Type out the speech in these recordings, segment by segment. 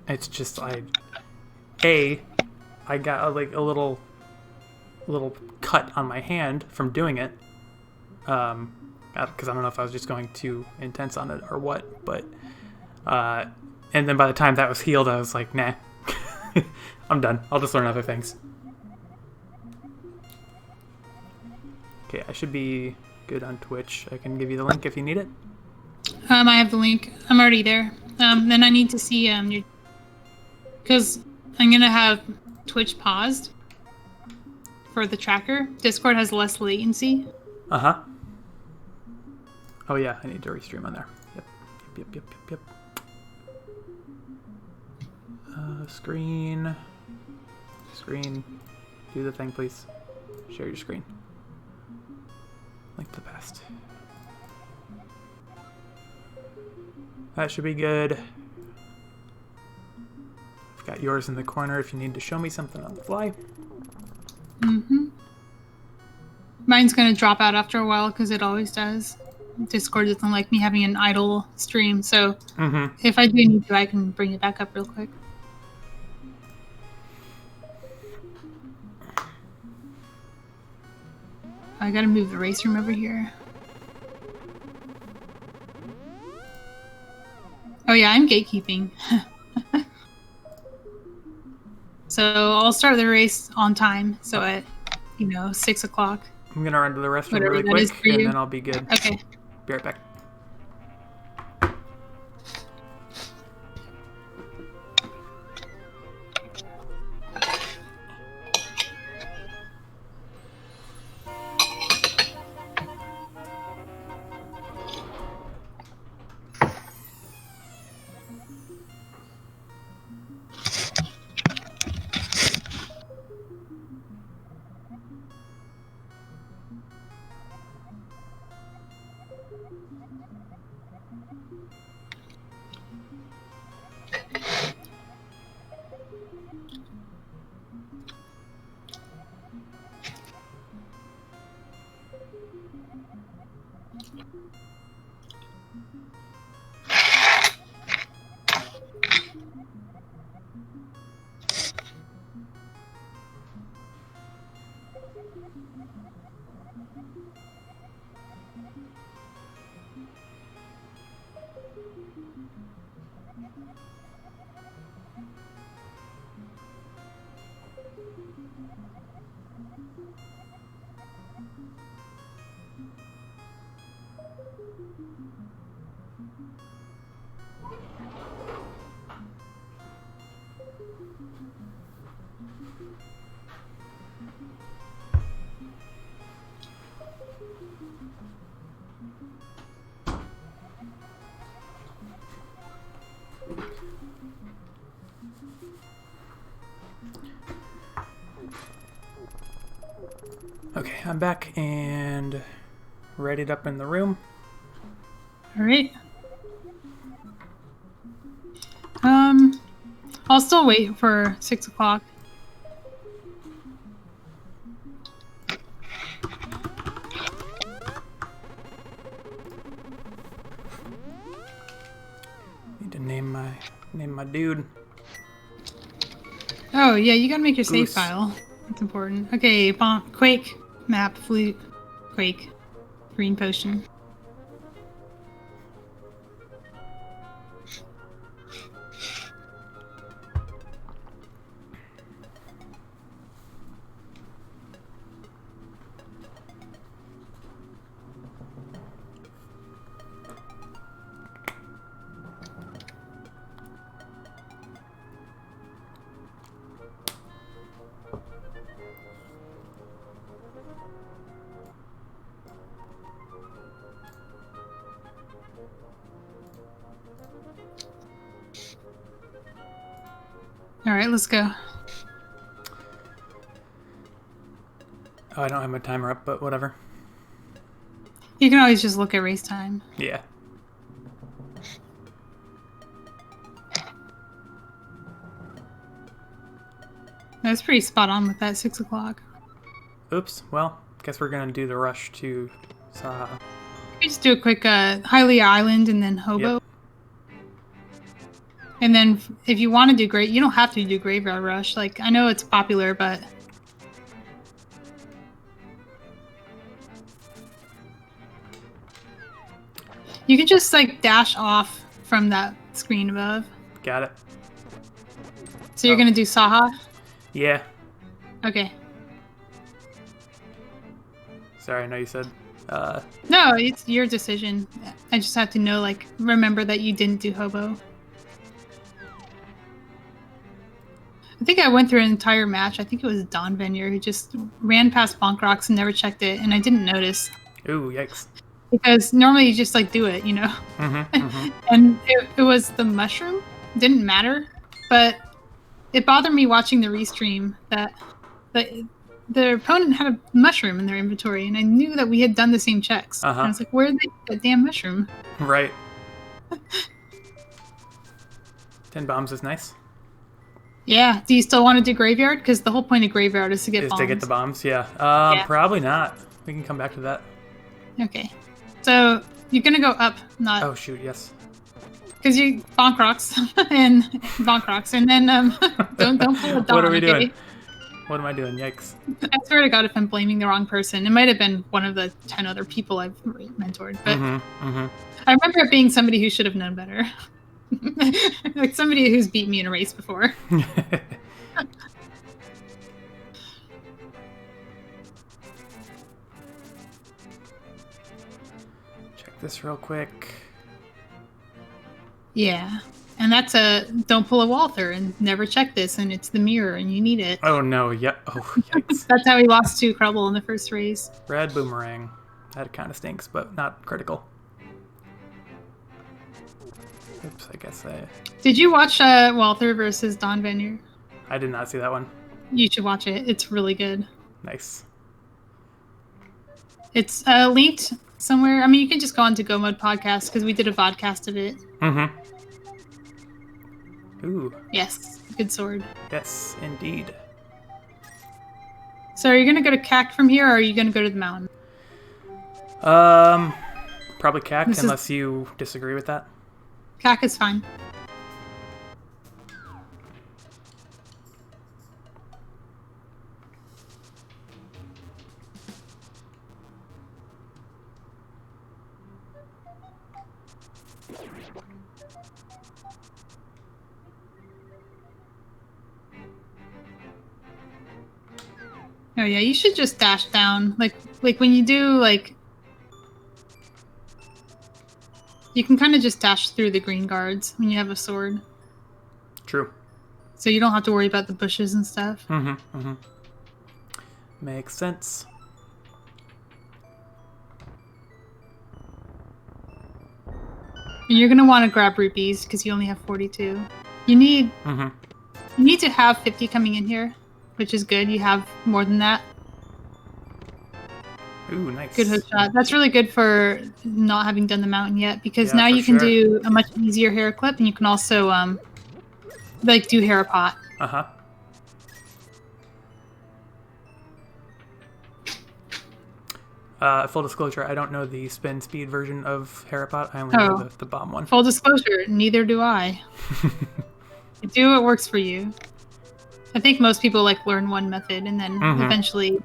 It's just I got like a little cut on my hand from doing it. Because I don't know if I was just going too intense on it or what, but and then by the time that was healed, I was like, nah, I'm done. I'll just learn other things. Okay, I should be good on Twitch. I can give you the link if you need it. I have the link. I'm already there. Then I need to see your, because I'm gonna have Twitch paused for the tracker. Discord has less latency. Uh-huh. Oh yeah, I need to restream on there. Yep. Screen. Do the thing, please. Share your screen. Link to the past. That should be good. I've got yours in the corner if you need to show me something on the fly. Mm-hmm. Mine's gonna drop out after a while because it always does. Discord doesn't like me having an idle stream, so if I do need to, I can bring it back up real quick. I gotta move the race room over here. Oh yeah, I'm gatekeeping. So I'll start the race on time, so at 6 o'clock. I'm gonna run to the restroom really quick, and then I'll be good. Okay. Be right back. Okay, I'm back and readied up in the room. All right. I'll still wait for 6 o'clock. Need to name my dude. Oh yeah, you gotta make your Goose. save file. That's important. Okay, bomb, quake, map, flute, quake, green potion. All right, let's go. Oh, I don't have my timer up, but whatever. You can always just look at race time. Yeah. That's pretty spot on with that 6 o'clock. Oops. Well, guess we're gonna do the rush to Saha. We just do a quick Hylia Island and then Hobo. Yep. And then if you want to do you don't have to do Graveyard Rush. Like, I know it's popular, but you can just like dash off from that screen above. Got it. So you're gonna do Saha? Yeah. Okay. Sorry, I know you said. No, it's your decision. I just have to know, like, remember that you didn't do Hobo. I think I went through an entire match. I think it was Don Venier who just ran past Bonk Rocks and never checked it, and I didn't notice. Ooh, yikes. Because normally you just, like, do it, you know? And it was the mushroom. Didn't matter. But it bothered me watching the restream that the opponent had a mushroom in their inventory, and I knew that we had done the same checks. And I was like, where did they get that damn mushroom? Right. 10 bombs is nice. Yeah. Do you still want to do Graveyard? Because the whole point of Graveyard is to get bombs. To get the bombs, yeah. Probably not. We can come back to that. Okay. So you're going to go up, not... Oh, shoot, yes. Because you Bonk Rocks and Bonk Rocks, and then don't pull a Don. What are we doing? What am I doing? Yikes. I swear to God, if I'm blaming the wrong person, it might have been one of the 10 other people I've mentored. But I remember it being somebody who should have known better. Like somebody who's beat me in a race before. Check this real quick. Yeah. And that's don't pull a Walther and never check this, and it's the mirror and you need it. Oh no, yeah. Oh, yikes. That's how he lost to Crubble in the first race. Red boomerang. That kind of stinks, but not critical. Oops, I guess I... Did you watch Walther versus Don Venier? I did not see that one. You should watch it. It's really good. Nice. It's linked somewhere. I mean, you can just go on to Go Mode Podcast, because we did a vodcast of it. Ooh. Yes, good sword. Yes, indeed. So are you going to go to CAC from here, or are you going to go to the mountain? Probably CAC, unless you disagree with that. CAC is fine. Oh yeah, you should just dash down. Like when you do, like... You can kind of just dash through the green guards when you have a sword. True. So you don't have to worry about the bushes and stuff. Makes sense. And you're going to want to grab rupees, because you only have 42. You need... You need to have 50 coming in here, which is good. You have more than that. Ooh, nice. Good hook shot. That's really good for not having done the mountain yet, because now you can do a much easier hair clip, and you can also like do hair pot. Full disclosure, I don't know the spin speed version of Harapot. I only know the bomb one. Full disclosure, neither do I. You do what works for you. I think most people like learn one method, and then eventually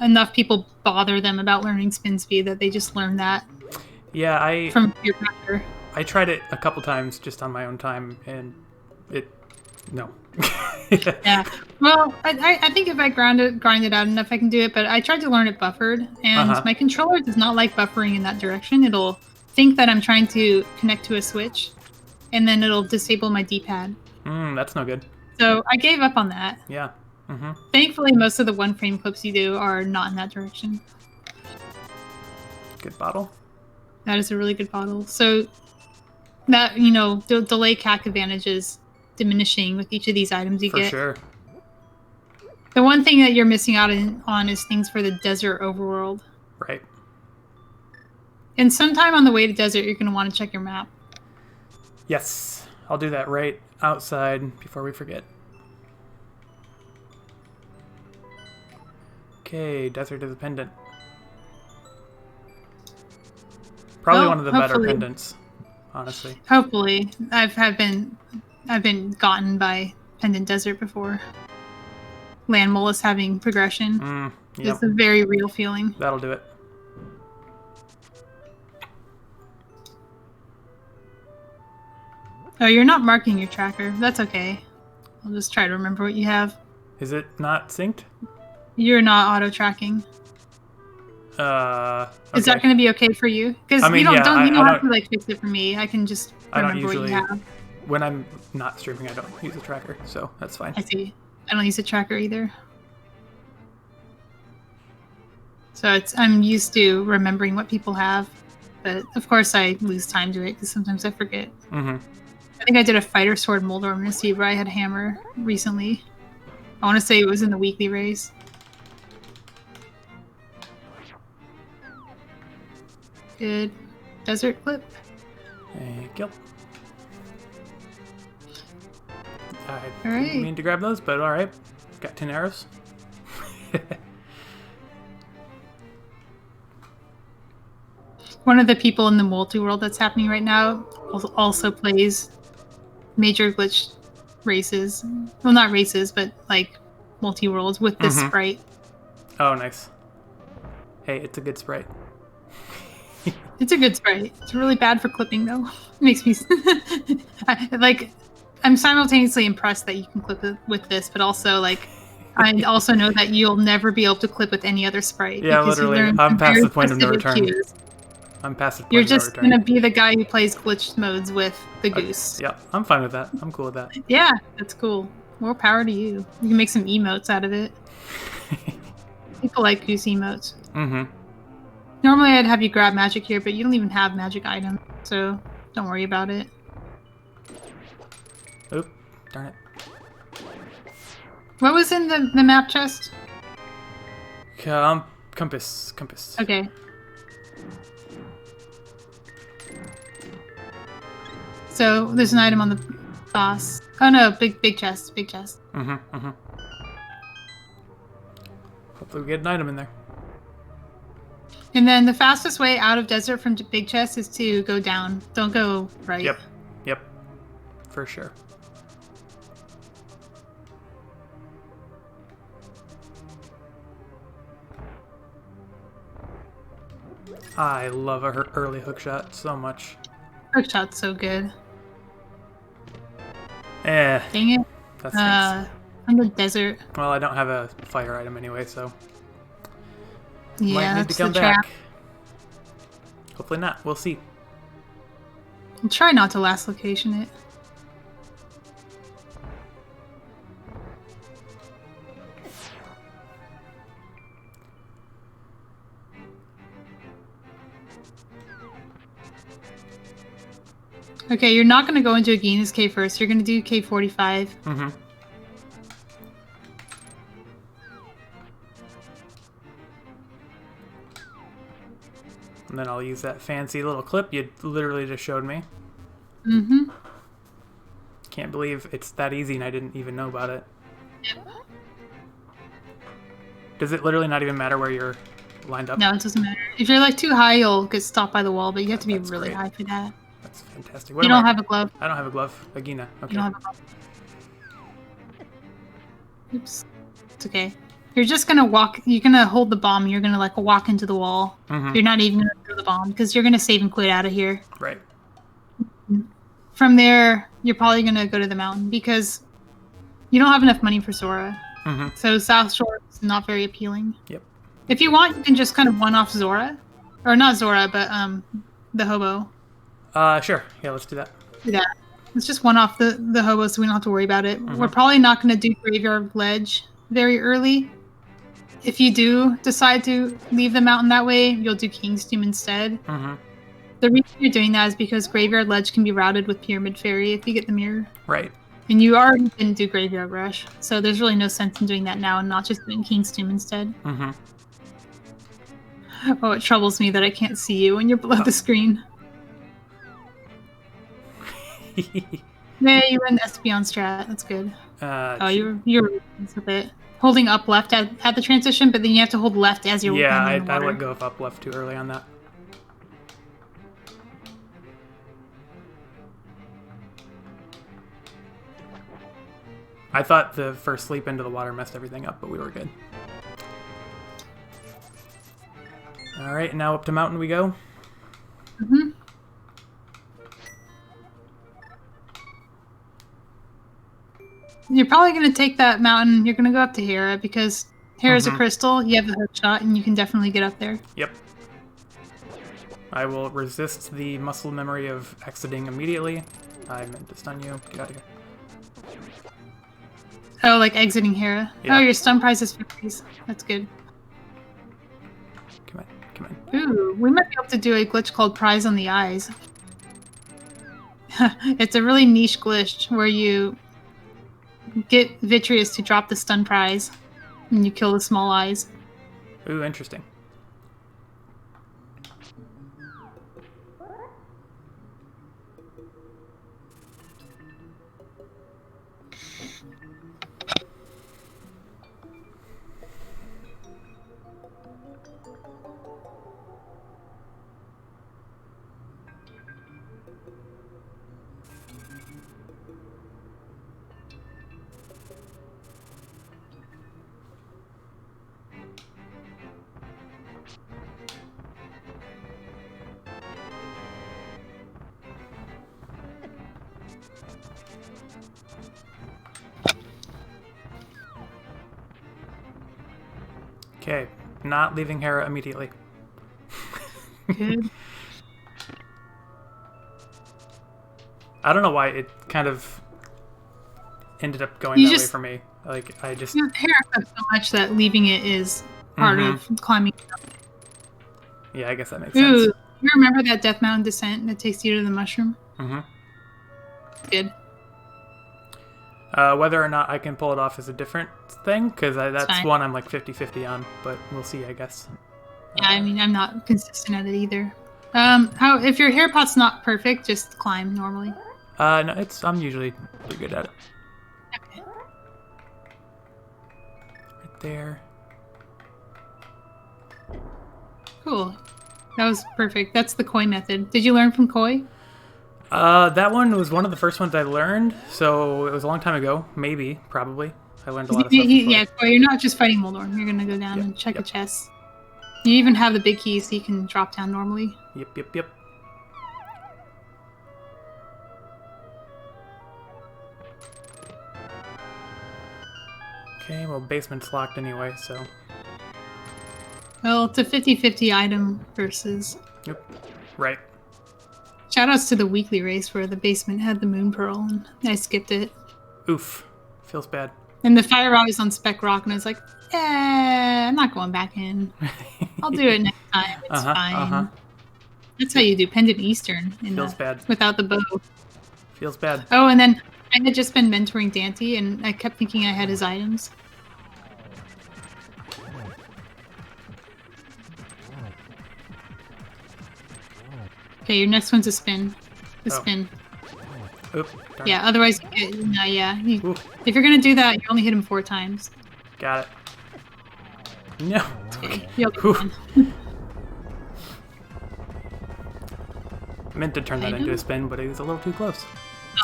enough people bother them about learning spin speed that they just learn that. Yeah, from your practice. I tried it a couple times just on my own time, and no. Yeah. Well, I think if I grind it out enough, I can do it. But I tried to learn it buffered, and my controller does not like buffering in that direction. It'll think that I'm trying to connect to a switch, and then it'll disable my D-pad. That's no good. So I gave up on that. Yeah. Thankfully, most of the one-frame clips you do are not in that direction. Good bottle. That is a really good bottle. So that, you know, the delay CAC advantage is diminishing with each of these items you get. For sure. The one thing that you're missing out on is things for the desert overworld. Right. And sometime on the way to desert, you're going to want to check your map. Yes. I'll do that right outside before we forget. Okay, desert is a pendant. Probably one of the better pendants, honestly. Hopefully. I've been I've been gotten by Pendant Desert before. Land mollusk having progression. Yep. It's a very real feeling. That'll do it. Oh, you're not marking your tracker. That's okay. I'll just try to remember what you have. Is it not synced? You're not auto tracking. Okay. Is that going to be okay for you? Because you don't have to like fix it for me. I can just remember what you have. When I'm not streaming, I don't use a tracker, so that's fine. I see. I don't use a tracker either. So I'm used to remembering what people have, but of course I lose time to it because sometimes I forget. Mm-hmm. I think I did a fighter sword mold orb receiver. I had hammer recently. I want to say it was in the weekly race. Good desert clip. Thank you. I Alright. didn't mean to grab those, but alright. Got 10 arrows. One of the people in the multi-world that's happening right now also plays major glitch races. Well, not races, but like multi-worlds with this sprite. Oh, nice. Hey, it's a good sprite. It's a good sprite. It's really bad for clipping, though. It makes me... I'm simultaneously impressed that you can clip it with this, but also, like, I also know that you'll never be able to clip with any other sprite. Yeah, literally. I'm past the point of no return. I'm past the point of no return. You're just going to be the guy who plays glitched modes with the goose. Yeah, I'm fine with that. I'm cool with that. Yeah, that's cool. More power to you. You can make some emotes out of it. People like goose emotes. Mm-hmm. Normally I'd have you grab magic here, but you don't even have magic items, so don't worry about it. Oop, darn it. What was in the map chest? Compass. Okay. So there's an item on the boss. Oh no, big chest. Mm-hmm. Hopefully we get an item in there. And then the fastest way out of desert from big chest is to go down. Don't go right. Yep. For sure. I love a early hook shot so much. Hook shot's so good. Dang it. That stinks. I'm the desert. Well, I don't have a fire item anyway, so... Yeah, might need that's to come the back. trap. Hopefully not. We'll see. I'll try not to last location it. Okay, you're not going to go into Agina's cave first. You're going to do cave 45. Mm-hmm. And then I'll use that fancy little clip you literally just showed me. Mm-hmm. Can't believe it's that easy and I didn't even know about it. Yep. Does it literally not even matter where you're lined up? No, it doesn't matter. If you're like too high, you'll get stopped by the wall, but you have to be really high for that. That's fantastic. You don't have a glove. I don't have a glove. Agina. Okay. You don't have a glove. Oops. It's okay. You're just gonna walk. You're gonna hold the bomb. And you're gonna like walk into the wall. Mm-hmm. You're not even gonna throw the bomb because you're gonna save and quit out of here. Right. From there, you're probably gonna go to the mountain because you don't have enough money for Zora. Mm-hmm. So South Shore is not very appealing. Yep. If you want, you can just kind of one-off Zora, or not Zora, but the hobo. Sure. Yeah, let's do that. Yeah. Let's just one-off the hobo so we don't have to worry about it. Mm-hmm. We're probably not going to do Graveyard Ledge very early. If you do decide to leave the mountain that way, you'll do King's Tomb instead. Mm-hmm. The reason you're doing that is because Graveyard Ledge can be routed with Pyramid Fairy if you get the mirror. Right. And you already didn't do Graveyard Rush, so there's really no sense in doing that now and not just doing King's Tomb instead. Mm-hmm. Oh, it troubles me that I can't see you when you're below the screen. Yeah, you went Espeon strat. That's good. You're with it. Holding up left at the transition, but then you have to hold left as you're I in the water. let go of up left too early on that. I thought the first leap into the water messed everything up, but we were good. Alright, now up to mountain we go. Mm-hmm. You're probably going to take that mountain. You're going to go up to Hera because Hera's a crystal. You have the hook shot, and you can definitely get up there. Yep. I will resist the muscle memory of exiting immediately. I meant to stun you. Get out of here. Oh, like exiting Hera. Yeah. Oh, your stun prize is 50s. That's good. Come on, come on. Ooh, we might be able to do a glitch called Prize on the Eyes. It's a really niche glitch where you get Vitreous to drop the stun prize, and you kill the small eyes. Ooh, interesting. Okay, not leaving Hera immediately. Good. I don't know why it kind of ended up going that way for me. Like, I just... Hera has so much that leaving it is part of climbing. Yeah, I guess that makes Ooh, sense. you remember that Death Mountain descent that takes you to the mushroom? Mm-hmm. Good. Whether or not I can pull it off is a different thing, because that's one I'm like 50-50 on, but we'll see, I guess. Yeah, I mean, I'm not consistent at it either. If your hair pot's not perfect, just climb normally. No, I'm usually pretty good at it. Okay. Right there. Cool. That was perfect. That's the koi method. Did you learn from koi? That one was one of the first ones I learned, so it was a long time ago. Maybe, probably. I learned a lot of stuff before. Yeah, koi, you're not just fighting Moldorm. You're gonna go down and check a chest. You even have the big key, so you can drop down normally. Yep. Okay, well, basement's locked anyway, so... Well, it's a 50-50 item versus... Yep, right. Shoutouts to the weekly race where the basement had the moon pearl, and I skipped it. Oof. Feels bad. And the fire rod was on Spec Rock, and I was like, I'm not going back in. I'll do it next time. It's fine. That's how you do Pendant Eastern. Feels bad. Without the bow. Feels bad. Oh, and then I had just been mentoring Dante, and I kept thinking I had his items. Okay, your next one's a spin. Spin. Oop, yeah, otherwise, if you're gonna do that, you only hit him 4 times. Got it. No. Okay. You'll be fine. Meant to turn that into a spin, but it was a little too close.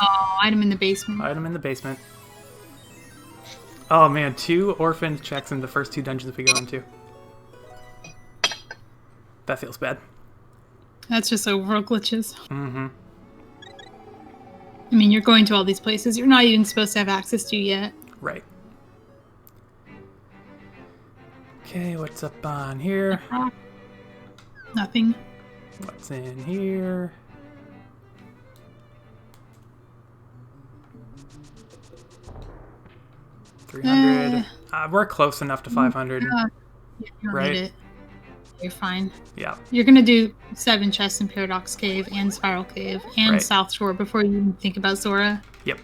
Oh, item in the basement. Item in the basement. Oh man, 2 orphaned checks in the first 2 dungeons we go into. That feels bad. That's just overall glitches. Mm-hmm. I mean, you're going to all these places you're not even supposed to have access to yet. Right. Okay, what's up on here? Nothing. What's in here? $300. We're close enough to 500. You don't right? need it. You're fine. Yeah. You're gonna do 7 chests in Paradox Cave and Spiral Cave and South Shore before you even think about Zora. Yep.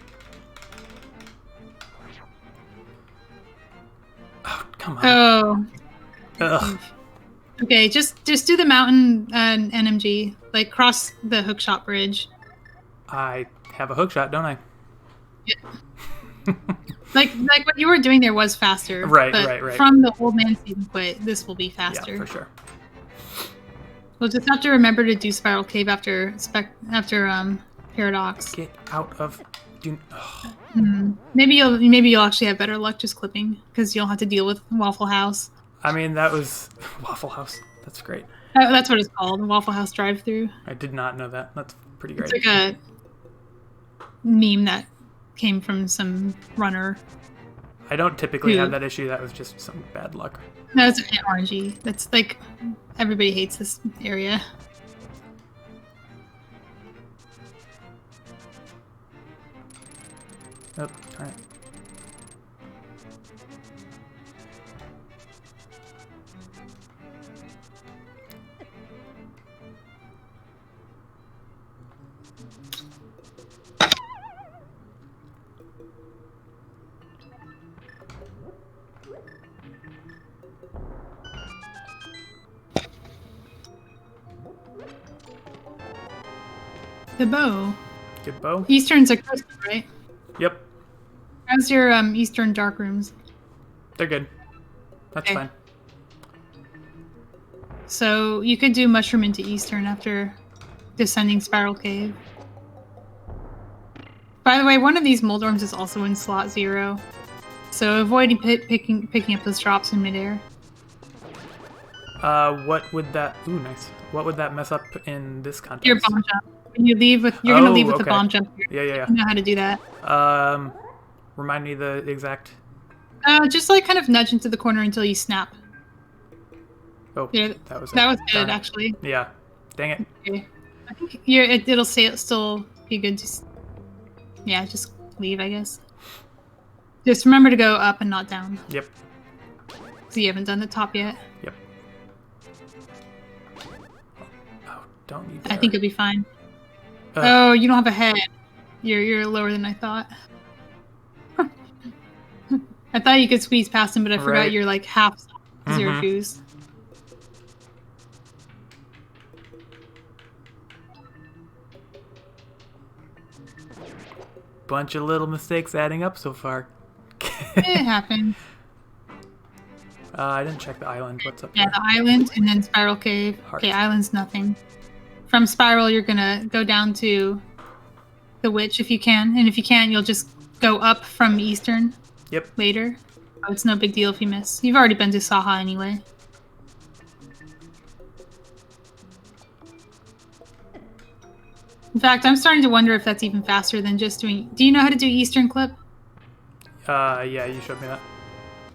Oh, come on. Oh. Ugh. Okay, just do the mountain NMG. Like, cross the hookshot bridge. I have a hookshot, don't I? Yeah. like what you were doing there was faster. Right. From the old man season quit, this will be faster. Yeah, for sure. We'll just have to remember to do Spiral Cave after Paradox. Get out of... do. Oh. Maybe you'll actually have better luck just clipping because you don't have to deal with Waffle House. I mean, that was Waffle House. That's great. That's what it's called, Waffle House drive-through. I did not know that. That's pretty great. It's like a meme that came from some runner. I don't typically have that issue. That was just some bad luck. No, it's RNG. That's like everybody hates this area. Oh, darn it. The bow. Good bow. Eastern's a crystal, right? Yep. How's your Eastern dark rooms? They're good. That's fine. So you could do mushroom into Eastern after descending Spiral Cave. By the way, one of these mold worms is also in slot 0. So avoid picking up those drops in midair. What would that... Ooh, nice. What would that mess up in this context? Your bomb jump. When you leave with... You're going to leave with okay. the bomb jump here. Yeah. You know how to do that. Remind me the exact... Just like kind of nudge into the corner until you snap. Oh, yeah, that was good, actually. Yeah. Dang it. Okay. I think it'll still be good to... Yeah, just leave, I guess. Just remember to go up and not down. Yep. So you haven't done the top yet? Yep. Oh, don't need I think you'll be fine. Oh, you don't have a head. You're lower than I thought. I thought you could squeeze past him, but I forgot you're like half zero goose. Bunch of little mistakes adding up so far. It happened. I didn't check the island. What's up Yeah, there? the island and then Spiral Cave. Heart. Okay, island's nothing. From Spiral, you're gonna go down to the Witch if you can, and if you can't, you'll just go up from Eastern. Yep. Later. Oh, it's no big deal if you miss. You've already been to Saha anyway. In fact, I'm starting to wonder if that's even faster than just doing... Do you know how to do Eastern Clip? Yeah, you showed me that.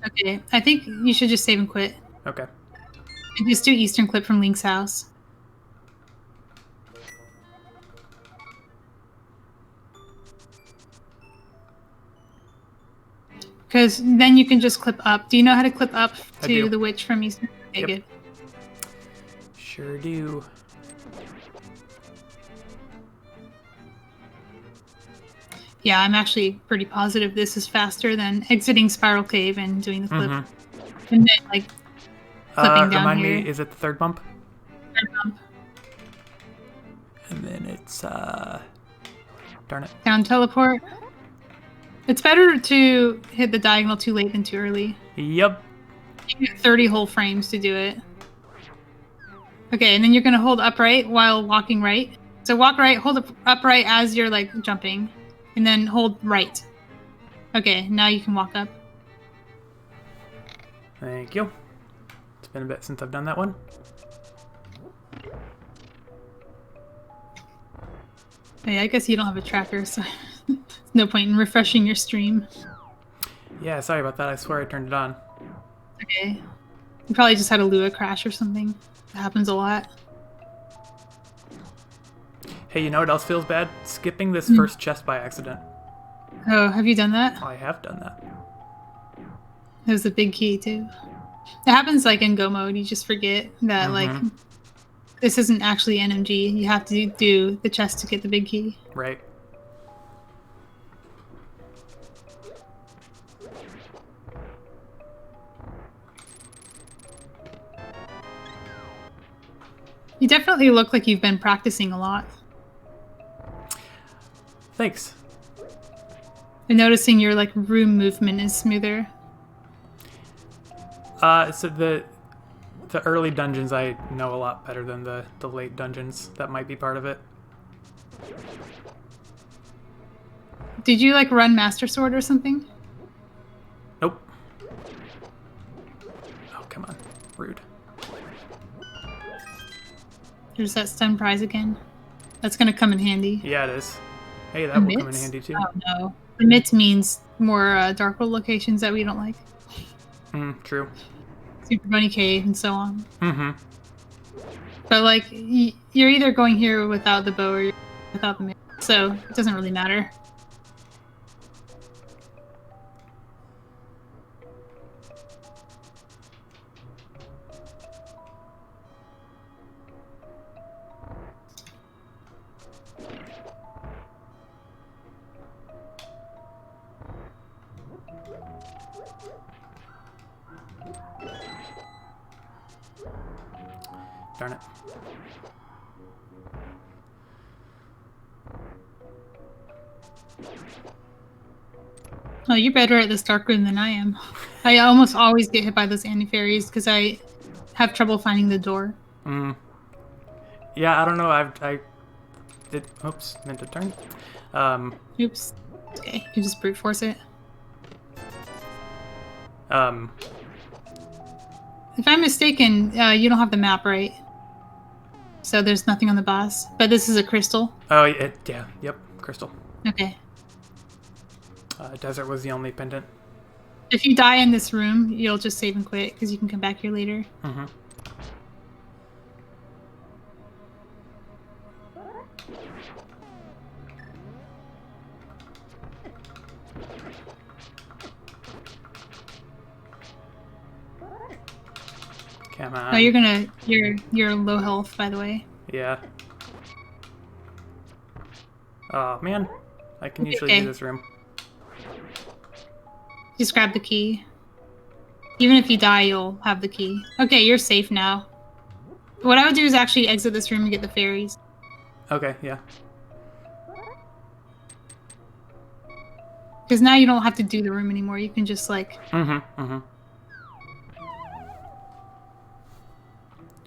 Okay, I think you should just save and quit. Okay. And just do Eastern Clip from Link's house. Because then you can just clip up. Do you know how to clip up to the Witch from Eastern? Okay, good. Sure do. Yeah, I'm actually pretty positive this is faster than exiting Spiral Cave and doing the clip. And then, like, clipping down remind here. me, is it the third bump? Third bump. And then it's, darn it. Down teleport. It's better to hit the diagonal too late than too early. Yep. You get 30 whole frames to do it. Okay, and then you're going to hold upright while walking right. So walk right, hold upright as you're, like, jumping. And then hold right. Okay, now you can walk up. Thank you. It's been a bit since I've done that one. Hey, I guess you don't have a tracker, so there's no point in refreshing your stream. Yeah, sorry about that. I swear I turned it on. Okay. You probably just had a Lua crash or something. That happens a lot. Hey, you know what else feels bad? Skipping this first chest by accident. Oh, have you done that? I have done that. It was a big key, too. It happens, like, in Go mode. You just forget that, like, this isn't actually NMG. You have to do the chest to get the big key. Right. You definitely look like you've been practicing a lot. Thanks. And noticing your, like, room movement is smoother. So the early dungeons I know a lot better than the late dungeons. That might be part of it. Did you like run Master Sword or something? Nope. Oh, come on. Rude. There's that stun prize again. That's gonna come in handy. Yeah, it is. Hey, that will come in Mitts? handy too. Oh no. The mitts means more dark world locations that we don't like. True. Super Bunny Cave and so on. Mm-hmm. But like, you're either going here without the bow or without the mitt, so it doesn't really matter. Darn it. Oh, you're better at this dark room than I am. I almost always get hit by those anti-fairies because I have trouble finding the door. Yeah, I don't know. I did. Oops, meant to turn. Oops. Okay, you just brute force it. If I'm mistaken, you don't have the map right. So there's nothing on the boss. But this is a crystal. Oh, yeah. Yep. Crystal. Okay. Desert was the only pendant. If you die in this room, you'll just save and quit because you can come back here later. Mm-hmm. Come on. Oh, you're low health, by the way. Yeah. Oh, man. I can usually Okay. do this room. Just grab the key. Even if you die, you'll have the key. Okay, you're safe now. What I would do is actually exit this room and get the fairies. Okay, yeah. Because now you don't have to do the room anymore. You can just, like...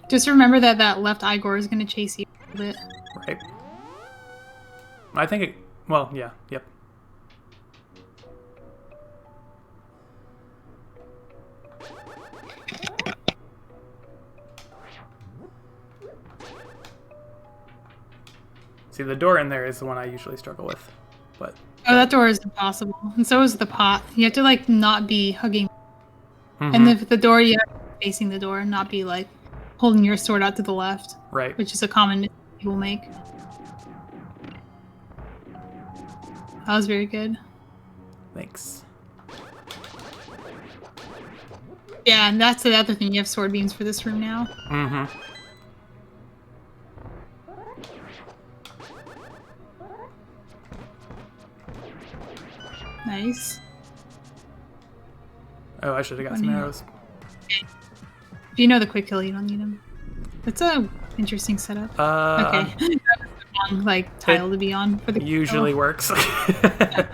Just remember that left Igor is going to chase you a little bit. Right. I think it... Well, yeah. Yep. See, the door in there is the one I usually struggle with, but... Oh, that door is impossible. And so is the pot. You have to, like, not be hugging. And the door, you have to be facing the door and not be, like, holding your sword out to the left. Right. Which is a common mistake people make. That was very good. Thanks. Yeah, and that's the other thing. You have sword beams for this room now. Nice. Oh, I should have got some arrows. If you know the quick kill, you don't need them. That's a interesting setup. Okay. That was the wrong, like, tile to be on for the quick usually kill. works. I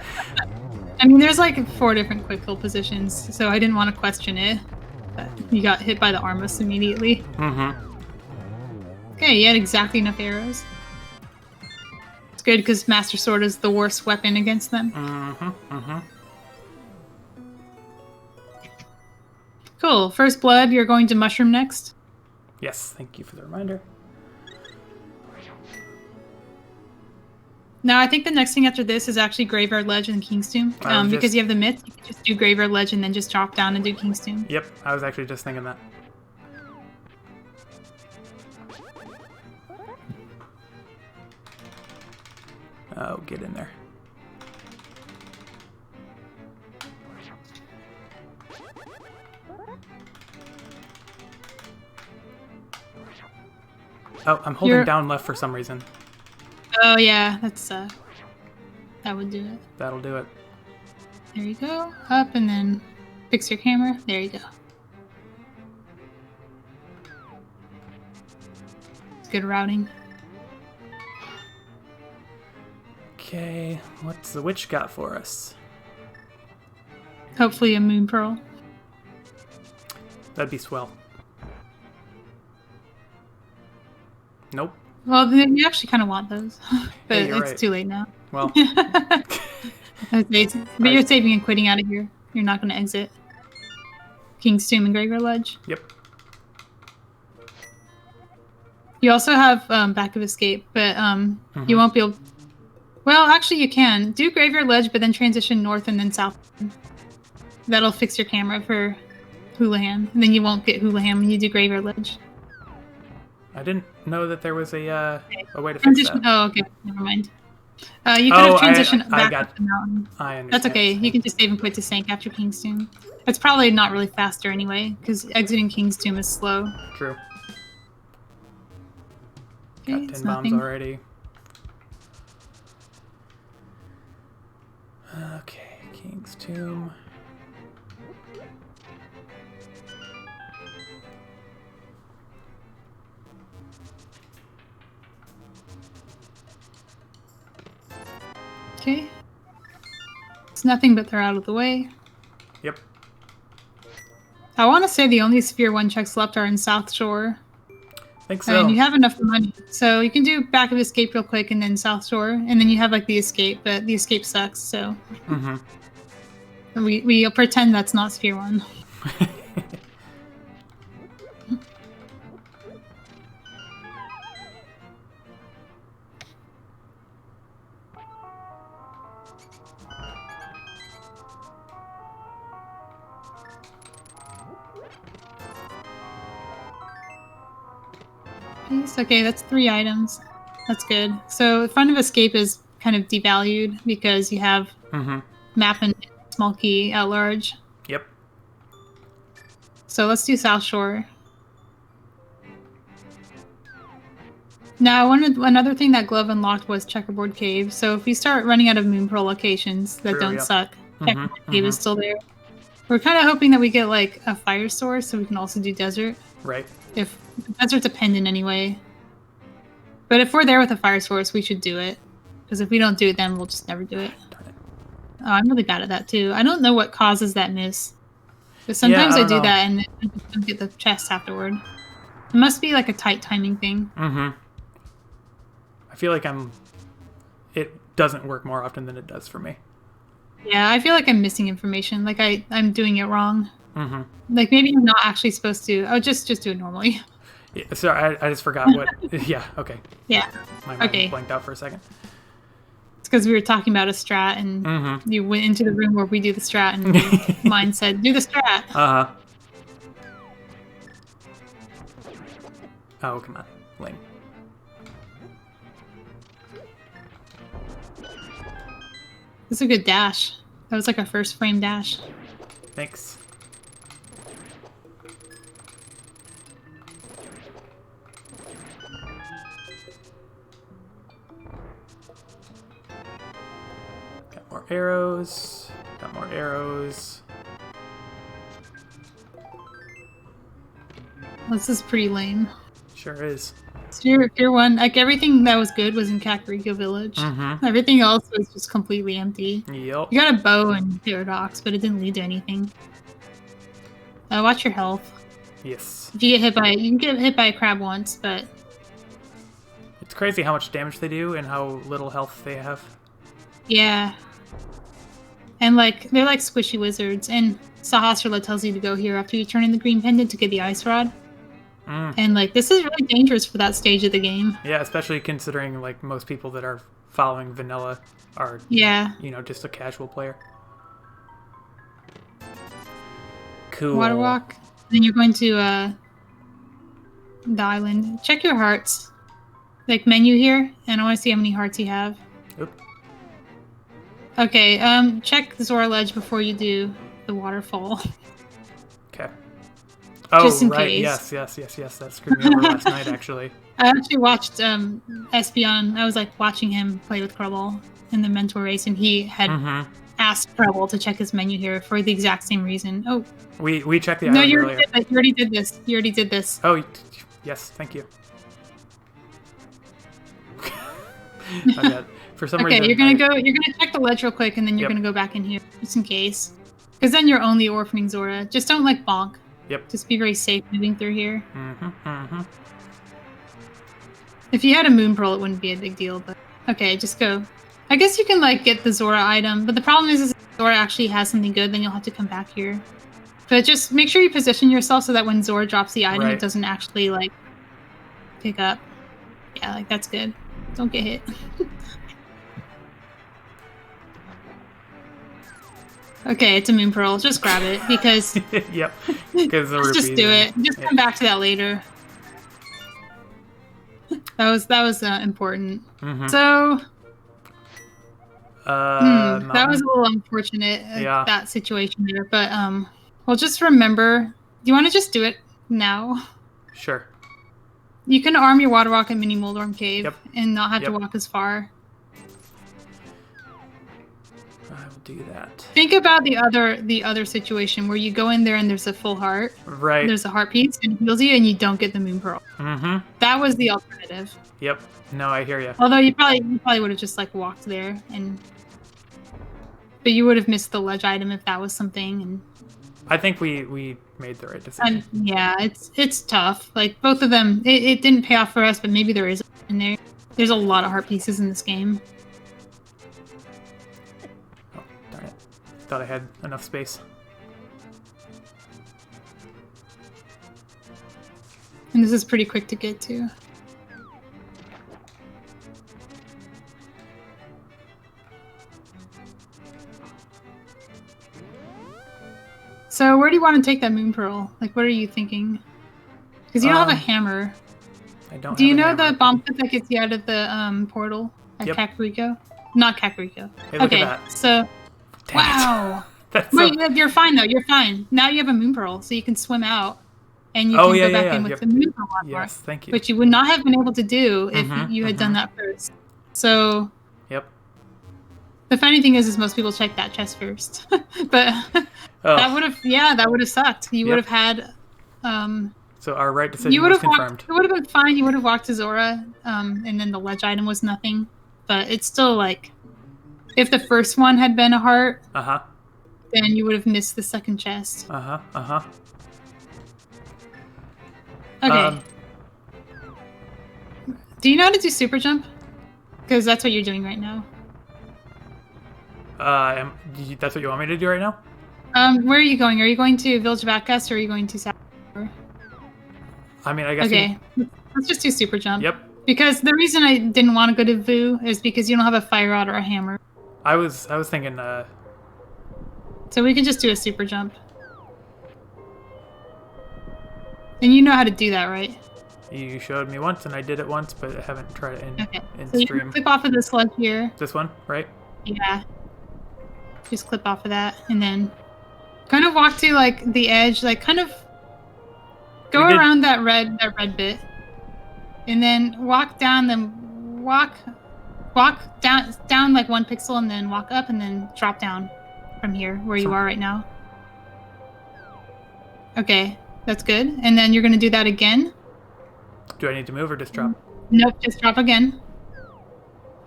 mean, there's like 4 different quick kill positions, so I didn't want to question it. But you got hit by the Armus immediately. Okay, you had exactly enough arrows. It's good because Master Sword is the worst weapon against them. Cool. First blood, you're going to Mushroom next. Yes, thank you for the reminder. Now, I think the next thing after this is actually Graveyard Ledge and King's Tomb. Because you have the myth, you can just do Graveyard Ledge and then just drop down and do King's Tomb. Yep, I was actually just thinking that. Oh, get in there. Oh, I'm holding down left for some reason. Oh yeah, that's that would do it. That'll do it. There you go. Up and then fix your camera. There you go. It's good routing. Okay, what's the witch got for us? Hopefully a moon pearl. That'd be swell. Nope. Well, then you actually kind of want those, but Hey, you're it's right. too late now. Well, Okay, but you're saving and quitting out of here. You're not going to exit King's Tomb and Graveyard Ledge. Yep. You also have back of escape, but you won't be able... Well, actually you can. Do Graveyard Ledge, but then transition north and then south. That'll fix your camera for Houlihan. And then you won't get Houlihan when you do Graveyard Ledge. I didn't know that there was a way to fix that. Oh, okay. Never mind. You could have transitioned back up the mountain. I understand. That's okay. You can just save and quit to Sank after King's Tomb. It's probably not really faster anyway, because exiting King's Tomb is slow. True. Okay, Got 10 bombs already. Okay, King's Tomb. Okay. It's nothing but they're out of the way. Yep. I want to say the only Sphere 1 checks left are in South Shore. I think so. And you have enough money. So you can do back of escape real quick and then South Shore. And then you have like the escape, but the escape sucks, so. We'll pretend that's not Sphere 1. Okay, that's 3 items. That's good. So front of escape is kind of devalued because you have map and small key at large. Yep. So let's do South Shore. Now, another thing that Glove unlocked was Checkerboard Cave. So if we start running out of Moon Pearl locations that don't suck, Checkerboard Cave is still there. We're kind of hoping that we get like a fire source so we can also do desert. Right. If desert's a pendant anyway. But if we're there with a fire source, we should do it. Because if we don't do it, then we'll just never do it. Darn it. Oh, I'm really bad at that too. I don't know what causes that miss. Because sometimes I do that and I just don't get the chest afterward. It must be like a tight timing thing. I feel like it doesn't work more often than it does for me. Yeah, I feel like I'm missing information. Like I'm doing it wrong. Like maybe I'm not actually supposed to. Oh, just do it normally. Yeah, sorry, I just forgot what. Yeah, okay. Yeah. My mind blanked out for a second. It's because we were talking about a strat, and you went into the room where we do the strat, and your mind said, "Do the strat." Oh, come on, lame. This is a good dash. That was like our first frame dash. Thanks. Got more arrows. Got more arrows. This is pretty lame. Sure is. Tier 1, like everything that was good was in Kakariko Village. Everything else was just completely empty. Yep. You got a bow and paradox, but it didn't lead to anything. Watch your health. Yes. If you get hit by, you can get hit by a crab once, but it's crazy how much damage they do and how little health they have. Yeah. And like they're like squishy wizards. And Sahasrara tells you to go here after you turn in the green pendant to get the ice rod. And like this is really dangerous for that stage of the game. Yeah, especially considering like most people that are following vanilla are just a casual player. Cool. Water walk. Then you're going to the island. Check your hearts. Like menu here, and I want to see how many hearts you have. Oop. Okay, check the Zora Ledge before you do the waterfall. Okay. Oh, just in right. case. Yes. That screwed me over last night, actually. I actually watched Espeon. I was like watching him play with Crubble in the mentor race, and he had asked Crubble to check his menu here for the exact same reason. Oh, we checked the island earlier. You already did this. You already did this. Oh, yes. Thank you. Okay. For some reason. Okay, you're gonna check the ledge real quick, and then you're gonna go back in here just in case, because then you're only orphaning Zora. Just don't like bonk. Yep. Just be very safe moving through here. If you had a Moon Pearl, it wouldn't be a big deal, but okay, just go. I guess you can like get the Zora item, but the problem is if Zora actually has something good, then you'll have to come back here. But just make sure you position yourself so that when Zora drops the item, Right. it doesn't actually like pick up. Yeah, like that's good. Don't get hit. Okay, it's a moon pearl. Just grab it because Yep. just do it. Just come back to that later. That was important. So that was a little unfortunate. Yeah. That situation there, but well, just remember. Do you want to just do it now? Sure. You can arm your water rock at Mini Moldorm Cave and not have to Yep. walk as far. I will do that. Think about the other situation where you go in there and there's a full heart. Right. There's a heart piece and it heals you and you don't get the moon pearl. Mm-hmm. That was the alternative. Yep. No, I hear you. Although you probably would have just like walked there but you would have missed the ledge item if that was something. And I think we made the right decision. yeah, it's tough. Like both of them, it didn't pay off for us, but maybe there is in there. There's a lot of heart pieces in this game. Oh, darn it. Thought I had enough space. And this is pretty quick to get to. So where do you want to take that moon pearl? Like, what are you thinking? Because you don't have a hammer. I don't. Do you know hammer. the bomb pit that gets you out of the portal at Kakariko? Not Kakariko. Hey, look okay, at that. so Dang wow. That's Wait, you're fine though. You're fine. Now you have a moon pearl, so you can swim out, and you can go back in with the moon pearl on Yes, thank you. which you would not have been able to do if you had done that first. So. Yep. The funny thing is most people check that chest first, but that would have sucked. You would have had. So our right decision was confirmed. It would have been fine. You would have walked to Zora, and then the ledge item was nothing. But it's still like, if the first one had been a heart, then you would have missed the second chest. Okay. Do you know how to do super jump? Because that's what you're doing right now. That's what you want me to do right now? Where are you going? Are you going to Village of Outcasts or are you going to South? I mean, I guess. Okay, let's just do super jump. Yep. Because the reason I didn't want to go to Vu is because you don't have a fire rod or a hammer. I was thinking. So we can just do a super jump. And you know how to do that, right? You showed me once, and I did it once, but I haven't tried it in so stream. You can clip off of this ledge here. This one, right? Yeah. Just clip off of that, and then kind of walk to like the edge, like kind of go around that red bit, and then walk down. Then walk down like 1 pixel, and then walk up, and then drop down from here where you are right now. Okay, that's good. And then you're gonna do that again. Do I need to move or just drop? Nope, just drop again.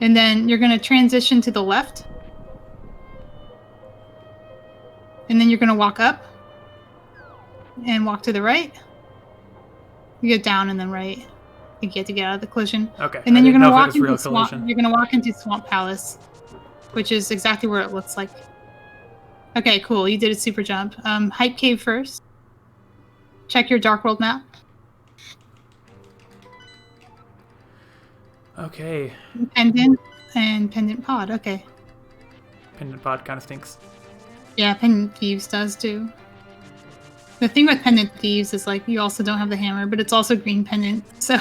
And then you're gonna transition to the left. And then you're going to walk up and walk to the right. You get down and then right. You get to get out of the collision. Okay. And then you're going to walk into Swamp. You're going to walk into Swamp Palace, which is exactly where it looks like. Okay, cool. You did a super jump. Hype Cave first. Check your Dark World map. Okay. Pendant and Pendant Pod. Okay. Pendant Pod kind of stinks. Yeah, Pendant Thieves does too. The thing with Pendant Thieves is like you also don't have the hammer, but it's also green pendant, so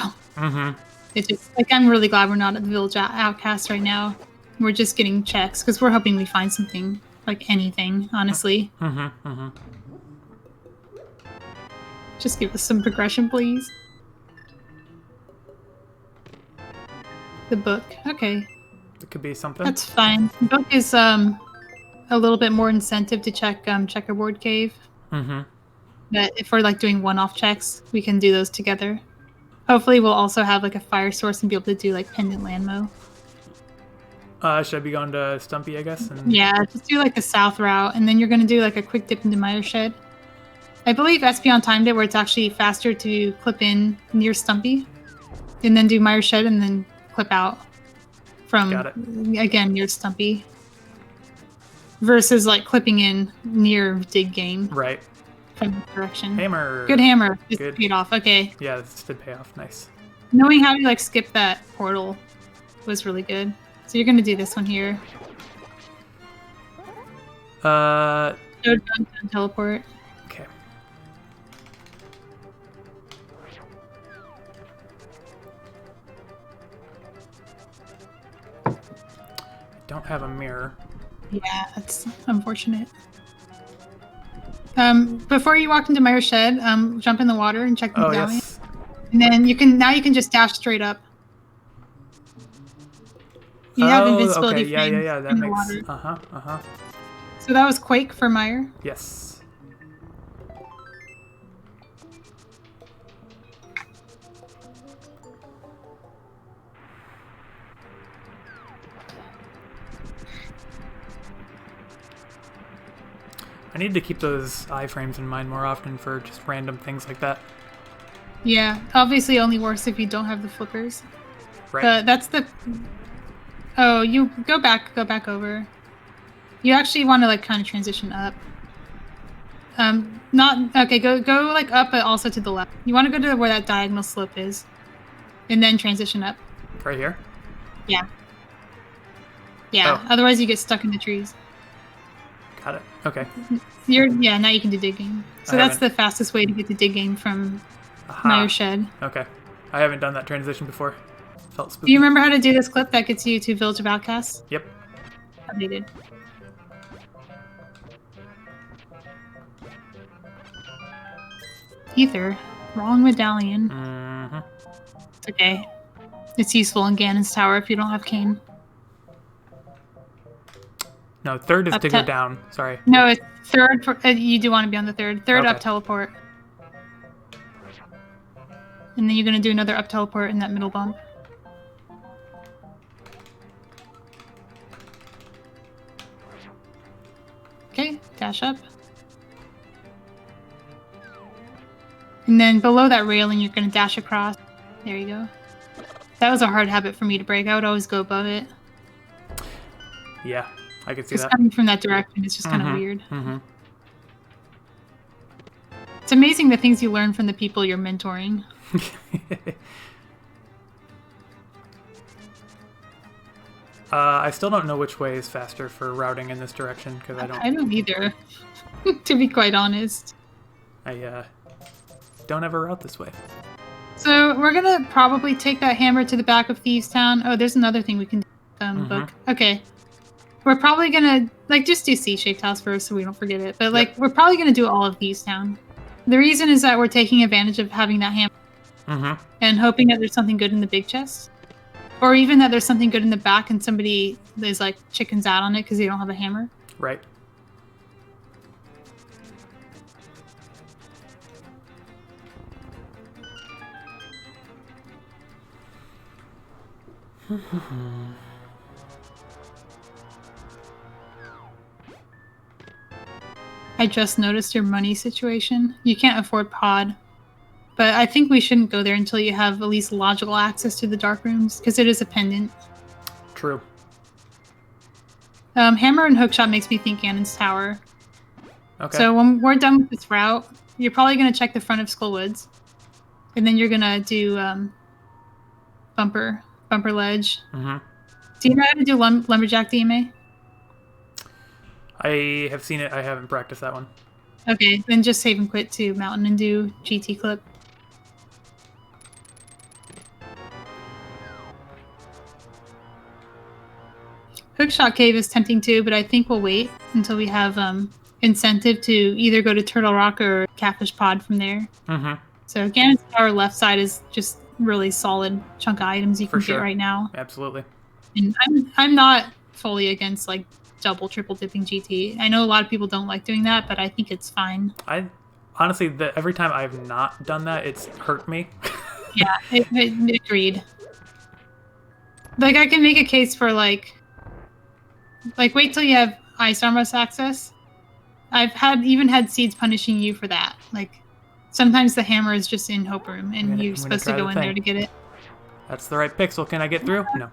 it's just like I'm really glad we're not at the Village Outcast right now. We're just getting checks because we're hoping we find something, like anything, honestly. Just give us some progression, please. The book, okay. It could be something. That's fine. The book is a little bit more incentive to check Checkerboard Cave. But if we're like doing one-off checks, we can do those together. Hopefully we'll also have like a fire source and be able to do like Pendant Landmo. Should I be going to Stumpy, I guess? Yeah, just do like the south route, and then you're going to do like a quick dip into Mire Shed. I believe Espeon timed it where it's actually faster to clip in near Stumpy, and then do Mire Shed and then clip out from, Got it. again, near Stumpy. Versus, like, clipping in near Dig Game. Right. From that direction. Hammer. Good hammer. This Good. paid off. Okay. Yeah, this did pay off. Nice. Knowing how to, like, skip that portal was really good. So you're going to do this one here. Go down, teleport. Okay. I don't have a mirror. Yeah, that's unfortunate. Before you walk into Myra's shed, jump in the water and check the medallion. Yes. And then you can just dash straight up. You have invincibility. Okay. Yeah. That makes. So that was Quake for Myra. Yes. I need to keep those iframes in mind more often for just random things like that. Yeah, obviously only works if you don't have the flippers. Right. That's the... Oh, you go back over. You actually want to like kind of transition up. Not... Okay, go like up, but also to the left. You want to go to where that diagonal slope is. And then transition up. Right here? Yeah. Yeah, otherwise you get stuck in the trees. Got it. Okay. Now you can do digging. So that's the fastest way to get to digging from Myra's shed. Okay. I haven't done that transition before. Felt spooky. Do you remember how to do this clip that gets you to Village of Outcasts? Yep. Updated. Ether. Wrong medallion. Mm-hmm. It's okay. It's useful in Ganon's Tower if you don't have Cane. No, third is to go down. Sorry. No, it's third. You do want to be on the third. Third up teleport. And then you're going to do another up teleport in that middle bump. Okay, dash up. And then below that railing, you're going to dash across. There you go. That was a hard habit for me to break. I would always go above it. Yeah, I could see just that. Coming from that direction, it's just kind of weird. Mm-hmm. It's amazing the things you learn from the people you're mentoring. I still don't know which way is faster for routing in this direction because I don't either. To be quite honest. I don't ever route this way. So we're gonna probably take that hammer to the back of Thieves Town. Oh, there's another thing we can do. Book. Okay. We're probably gonna just do C-shaped house first so we don't forget it. But we're probably gonna do all of Thieves Town. The reason is that we're taking advantage of having that hammer and hoping that there's something good in the big chest. Or even that there's something good in the back and somebody is chickens out on it because they don't have a hammer. Right. I just noticed your money situation. You can't afford pod. But I think we shouldn't go there until you have at least logical access to the dark rooms, because it is a pendant. True. Hammer and hookshot makes me think Ganon's Tower. Okay. So when we're done with this route, you're probably going to check the front of Skullwoods. And then you're going to do bumper ledge. Mm-hmm. Do you know how to do Lumberjack DMA? I have seen it. I haven't practiced that one. Okay, then just save and quit to Mountain and do GT clip. Hookshot Cave is tempting too, but I think we'll wait until we have incentive to either go to Turtle Rock or Catfish Pod from there. Mm-hmm. So Ganon's Tower left side is just really solid chunk of items you can get right now. Absolutely. And I'm not fully against double, triple dipping GT. I know a lot of people don't like doing that, but I think it's fine. I honestly, every time I've not done that, it's hurt me. Yeah, it agreed. I can make a case for wait till you have Ice Armrest access. I've even had seeds punishing you for that. Sometimes the hammer is just in Hope Room, and you're supposed to go in there to get it. That's the right pixel. Can I get through? No.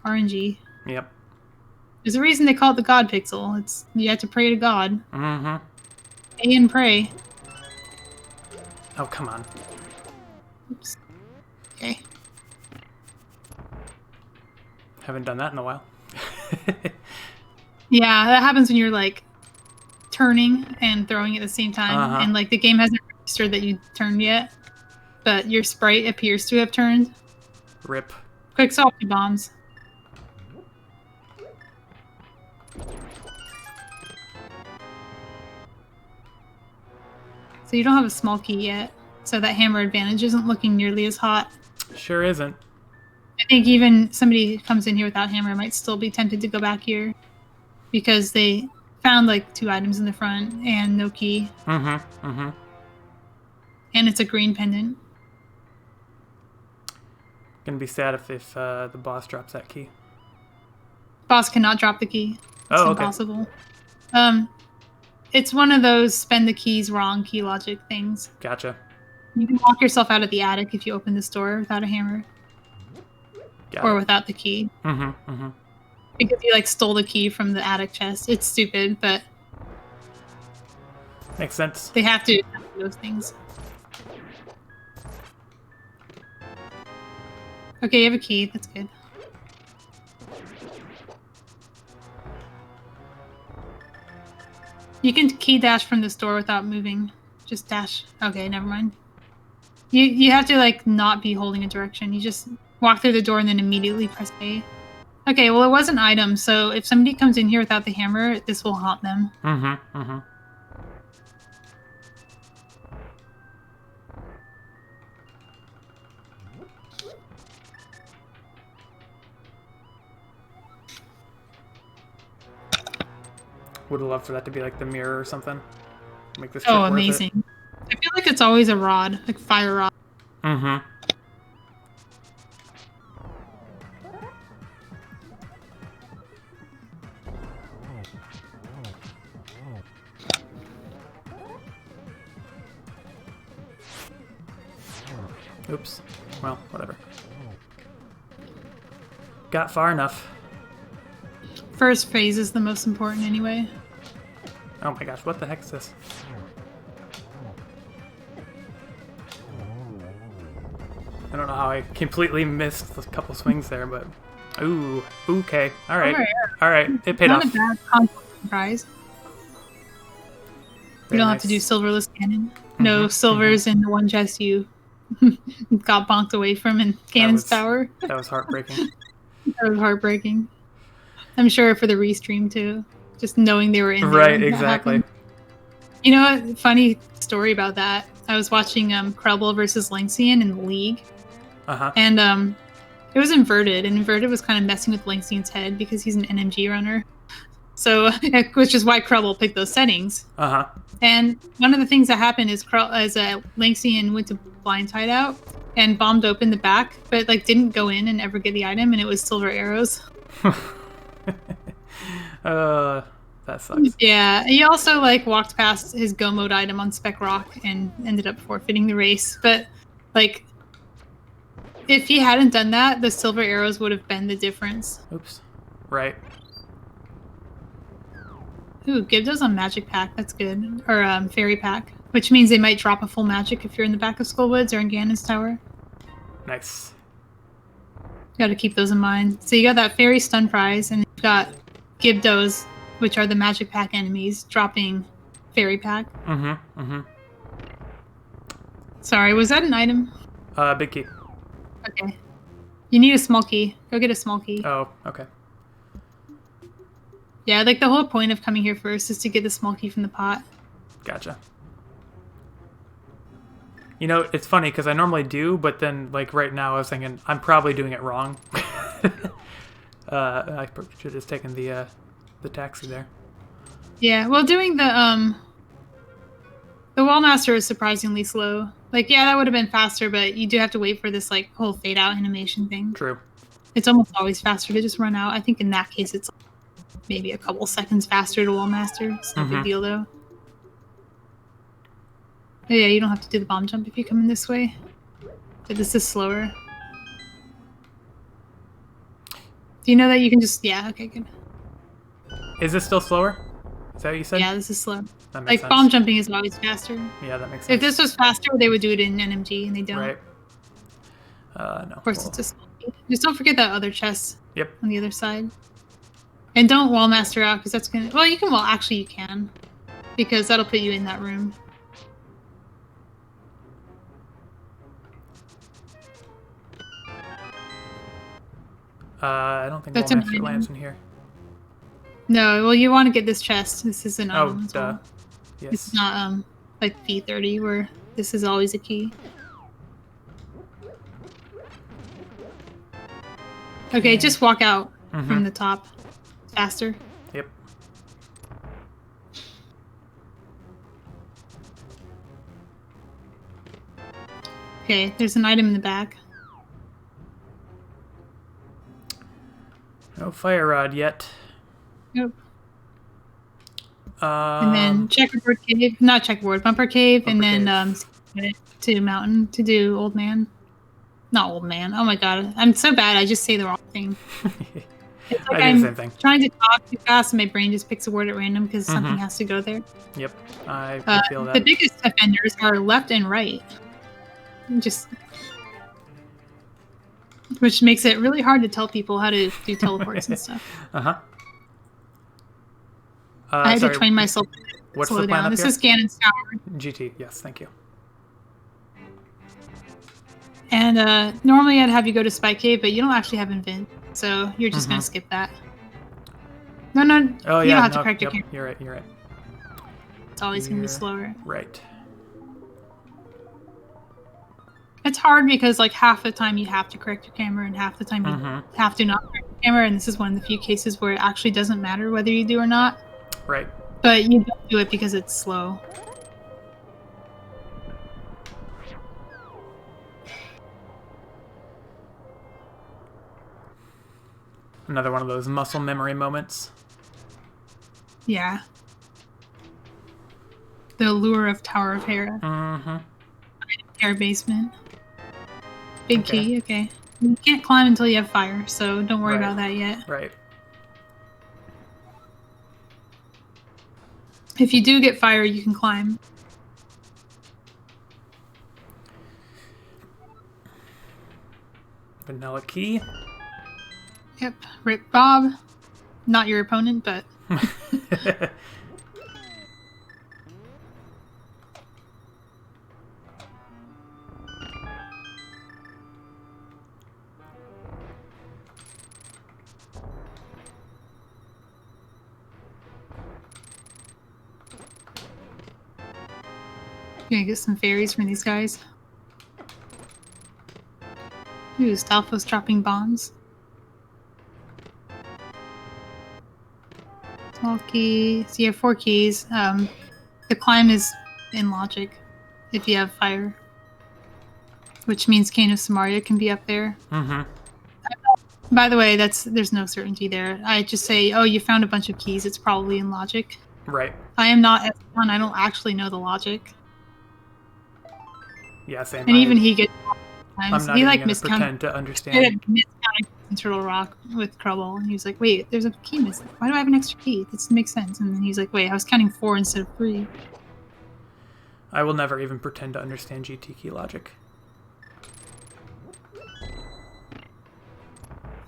RNG. Yep. There's a reason they call it the God Pixel. It's you have to pray to God. Mm-hmm. Pray and pray. Oh, come on. Oops. Okay. Haven't done that in a while. Yeah, that happens when you're like turning and throwing at the same time, and like the game hasn't registered that you turned yet, but your sprite appears to have turned. Rip. Quick salty bombs. So you don't have a small key yet, so that hammer advantage isn't looking nearly as hot. Sure isn't. I think even somebody who comes in here without hammer might still be tempted to go back here because they found like 2 items in the front and no key. Mm-hmm. Mm-hmm. And it's a green pendant. Gonna be sad if the boss drops that key. Boss cannot drop the key. It's impossible. It's one of those spend the keys wrong key logic things. Gotcha. You can walk yourself out of the attic if you open this door without a hammer. Or without the key. Mm-hmm. Mm-hmm. Because you like stole the key from the attic chest. It's stupid, but makes sense. They have to do those things. Okay, you have a key. That's good. You can key dash from this door without moving. Just dash. Okay, never mind. You have to like not be holding a direction. You just walk through the door and then immediately press A. Okay, well it was an item, so if somebody comes in here without the hammer, this will haunt them. Mm-hmm. Mm-hmm. Would have loved for that to be like the mirror or something. Make this. Oh, amazing! I feel like it's always a rod, like fire rod. Mm-hmm. Oops. Well, whatever. Got far enough. First phase is the most important anyway. Oh my gosh, what the heck is this? I don't know how I completely missed a couple swings there, but... Ooh, okay. Alright. Alright, it paid off. Not a bad console prize. You don't have to do silverless cannon. No silvers in the one chest you got bonked away from in Cannon's Tower. That was heartbreaking. That was heartbreaking. I'm sure for the restream too. Just knowing they were in there. Right, exactly. You know what? Funny story about that. I was watching Krebel versus Lynxian in the League. And it was inverted, and inverted was kind of messing with Lynxian's head because he's an NMG runner. So, which is why Krebel picked those settings. And one of the things that happened is Lynxian went to blindside out and bombed open the back, but like didn't go in and ever get the item, and it was silver arrows. That sucks. Yeah, he also like walked past his go mode item on Spec Rock and ended up forfeiting the race. But like, if he hadn't done that, the silver arrows would have been the difference. Oops. Right. Ooh, Gibdo's on Magic Pack. That's good. Or Fairy Pack, which means they might drop a full magic if you're in the back of Skullwoods or in Ganon's Tower. Nice. Got to keep those in mind. So you got that Fairy Stun prize, and you've got Gibdos, which are the Magic Pack enemies, dropping Fairy Pack. Sorry, was that an item? Big key. Okay. You need a small key. Go get a small key. Oh, okay. Yeah, like the whole point of coming here first is to get the small key from the pot. Gotcha. You know, it's funny because I normally do, but then like right now I was thinking I'm probably doing it wrong. I should have just taken the taxi there. Yeah, well, doing the Wallmaster is surprisingly slow. Like, yeah, that would have been faster, but you do have to wait for this like whole fade out animation thing. True. It's almost always faster to just run out. I think in that case it's maybe a couple seconds faster to Wallmaster. It's no big deal though. Oh, yeah, you don't have to do the bomb jump if you come in this way. But this is slower. Do you know that you can just... Yeah, okay, good. Is this still slower? Is that what you said? Yeah, this is slow. That makes Like, sense. bomb jumping is always faster. Yeah, that makes sense. If this was faster, they would do it in NMG, and they don't. Right. No. Of course, it's a small speed. Just don't forget that other chest Yep. on the other side. And don't wall master out, because that's going to... Well, you can wall... Actually, you can. Because that'll put you in that room. I don't think That's wall an master item. lands in here. No, well, you want to get this chest. This is an Oh, item as duh. well. Yes. It's not, like P30, where this is always a key. Okay, just walk out from the top. Faster. Yep. Okay, there's an item in the back. No fire rod yet. Nope. And then checkerboard cave, not checkerboard, bumper cave, and then to mountain to do old man. Not old man. Oh my god, I'm so bad. I just say the wrong thing. It's like I do the same thing. trying to talk too fast, and my brain just picks a word at random because something has to go there. Yep, I feel that. The biggest offenders are left and right. Just, which makes it really hard to tell people how to do teleports and stuff. I had to train myself to What's slow the plan down. up This here? is Ganon's Tower. GT, yes, thank you. And normally I'd have you go to Spike Cave, but you don't actually have Invent, so you're just going to skip that. No, Oh, you yeah, don't have to no, correct your yep, camera. you're right. It's always going to be slower. Right. It's hard because like half the time you have to correct your camera and half the time you have to not correct your camera, and this is one of the few cases where it actually doesn't matter whether you do or not. Right. But you don't do it because it's slow. Another one of those muscle memory moments. Yeah. The allure of Tower of Hera. Air basement. Big key, okay. You can't climb until you have fire, so don't worry about that yet. Right. If you do get fire, you can climb. Vanilla key. Yep. Rip Bob. Not your opponent, but... Gonna get some fairies from these guys. Ooh, Stalfos dropping bombs. Small key. So you have 4 keys. The climb is in logic if you have fire. Which means Cane of Samaria can be up there. By the way, there's no certainty there. I just say, oh, you found a bunch of keys. It's probably in logic. Right. I am not S1. I don't actually know the logic. Yeah, same. And even he gets I'm times. not He even like gonna miscounted. pretend to understand. Miscounted Turtle Rock with Crubble, and he was like, "Wait, there's a key missing. Why do I have an extra key? This makes sense." And then he's like, "Wait, I was counting 4 instead of 3." I will never even pretend to understand GT key logic.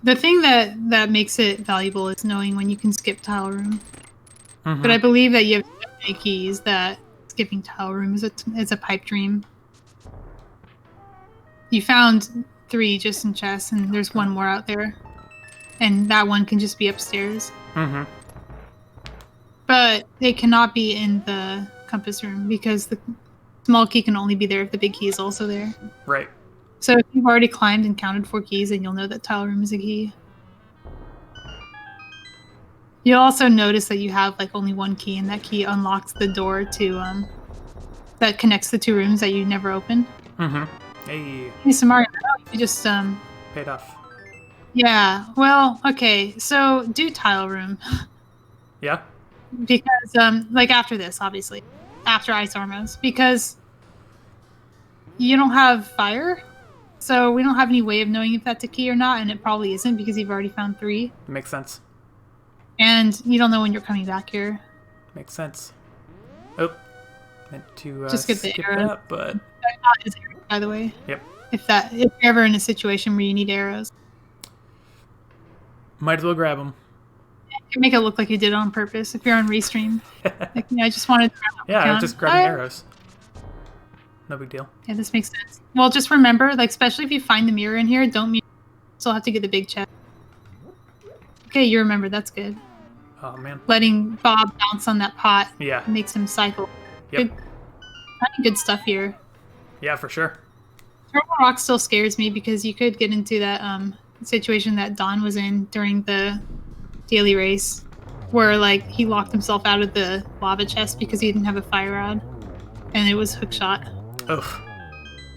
The thing that makes it valuable is knowing when you can skip tile room. But I believe that you have so many keys that skipping tile room is a pipe dream. You found 3 just in chests, and there's 1 more out there. And that one can just be upstairs. But it cannot be in the compass room, because the small key can only be there if the big key is also there. Right. So if you've already climbed and counted 4 keys, then you'll know that tile room is a key. You'll also notice that you have like only 1 key, and that key unlocks the door to that connects the 2 rooms that you never opened. Hey. Hey, Samaria, you just Paid off. Yeah. Well, okay. So do tile room. Yeah. Because like after this, obviously, after Ice Armos, because you don't have fire. So we don't have any way of knowing if that's a key or not, and it probably isn't because you've already found 3. Makes sense. And you don't know when you're coming back here. Makes sense. Oh, meant to Just get the skip arrow. that, but By the way. yep. If you're ever in a situation where you need arrows. Might as well grab them. You can make it look like you did it on purpose if you're on Restream. Like, I just wanted to Yeah, I count. was just grabbing arrows. No big deal. Yeah, this makes sense. Well, just remember, like, especially if you find the mirror in here, don't still have to get the big chest. Okay, you remember. That's good. Oh, man. Letting Bob bounce on that pot Yeah. makes him cycle. Yep. Good stuff here. Yeah, for sure. Turtle Rock still scares me because you could get into that situation that Don was in during the daily race, where like he locked himself out of the lava chest because he didn't have a fire rod, and it was hookshot. Oof.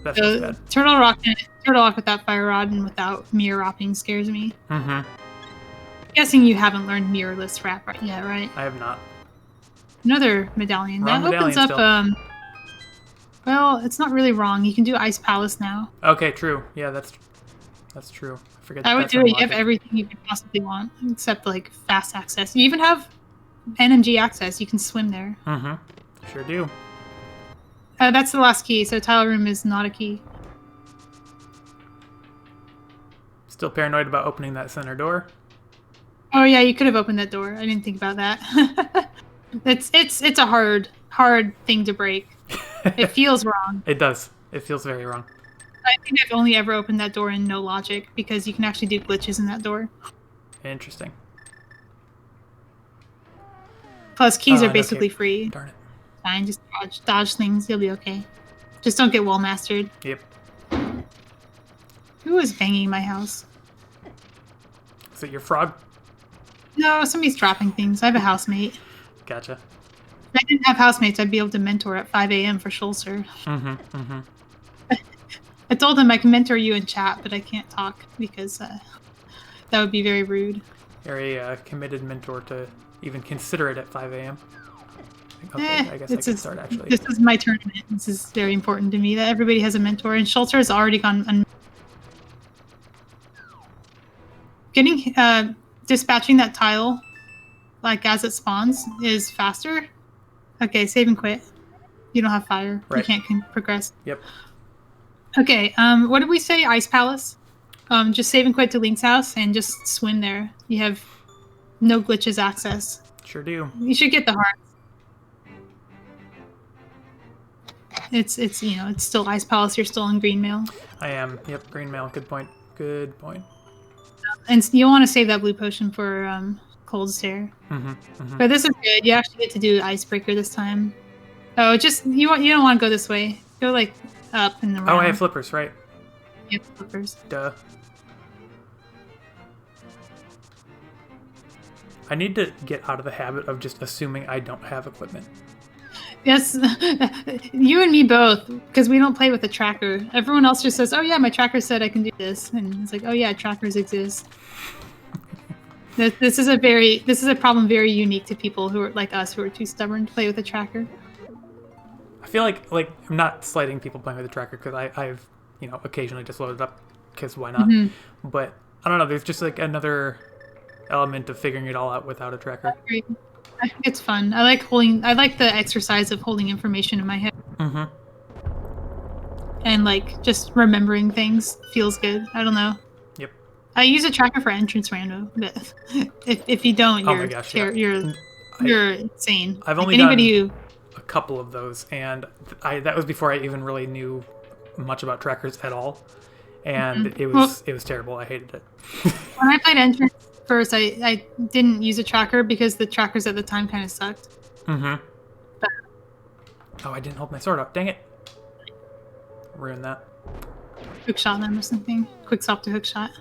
That feels bad. Turtle Rock with that fire rod and without mirror wrapping scares me. Mm-hmm. Guessing you haven't learned mirrorless wrap yet, right? I have not. Another medallion. Wrong That opens medallion up. Well, it's not really wrong. You can do Ice Palace now. Okay, true. Yeah, that's true. I forget. I would do it. You have everything you could possibly want, except like fast access. You even have NMG access. You can swim there. Mm-hmm. Sure do. That's the last key. So tile room is not a key. Still paranoid about opening that center door. Oh yeah, you could have opened that door. I didn't think about that. It's a hard thing to break. It feels wrong. It does. It feels very wrong. I think I've only ever opened that door in no logic because you can actually do glitches in that door. Interesting. Plus, keys are basically free. Darn it. Fine, just dodge things. You'll be okay. Just don't get wall mastered. Yep. Who is banging my house? Is it your frog? No, somebody's dropping things. I have a housemate. Gotcha. If I didn't have housemates, I'd be able to mentor at 5 a.m. for Schulzer. Mm-hmm. Mm-hmm. I told him I can mentor you in chat, but I can't talk because that would be very rude. Very committed mentor to even consider it at 5 a.m. Okay, I guess I can start actually. This is my tournament. This is very important to me that everybody has a mentor, and Schulzer has already gone. Getting dispatching that tile, like as it spawns, is faster. Okay, save and quit. You don't have fire. Right. You can't progress. Yep. Okay. What did we say? Ice Palace. Just save and quit to Link's house and just swim there. You have no glitches access. Sure do. You should get the hearts. It's still Ice Palace. You're still in Green Mail. I am. Yep. Green mail. Good point. Good point. And you'll want to save that blue potion for Cold Stare. Mm-hmm. Mm-hmm. But this is good. You actually get to do Icebreaker this time. Oh, just you don't want to go this way. Go like up and around. Oh, I have flippers, right? You have flippers. Duh. I need to get out of the habit of just assuming I don't have equipment. Yes, you and me both, because we don't play with a tracker. Everyone else just says, "Oh yeah, my tracker said I can do this," and it's like, "Oh yeah, trackers exist." This is a problem very unique to people who are like us, who are too stubborn to play with a tracker. I feel like I'm not slighting people playing with a tracker because I've occasionally just loaded up because why not? Mm-hmm. But I don't know. There's just like another element of figuring it all out without a tracker. I think it's fun. I like the exercise of holding information in my head. Mm-hmm. And like just remembering things feels good. I don't know. Yep. I use a tracker for entrance rando, but if you don't, Oh my gosh, yeah. you're insane. I've only done a couple of those, and that was before I even really knew much about trackers at all, and it was terrible. I hated it. When I played entrance first, I didn't use a tracker because the trackers at the time kind of sucked. Mm-hmm. Oh, I didn't hold my sword up. Dang it. Ruined that. Hook shot them or something. Quick stop to hook shot.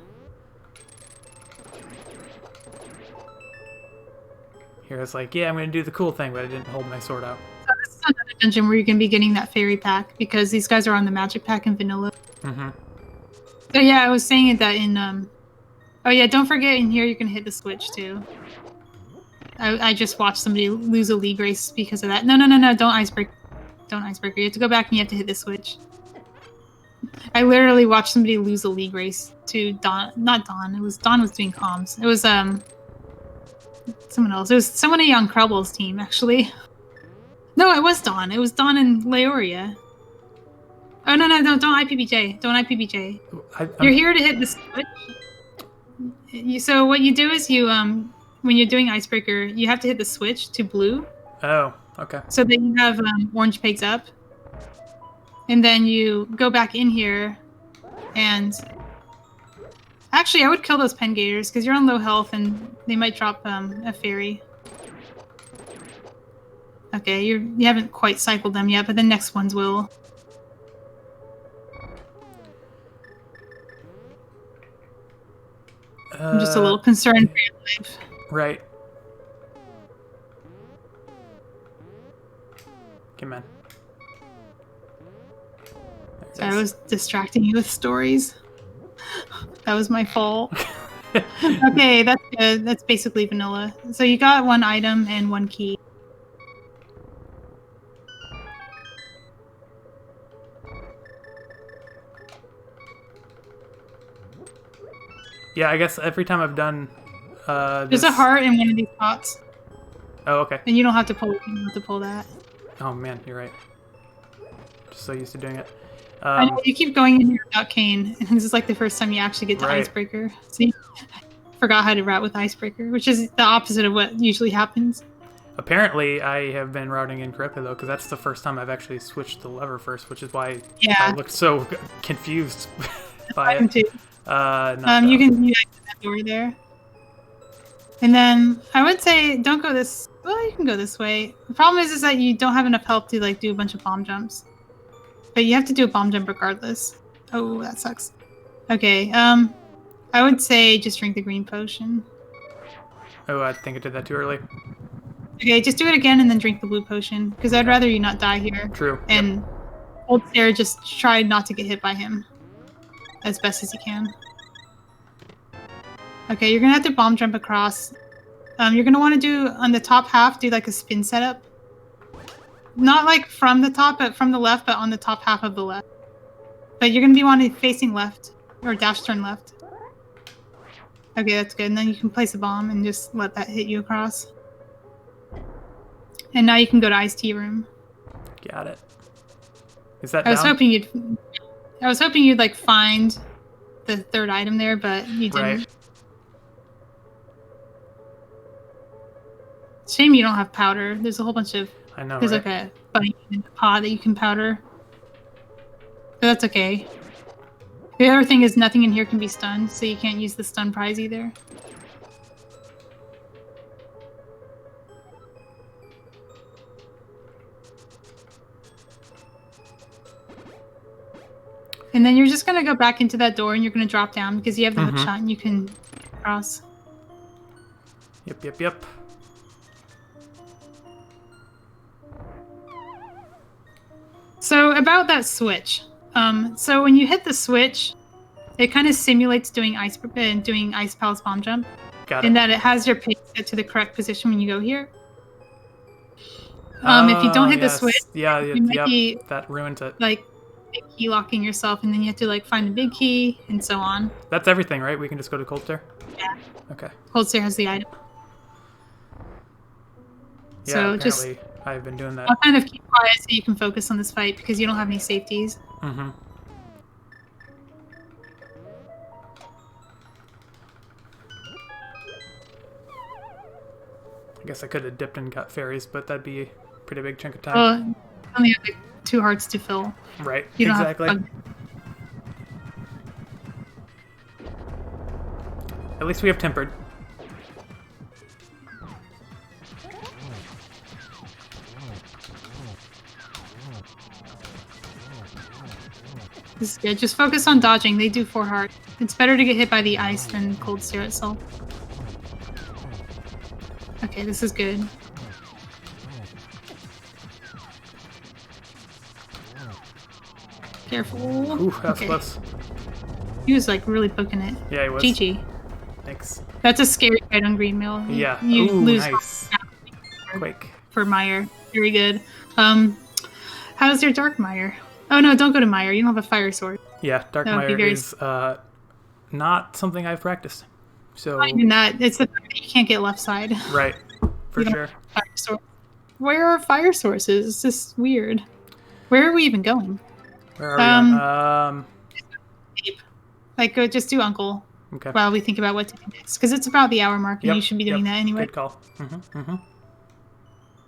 Here it's like, yeah, I'm going to do the cool thing, but I didn't hold my sword out. So this is another dungeon where you're going to be getting that fairy pack because these guys are on the magic pack in vanilla. Mm-hmm. So yeah, I was saying that in oh yeah, don't forget in here you can hit the switch too. I just watched somebody lose a league race because of that. No, don't icebreaker. Don't icebreaker. You have to go back and you have to hit the switch. I literally watched somebody lose a league race to Dawn. Not Dawn. Dawn was doing comms. It was someone else. It was somebody on Krellball's team actually. No, it was Dawn. It was Dawn and Leoria. Oh no, don't IPBJ. Don't IPBJ. You're here to hit the switch. So what you do is you when you're doing Icebreaker, you have to hit the switch to blue. Oh, okay. So that you have orange pegs up. And then you go back in here, and actually, I would kill those pen gators because you're on low health and they might drop a fairy. Okay, you haven't quite cycled them yet, but the next ones will. I'm just a little concerned for your life. Right. Okay, man. So I was distracting you with stories. That was my fault. Okay, that's good. That's basically vanilla. So you got one item and one key. Yeah, I guess every time I've done There's a heart in one of these pots. Oh, okay. And you don't have to pull. You don't have to pull that. Oh man, you're right. Just so used to doing it. I know, you keep going in here without Kane, and this is like the first time you actually get to Icebreaker. See, I forgot how to route with Icebreaker, which is the opposite of what usually happens. Apparently, I have been routing incorrectly though, because that's the first time I've actually switched the lever first, which is why I looked so confused by it. Too. You can exit that door there, and then I would say don't go this. Well, you can go this way. The problem is that you don't have enough health to like do a bunch of bomb jumps. But you have to do a bomb jump regardless. Oh, that sucks. Okay, I would say just drink the green potion. Oh, I think I did that too early. Okay, just do it again and then drink the blue potion, because I'd rather you not die here. True. And Old Sarah, just try not to get hit by him as best as you can. Okay, you're gonna have to bomb jump across. You're gonna want to do, on the top half, do like a spin setup. Not like from the top, but from the left, but on the top half of the left. But you're going to be wanting facing left, or dash turn left. Okay, that's good. And then you can place a bomb and just let that hit you across. And now you can go to Iced Tea Room. Got it. Is that I was hoping you'd like find the third item there, but you didn't. Right. Shame you don't have powder. There's a whole bunch of... I know, There's right? like a bunny in the pod that you can powder. But that's okay. The other thing is nothing in here can be stunned, so you can't use the stun prize either. And then you're just going to go back into that door and you're going to drop down because you have the hook shot and you can cross. Yep. So about that switch. So when you hit the switch, it kind of simulates doing Ice Palace Bomb Jump. Got it. In that it has your pace set to the correct position when you go here. If you don't hit the switch, you might be, that ruins it. like big key locking yourself, and then you have to like find the big key and so on. That's everything, right? We can just go to Cold Stare? Yeah. Okay. Cold Stare has the item. Yeah, So apparently I've been doing that. I'll kind of keep quiet so you can focus on this fight because you don't have any safeties. Mm-hmm. I guess I could have dipped and got fairies, but that'd be a pretty big chunk of time. Well, only have like 2 hearts to fill. Right, You don't exactly. have At least we have tempered. This is good. Just focus on dodging. They do 4 hearts. It's better to get hit by the ice than Cold Stare itself. Okay, this is good. Careful. Ooh, that was close. He was like really booking it. Yeah, he was. GG. Thanks. That's a scary fight on green mill. Yeah. You Ooh, lose nice. Quake. for Meyer. Very good. How's your Dark Meyer? Oh no, don't go to Meyer. You don't have a fire sword. Yeah, Dark That would be Mire very is not something I've practiced. So not even that. It's the fact that you can't get left side. right, for You don't sure. have fire source. Where are fire sources? It's just weird. Where are we even going? Where are we on? Like, go just do Uncle Okay. while we think about what to do next, because it's about the hour mark, and Yep, you should be doing that anyway. Good call.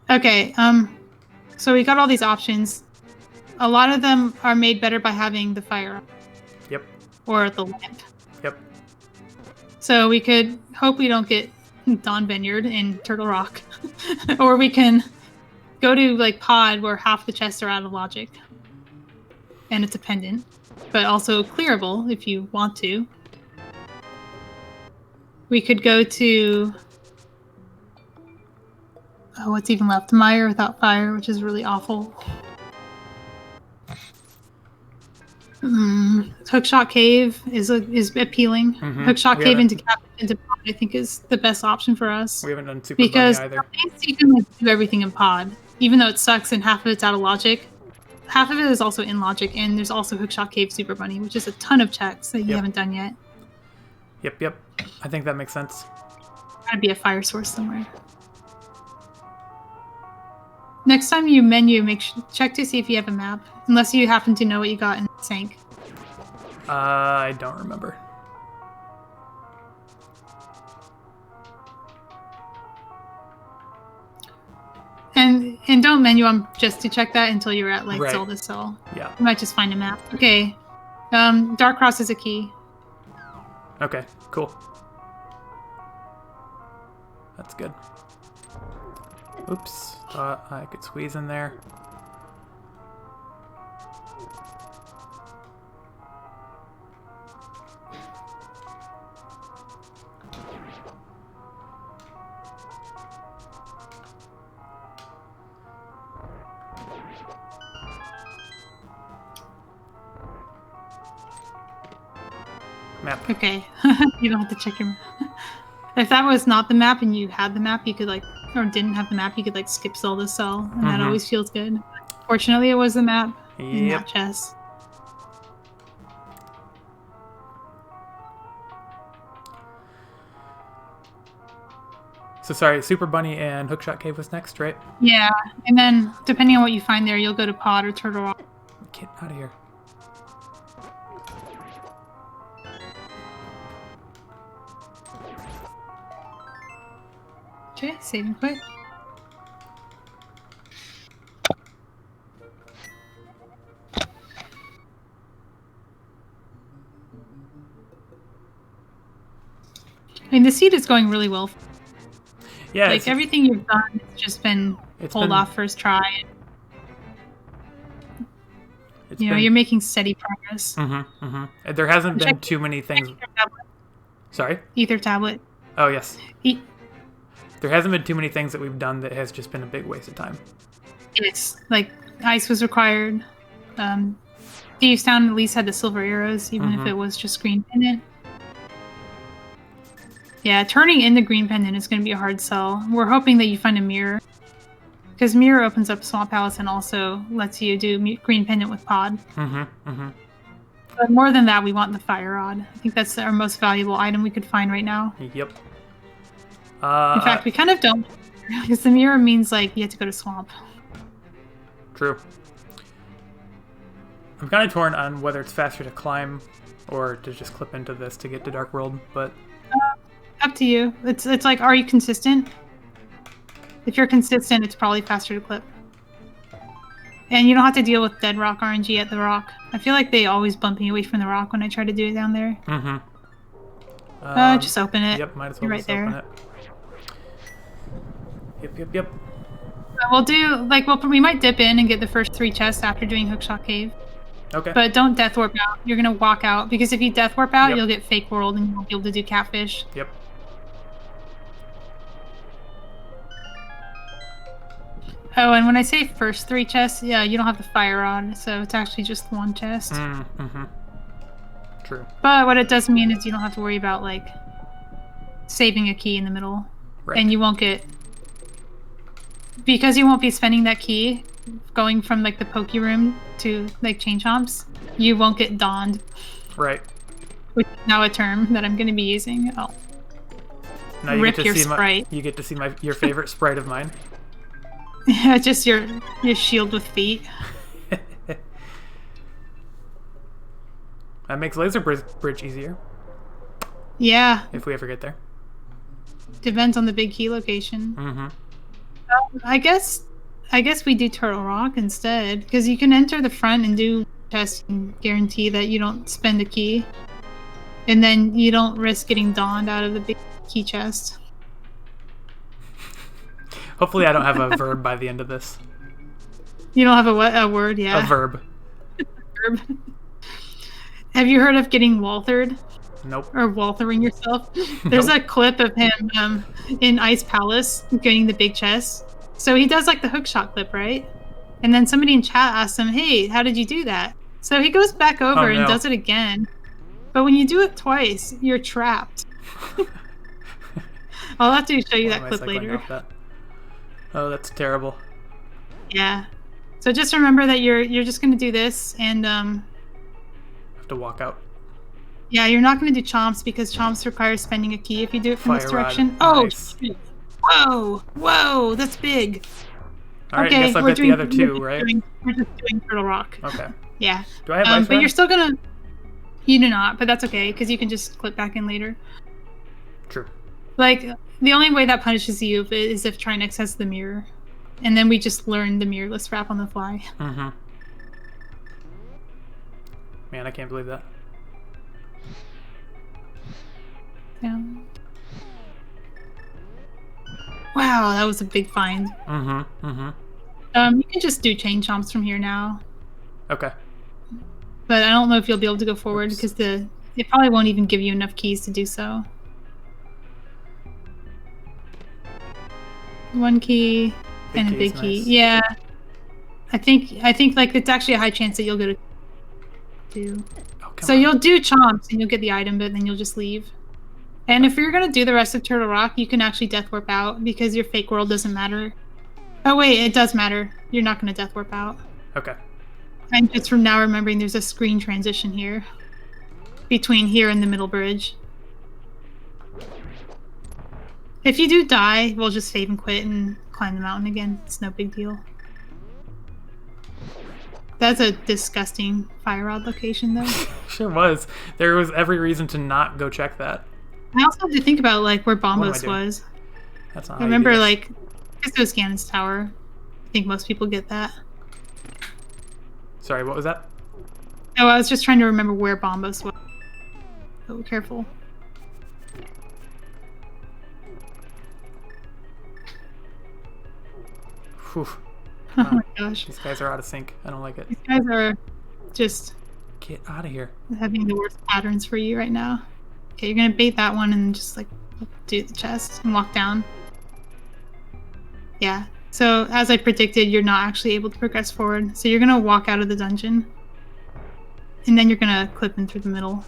Okay. So we got all these options. A lot of them are made better by having the fire Yep. or the lamp. Yep. So we could hope we don't get Dawn Vineyard in Turtle Rock, or we can go to like Pod where half the chests are out of logic, and it's a pendant, but also clearable if you want to. We could go to what's even left? Mire without fire, which is really awful. Hookshot Cave is appealing. Hookshot Cave into Pod, I think, is the best option for us. We haven't done Super because Bunny either. you can like, do everything in Pod, even though it sucks and half of it's out of logic. Half of it is also in logic, and there's also Hookshot Cave Super Bunny, which is a ton of checks that you haven't done yet. Yep. I think that makes sense. Gotta be a fire source somewhere. Next time you menu, check to see if you have a map, unless you happen to know what you got in the sink. I don't remember. And don't menu them just to check that until you're at like Right. Zelda Cell. Yeah. You might just find a map. Okay. Dark Cross is a key. Okay, cool. That's good. Oops, thought I could squeeze in there. Map. Okay. You don't have to check your map. If that was not the map and you had the map, you could like, or didn't have the map, you could like skip Zelda Cell, and that always feels good. Fortunately, it was the map in that chest. So sorry, Super Bunny and Hookshot Cave was next, right? Yeah, and then depending on what you find there, you'll go to Pod or Turtle Rock. Get out of here. Okay, save and quit. I mean, the seed is going really well. Yeah, Like everything you've done has just been pulled off first try. You know, you're making steady progress. There hasn't been too many things. Sorry? Ether tablet. Oh, yes. There hasn't been too many things that we've done that has just been a big waste of time. Yes, like ice was required. Thieves Town at least had the silver arrows, even if it was just green pendant. Yeah, turning in the green pendant is going to be a hard sell. We're hoping that you find a mirror. Because mirror opens up Swamp Palace and also lets you do green pendant with Pod. But more than that, we want the fire rod. I think that's our most valuable item we could find right now. Yep. In fact, we kind of don't. Because the mirror means like you have to go to Swamp. True. I'm kind of torn on whether it's faster to climb or to just clip into this to get to Dark World, but... Up to you. It's like, are you consistent? If you're consistent, it's probably faster to clip. And you don't have to deal with dead rock RNG at the rock. I feel like they always bump me away from the rock when I try to do it down there. Just open it. Yep, might as well just open it. Yep. We'll do, like, we might dip in and get the first 3 chests after doing Hookshot Cave. Okay. But don't death warp out. You're going to walk out, because if you death warp out, you'll get Fake World and you won't be able to do Catfish. Yep. Oh, and when I say first 3 chests, yeah, you don't have the fire rod, so it's actually just 1 chest. True. But what it does mean is you don't have to worry about, like, saving a key in the middle. Right. And you won't get... Because you won't be spending that key, going from like the Poke Room to like Chain Chomps, you won't get dawned. Right. Which is now a term that I'm going to be using. Oh. Now you Rip get to your see sprite. you get to see your favorite sprite of mine. Yeah, just your shield with feet. That makes Laser Bridge easier. Yeah. If we ever get there. Depends on the big key location. Mm-hmm. I guess we do Turtle Rock instead, because you can enter the front and do tests and guarantee that you don't spend a key, and then you don't risk getting dawned out of the big key chest. Hopefully, I don't have a verb by the end of this. You don't have a what? A word? Yeah. A verb. Verb. Have you heard of getting Walthered? Nope. Or Walthering yourself? There's a clip of him in Ice Palace getting the big chest. So he does like the hookshot clip, right? And then somebody in chat asks him, "Hey, how did you do that?" So he goes back over and does it again. But when you do it twice, you're trapped. I'll have to show you that clip later. Oh, that's terrible. Yeah. So just remember that you're just gonna do this and have to walk out. Yeah, you're not gonna do chomps because chomps requires spending a key if you do it from this direction. Oh, nice. Whoa, that's big. Alright, I guess I'll get the other two, right? We're just doing Turtle Rock. Okay. Yeah. Do I have ice but you're still gonna... You do not, but that's okay, because you can just clip back in later. True. Like, the only way that punishes you is if trying to access the mirror. And then we just learn the mirrorless wrap on the fly. Mm-hmm. Man, I can't believe that. Yeah. Wow, that was a big find. Mm-hmm. Mm-hmm. You can just do chain chomps from here now. Okay. But I don't know if you'll be able to go forward because it probably won't even give you enough keys to do so. One key and a big key. Nice. Yeah. I think like it's actually a high chance that you'll get a two. Oh, so you'll do chomps and you'll get the item, but then you'll just leave. And if you're gonna do the rest of Turtle Rock, you can actually death warp out because your fake world doesn't matter. Oh wait, it does matter. You're not gonna death warp out. Okay. I'm just from now remembering there's a screen transition here. Between here and the middle bridge. If you do die, we'll just save and quit and climb the mountain again. It's no big deal. That's a disgusting fire rod location though. Sure was. There was every reason to not go check that. I also have to think about like where Bombos was. That's not I remember like Christos Gannon's tower. I think most people get that. Sorry, what was that? Oh, I was just trying to remember where Bombos was. Oh, careful. Whew. Oh my gosh. These guys are out of sync. I don't like it. These guys are just... Get out of here. Having the worst patterns for you right now. Okay, you're gonna bait that one and just like do the chest and walk down. Yeah. So as I predicted, you're not actually able to progress forward. So you're gonna walk out of the dungeon. And then you're gonna clip in through the middle.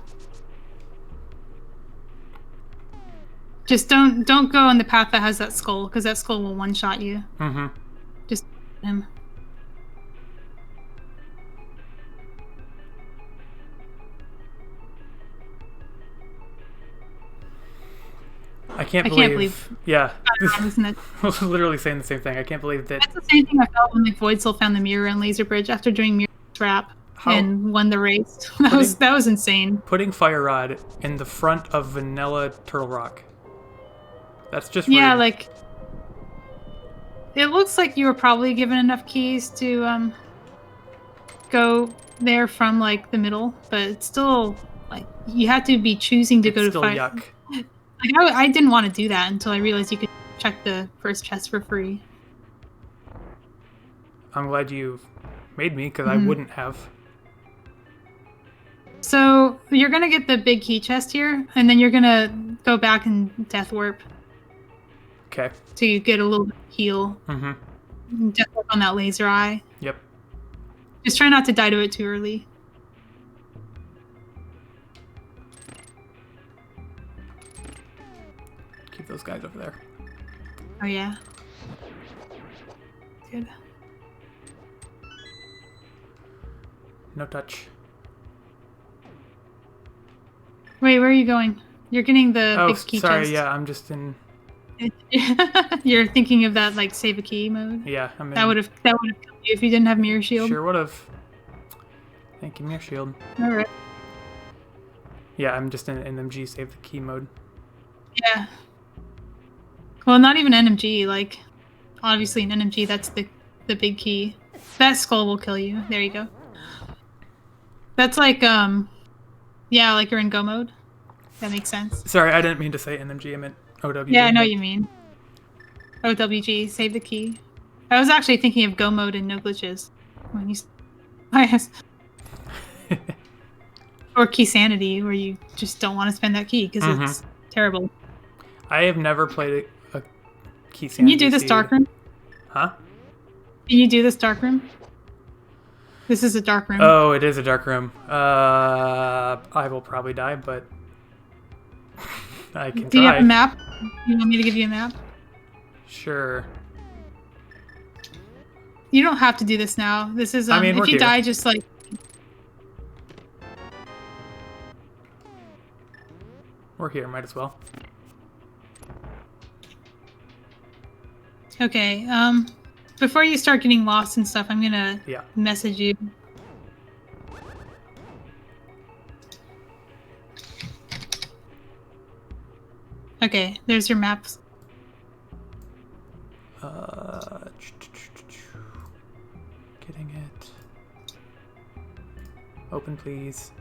Just don't go on the path that has that skull, because that skull will one-shot you. Mm-hmm. Just him. I can't believe. Yeah. Isn't it? I was literally saying the same thing. I can't believe that. That's the same thing I felt when Void Soul found the mirror in Laser Bridge after doing mirror trap and won the race. That was insane. Putting Fire Rod in the front of vanilla Turtle Rock. That's just yeah, rude. Like it looks like you were probably given enough keys to go there from like the middle, but it's still like you had to be choosing to go to Fire. Yuck. Like I didn't want to do that until I realized you could check the first chest for free. I'm glad you made me, because I wouldn't have. So you're gonna get the big key chest here, and then you're gonna go back and death warp. Okay. So you get a little bit of heal. Mm-hmm. Death warp on that laser eye. Yep. Just try not to die to it too early. Keep those guys over there. Oh yeah. Good. No touch. Wait, where are you going? You're getting the Oh, big key sorry. chest. Yeah, I'm just in. You're thinking of that like save a key mode. Yeah, I'm in. That would have killed you if you didn't have mirror shield. Sure would have. Thank you, mirror shield. All right. Yeah, I'm just in NMG save the key mode. Yeah. Well, not even NMG. Like, obviously in NMG, that's the big key. That skull will kill you. There you go. That's like yeah, like you're in go mode. That makes sense. Sorry, I didn't mean to say NMG. I meant OWG. Yeah, I know what you mean. OWG, save the key. I was actually thinking of go mode and no glitches when you. Or key sanity, where you just don't want to spend that key because it's terrible. I have never played a key sanity. Can you do this dark room? Huh? Can you do this dark room? This is a dark room. Oh, it is a dark room. I will probably die, but I can try. Do you have a map? You want me to give you a map? Sure. You don't have to do this now. This is I mean, if we're you here. die, just like. We're here. Might as well. Okay. Before you start getting lost and stuff, I'm gonna message you. Okay, there's your maps. Getting it. Open, please.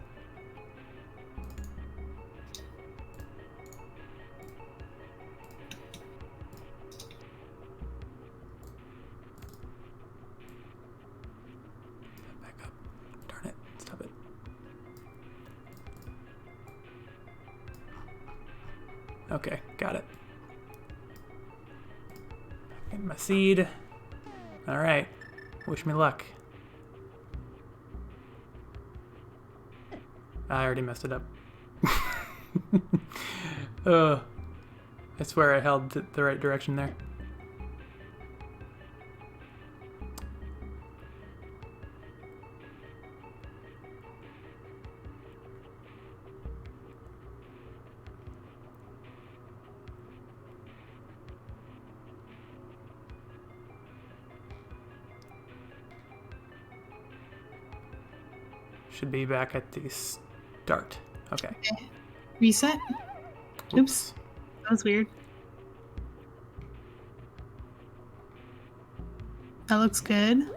Back up. Darn it. Stop it. Okay, got it. Getting my seed. Alright. Wish me luck. I already messed it up. I swear I held the right direction there. Should be back at the start. Okay. Reset. Oops. That was weird. That looks good.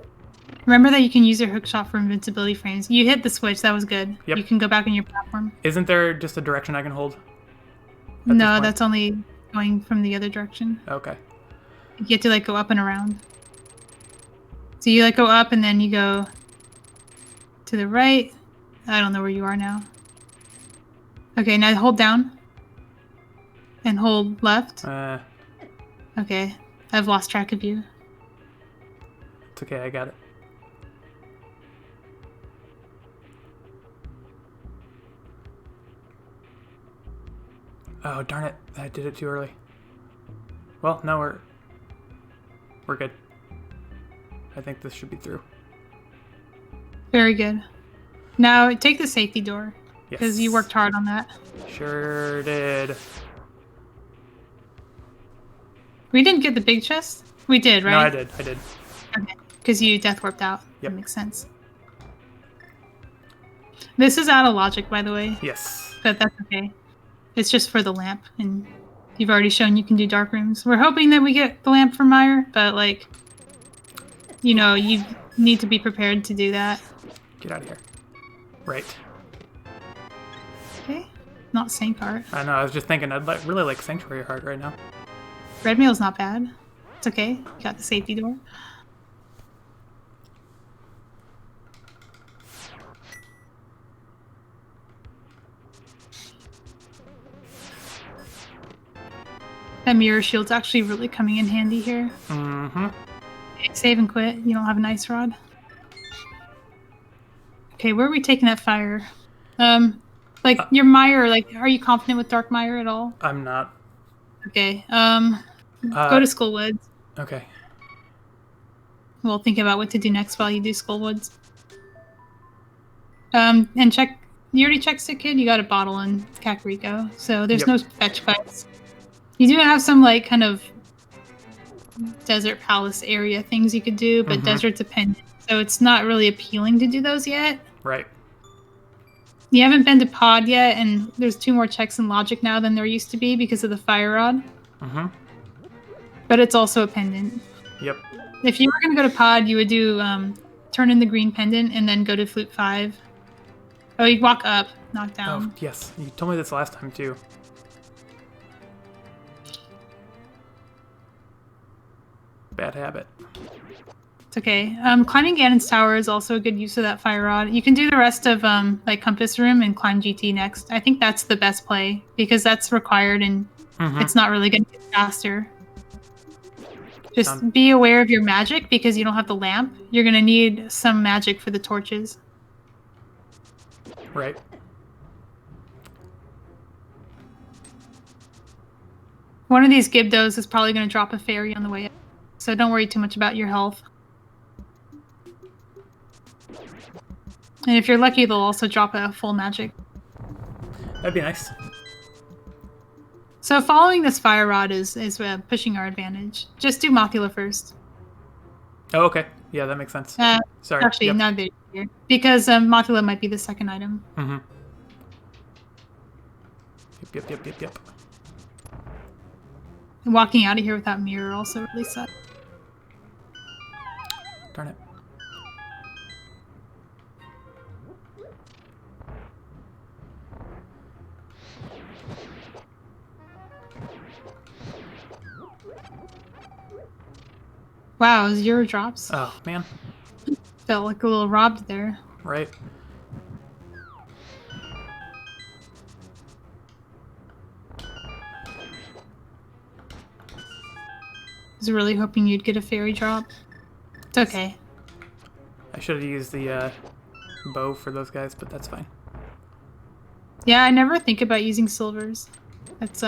Remember that you can use your hookshot for invincibility frames. You hit the switch. That was good. Yep. You can go back on your platform. Isn't there just a direction I can hold? No, that's only going from the other direction. Okay. You get to like go up and around. So you like go up and then you go to the right. I don't know where you are now. Okay, now hold down. And hold left. Okay, I've lost track of you. It's okay, I got it. Oh, darn it. I did it too early. Well, no, we're good. I think this should be through. Very good. Now take the safety door. Yes. Because you worked hard on that. Sure did. We didn't get the big chest? We did, right? No, I did. Okay. Because you death warped out. Yep. That makes sense. This is out of logic, by the way. Yes. But that's okay. It's just for the lamp. And you've already shown you can do dark rooms. We're hoping that we get the lamp from Meyer, but like, you know, you need to be prepared to do that. Get out of here. Right. Okay. Not Saint Heart. I know, I was just thinking I'd really like Sanctuary Heart right now. Red meal's not bad. It's okay. You got the safety door. That mirror shield's actually really coming in handy here. Mm-hmm. Okay, save and quit. You don't have an ice rod. Okay, where are we taking that fire? Like your mire, like, are you confident with Dark Mire at all? I'm not. Okay, go to Skullwoods. Okay. We'll think about what to do next while you do Skullwoods. And check. You already checked Sick Kid. You got a bottle in Kakariko, so there's no fetch quests. You do have some like kind of desert palace area things you could do, but desert dependent, so it's not really appealing to do those yet. Right. You haven't been to Pod yet, and there's 2 more checks in Logic now than there used to be because of the Fire Rod. But it's also a pendant. Yep. If you were going to go to Pod, you would do turn in the green pendant and then go to Flute 5. Oh, you walk up, not down. Oh, yes. You told me this last time, too. Bad habit. It's okay. Climbing Ganon's Tower is also a good use of that Fire Rod. You can do the rest of like Compass Room and climb GT next. I think that's the best play because that's required and it's not really going to get faster. Just be aware of your magic because you don't have the lamp. You're going to need some magic for the torches. Right. One of these Gibdos is probably going to drop a fairy on the way up, so don't worry too much about your health. And if you're lucky, they'll also drop a full magic. That'd be nice. So following this Fire Rod is pushing our advantage. Just do Mothula first. Oh, okay. Yeah, that makes sense. Sorry. Actually, not very here. Because Mothula might be the second item. Yep. And walking out of here without mirror also really sucks. Darn it. Wow, 0 drops. Oh, man. Felt like a little robbed there. Right. I was really hoping you'd get a fairy drop. It's okay. I should have used the bow for those guys, but that's fine. Yeah, I never think about using silvers. That's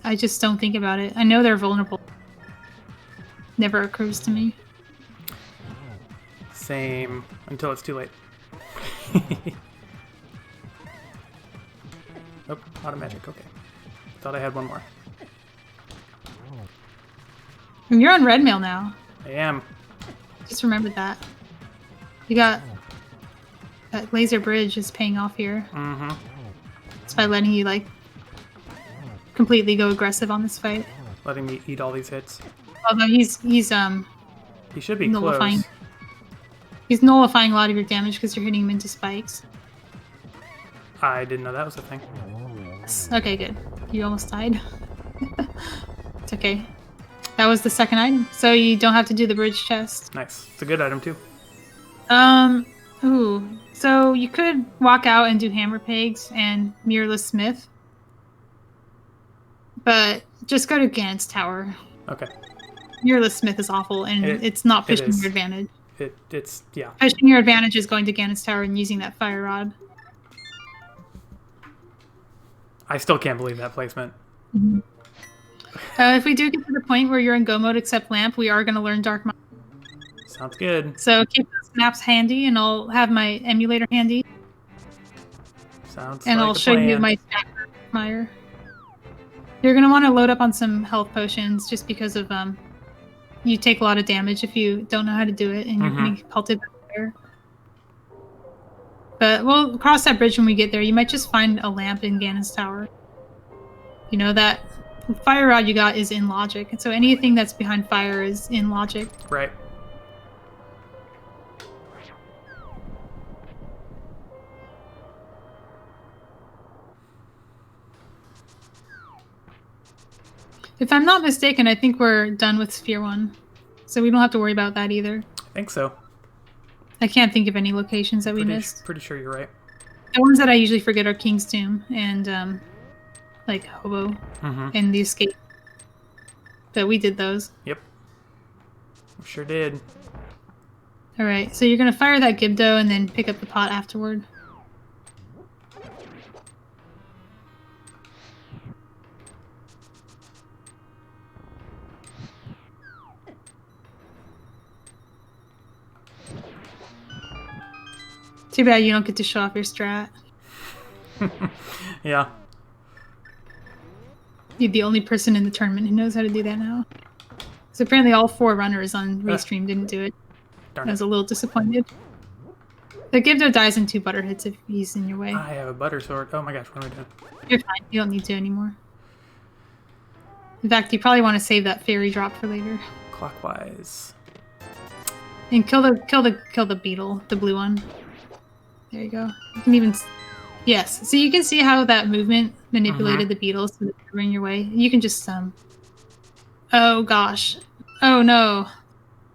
I just don't think about it. I know they're vulnerable. Never occurs to me. Same. Until it's too late. Oh, auto magic. Okay. Thought I had one more. And you're on red mail now. I am. Just remembered that. You got that laser bridge is paying off here. It's by letting you like completely go aggressive on this fight. Letting me eat all these hits. Although he's He should be nullifying. close. He's nullifying a lot of your damage because you're hitting him into spikes. I didn't know that was a thing. Okay, good. You almost died. It's okay. That was the second item, so you don't have to do the bridge chest. Nice. It's a good item too. Ooh. So you could walk out and do Hammer Pegs and Mirrorless Smith. But just go to Ganon's Tower. Okay. Mirrorless Smith is awful, and it's not pushing your advantage. It's yeah. Pushing your advantage is going to Ganon's Tower and using that Fire Rod. I still can't believe that placement. If we do get to the point where you're in go mode except lamp, we are going to learn Dark Mind. Sounds good. So keep those maps handy, and I'll have my emulator handy. Sounds and like I'll a show you plan. my Mire. You're going to want to load up on some health potions just because of you take a lot of damage if you don't know how to do it and you're going to get pelted by fire. But we'll cross that bridge when we get there. You might just find a lamp in Ganon's Tower. You know, that fire rod you got is in logic. And so anything that's behind fire is in logic. Right. If I'm not mistaken, I think we're done with Sphere 1. So we don't have to worry about that either. I think so. I can't think of any locations that we missed. Pretty sure you're right. The ones that I usually forget are King's Tomb and like Hobo and the Escape. But we did those. Yep. We sure did. Alright, so you're going to fire that Gibdo and then pick up the pot afterward. Too bad you don't get to show off your strat. Yeah. You're the only person in the tournament who knows how to do that now. So apparently all 4 runners on Restream didn't do it. Darn I was a little disappointed. The Gibdo dies in 2 butter hits if he's in your way. I have a butter sword. Oh my gosh, what am I doing? You're fine. You don't need to anymore. In fact, you probably want to save that fairy drop for later. Clockwise. And kill the beetle, the blue one. There you go. You can even... Yes. So you can see how that movement manipulated the beetles so that they were in your way. You can just... Oh, gosh. Oh, no.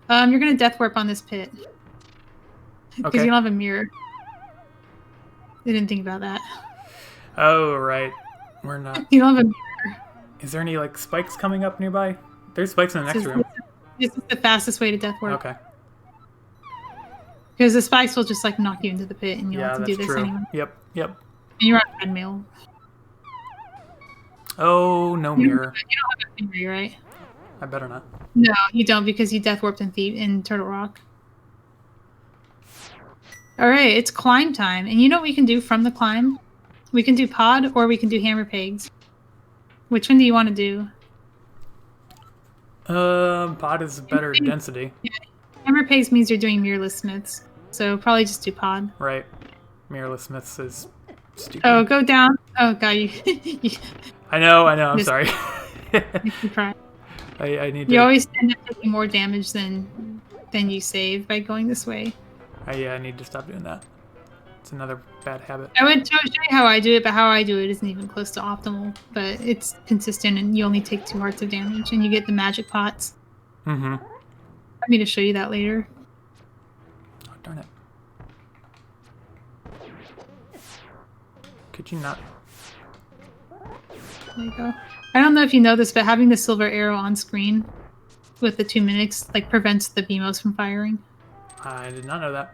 You're going to death warp on this pit. Because you don't have a mirror. I didn't think about that. Oh, right. We're not... You don't have a mirror. Is there any, like, spikes coming up nearby? There's spikes in the next room. This is the fastest way to death warp. Okay. Because the spikes will just, like, knock you into the pit, and you'll have to do this anyway. Yep. And you're on treadmill. Oh, no mirror. You don't have a mirror, right? I better not. No, you don't, because you death warped in Turtle Rock. Alright, it's climb time. And you know what we can do from the climb? We can do pod, or we can do hammer pegs. Which one do you want to do? Pod is better density. Yeah. Hammer pegs means you're doing mirrorless smiths. So probably just do pod. Right. Mirrorless smiths is stupid. Oh, go down. Oh, God, you... I know, I'm sorry. Makes me cry. I need to... You always end up taking more damage than you save by going this way. I need to stop doing that. It's another bad habit. I would show you how I do it, but how I do it isn't even close to optimal. But it's consistent, and you only take 2 hearts of damage, and you get the magic pots. Mm-hmm. I need to show you that later. Oh, darn it. Could you not? There you go. I don't know if you know this, but having the silver arrow on screen with the 2 mimics like prevents the BMOs from firing. I did not know that.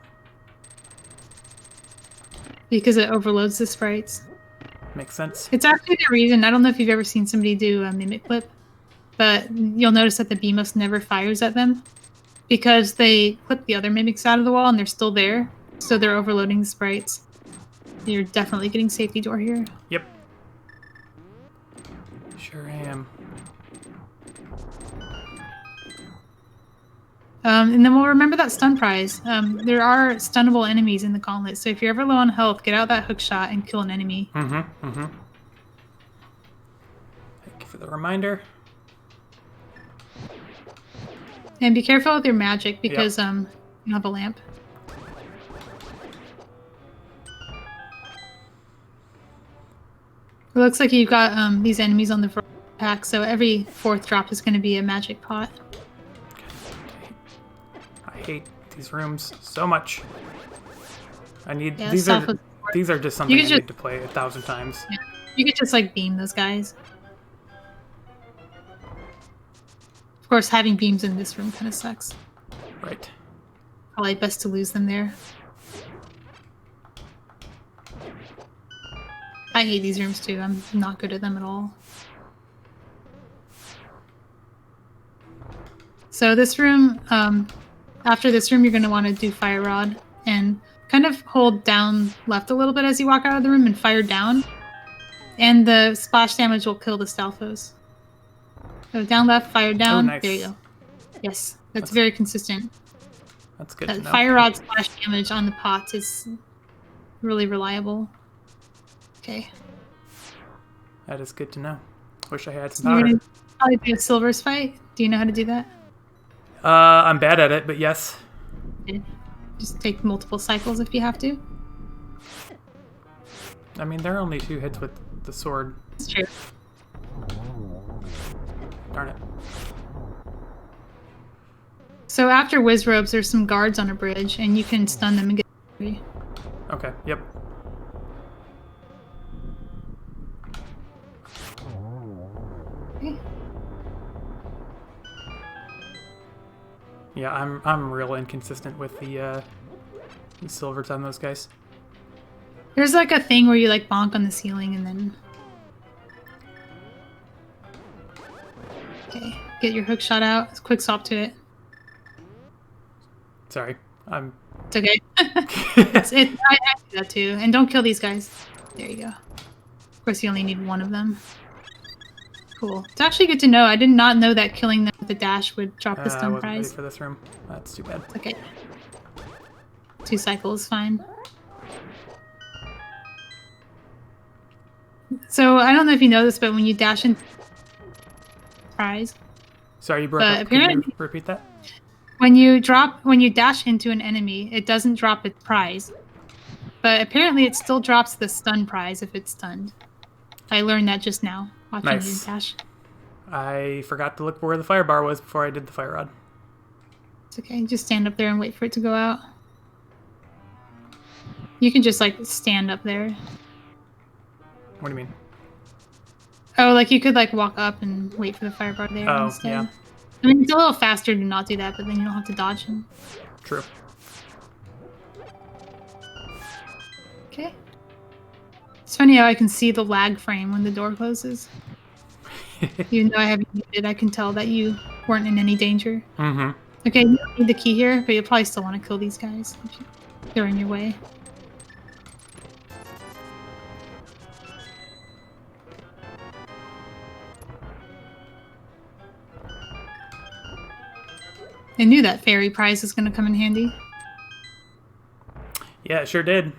Because it overloads the sprites. Makes sense. It's actually the reason. I don't know if you've ever seen somebody do a mimic clip, but you'll notice that the BMOS never fires at them because they clip the other mimics out of the wall and they're still there, so they're overloading the sprites. You're definitely getting safety door here. Yep. Sure am. And then we'll remember that stun prize. There are stunnable enemies in the gauntlet, so if you're ever low on health, get out that hook shot and kill an enemy. Thank you for the reminder. And be careful with your magic because you have a lamp. It looks like you've got these enemies on the pack, so every 4th drop is going to be a magic pot. I hate these rooms so much. I need these are just something I need to play 1,000 times. Yeah. You could just like beam those guys. Of course, having beams in this room kind of sucks. Right. Probably best to lose them there. I hate these rooms too. I'm not good at them at all. So this room, after this room, you're going to want to do Fire Rod and kind of hold down left a little bit as you walk out of the room and fire down. And the splash damage will kill the Stalfos. So down left, fire down. Oh, nice. There you go. Yes, that's very consistent. That's good to know. Fire Rod splash damage on the pots is really reliable. Okay. That is good to know. Wish I had some power. You're going to probably do a Silvers fight. Do you know how to do that? I'm bad at it, but yes. Okay. Just take multiple cycles if you have to. I mean, there are only 2 hits with the sword. That's true. Darn it. So after Whiz Robes, there's some guards on a bridge, and you can stun them and get free. Okay, yep. Okay. Yeah, I'm real inconsistent with the silvers on those guys. There's like a thing where you like bonk on the ceiling and then... Okay, get your hook shot out. Quick swap to it. Sorry. I'm. It's okay. I do that too. And don't kill these guys. There you go. Of course, you only need one of them. Cool. It's actually good to know. I did not know that killing them with the dash would drop the I stun wasn't ready prize. for this room. That's too bad. Okay. 2 cycles, fine. So I don't know if you know this, but when you dash in prize, Sorry, you broke But up. Could you apparently- repeat that? when you dash into an enemy, it doesn't drop its prize. But apparently it still drops the stun prize if it's stunned. I learned that just now, watching you Nice. dash. I forgot to look where the fire bar was before I did the fire rod. It's okay, just stand up there and wait for it to go out. You can just, like, stand up there. What do you mean? Oh, like, you could, like, walk up and wait for the fire bar there Oh, instead. yeah. I mean, it's a little faster to not do that, but then you don't have to dodge him. True. Okay. It's funny how I can see the lag frame when the door closes. Even though I have you muted, I can tell that you weren't in any danger. Mm-hmm. Okay, you don't need the key here, but you'll probably still want to kill these guys if they're in your way. I knew that fairy prize was going to come in handy. Yeah, it sure did.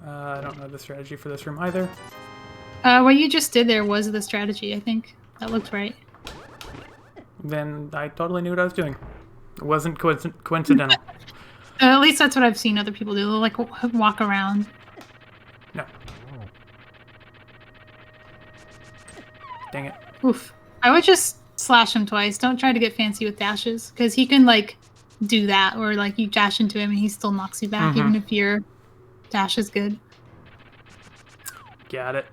I don't know the strategy for this room either. What you just did there was the strategy, I think. That looked right. Then I totally knew what I was doing. It wasn't coincidental. At least that's what I've seen other people do. They'll, like, walk around. No. Dang it. Oof. I would just slash him twice. Don't try to get fancy with dashes, because he can, like, do that, or, like, you dash into him and he still knocks you back, even if your dash is good. Got it.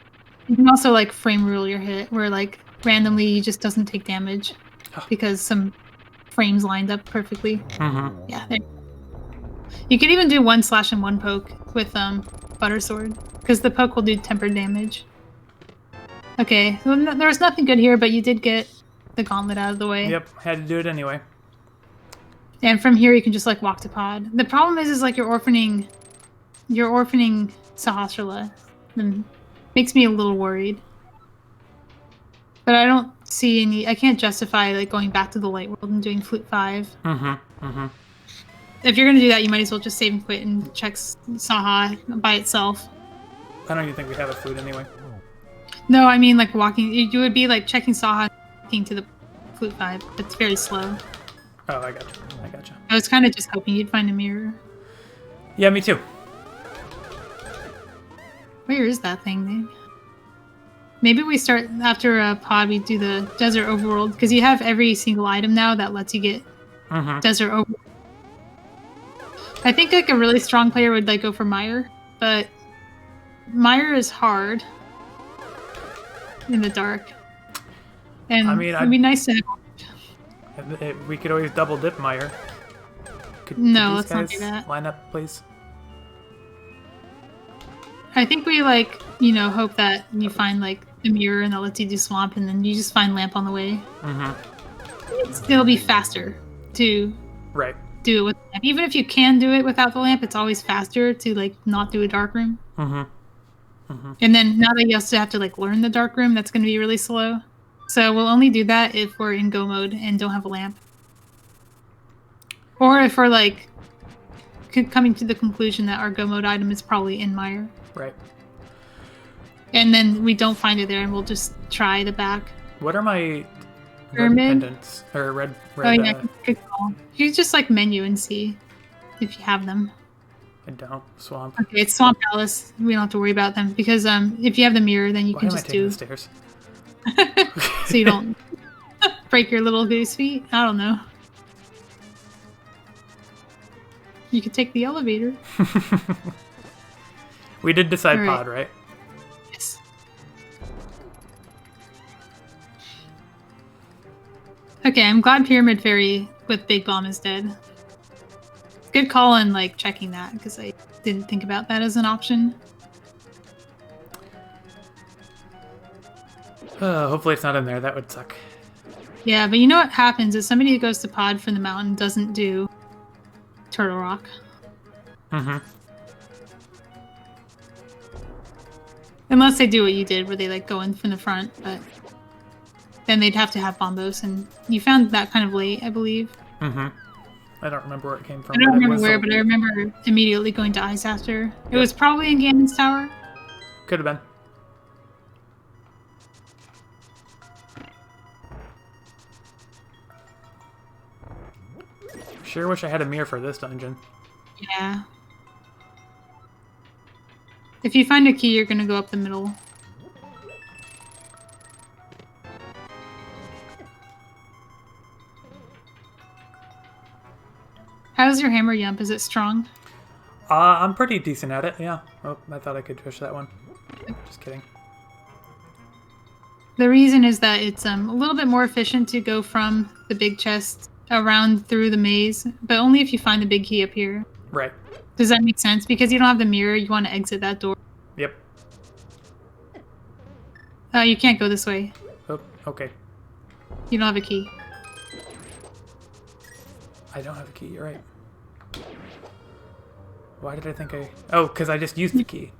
You can also, like, frame rule your hit, where, like, randomly he just doesn't take damage because some frames lined up perfectly. Mm-hmm. Yeah. There. You could even do 1 slash and 1 poke with Butter Sword, because the poke will do tempered damage. Okay, so there was nothing good here, but you did get the gauntlet out of the way. Yep, had to do it anyway. And from here you can just, like, walk to pod. The problem is like you're orphaning Sahasrara. And makes me a little worried. But I don't see any. I can't justify, like, going back to the light world and doing Flute 5. Mm-hmm. Mm-hmm. If you're gonna do that, you might as well just save and quit and check Saha by itself. I don't even think we have a food anyway. No, I mean, like, walking. You would be, like, checking Saha and walking to the Flute 5. It's very slow. Oh, I gotcha. I gotcha. I was kind of just hoping you'd find a mirror. Yeah, me too. Where is that thing, dude? Maybe we start after a pod. We do the desert overworld, because you have every single item now that lets you get desert overworld. I think, like, a really strong player would, like, go for Mire, but Mire is hard in the dark, and I mean, it'd be nice to have. We could always double dip Meyer. No, these let's not guys do that. Line up, please. I think we, like, you know, hope that you find, like, a mirror and that lets you do swamp, and then you just find lamp on the way. It'll be faster to Right. do it with the lamp. Even if you can do it without the lamp, it's always faster to, like, not do a dark room. And then now that you also have to, like, learn the dark room, that's going to be really slow. So we'll only do that if we're in go mode and don't have a lamp. Or if we're, like, coming to the conclusion that our go mode item is probably in Mire. Right. And then we don't find it there, and we'll just try the back. What are my red Pyramid? pendants? Or red Oh, yeah, good call. You just, like, menu and see if you have them. I don't. Swamp. Okay, it's Swamp Palace. We don't have to worry about them, because if you have the mirror, then you Why can am I just taking do the stairs? so you don't break your little goose feet. I don't know. You could take the elevator. We did decide All right. pod, right? Yes. Okay, I'm glad Pyramid Fairy with Big Bomb is dead. Good call on, like, checking that, because I didn't think about that as an option. Hopefully it's not in there. That would suck. Yeah, but you know what happens is somebody who goes to pod from the mountain doesn't do Turtle Rock. Mm-hmm. Unless they do what you did, where they like go in from the front, but then they'd have to have bombos, and you found that kind of late, I believe. Mm-hmm. I don't remember where it came from. I don't remember where, but I remember immediately going to Ice after. It was probably in Ganon's Tower. Could have been. Sure wish I had a mirror for this dungeon. Yeah. If you find a key, you're gonna go up the middle. How's your hammer yump? Is it strong? I'm pretty decent at it, yeah. Oh, I thought I could push that one. Just kidding. The reason is that it's a little bit more efficient to go from the big chest around through the maze, but only if you find the big key up here. Right. Does that make sense? Because you don't have the mirror, you want to exit that door. Yep. You can't go this way. Oh, okay. You don't have a key. I don't have a key, you're right. Why did I think I... Oh, because I just used the key.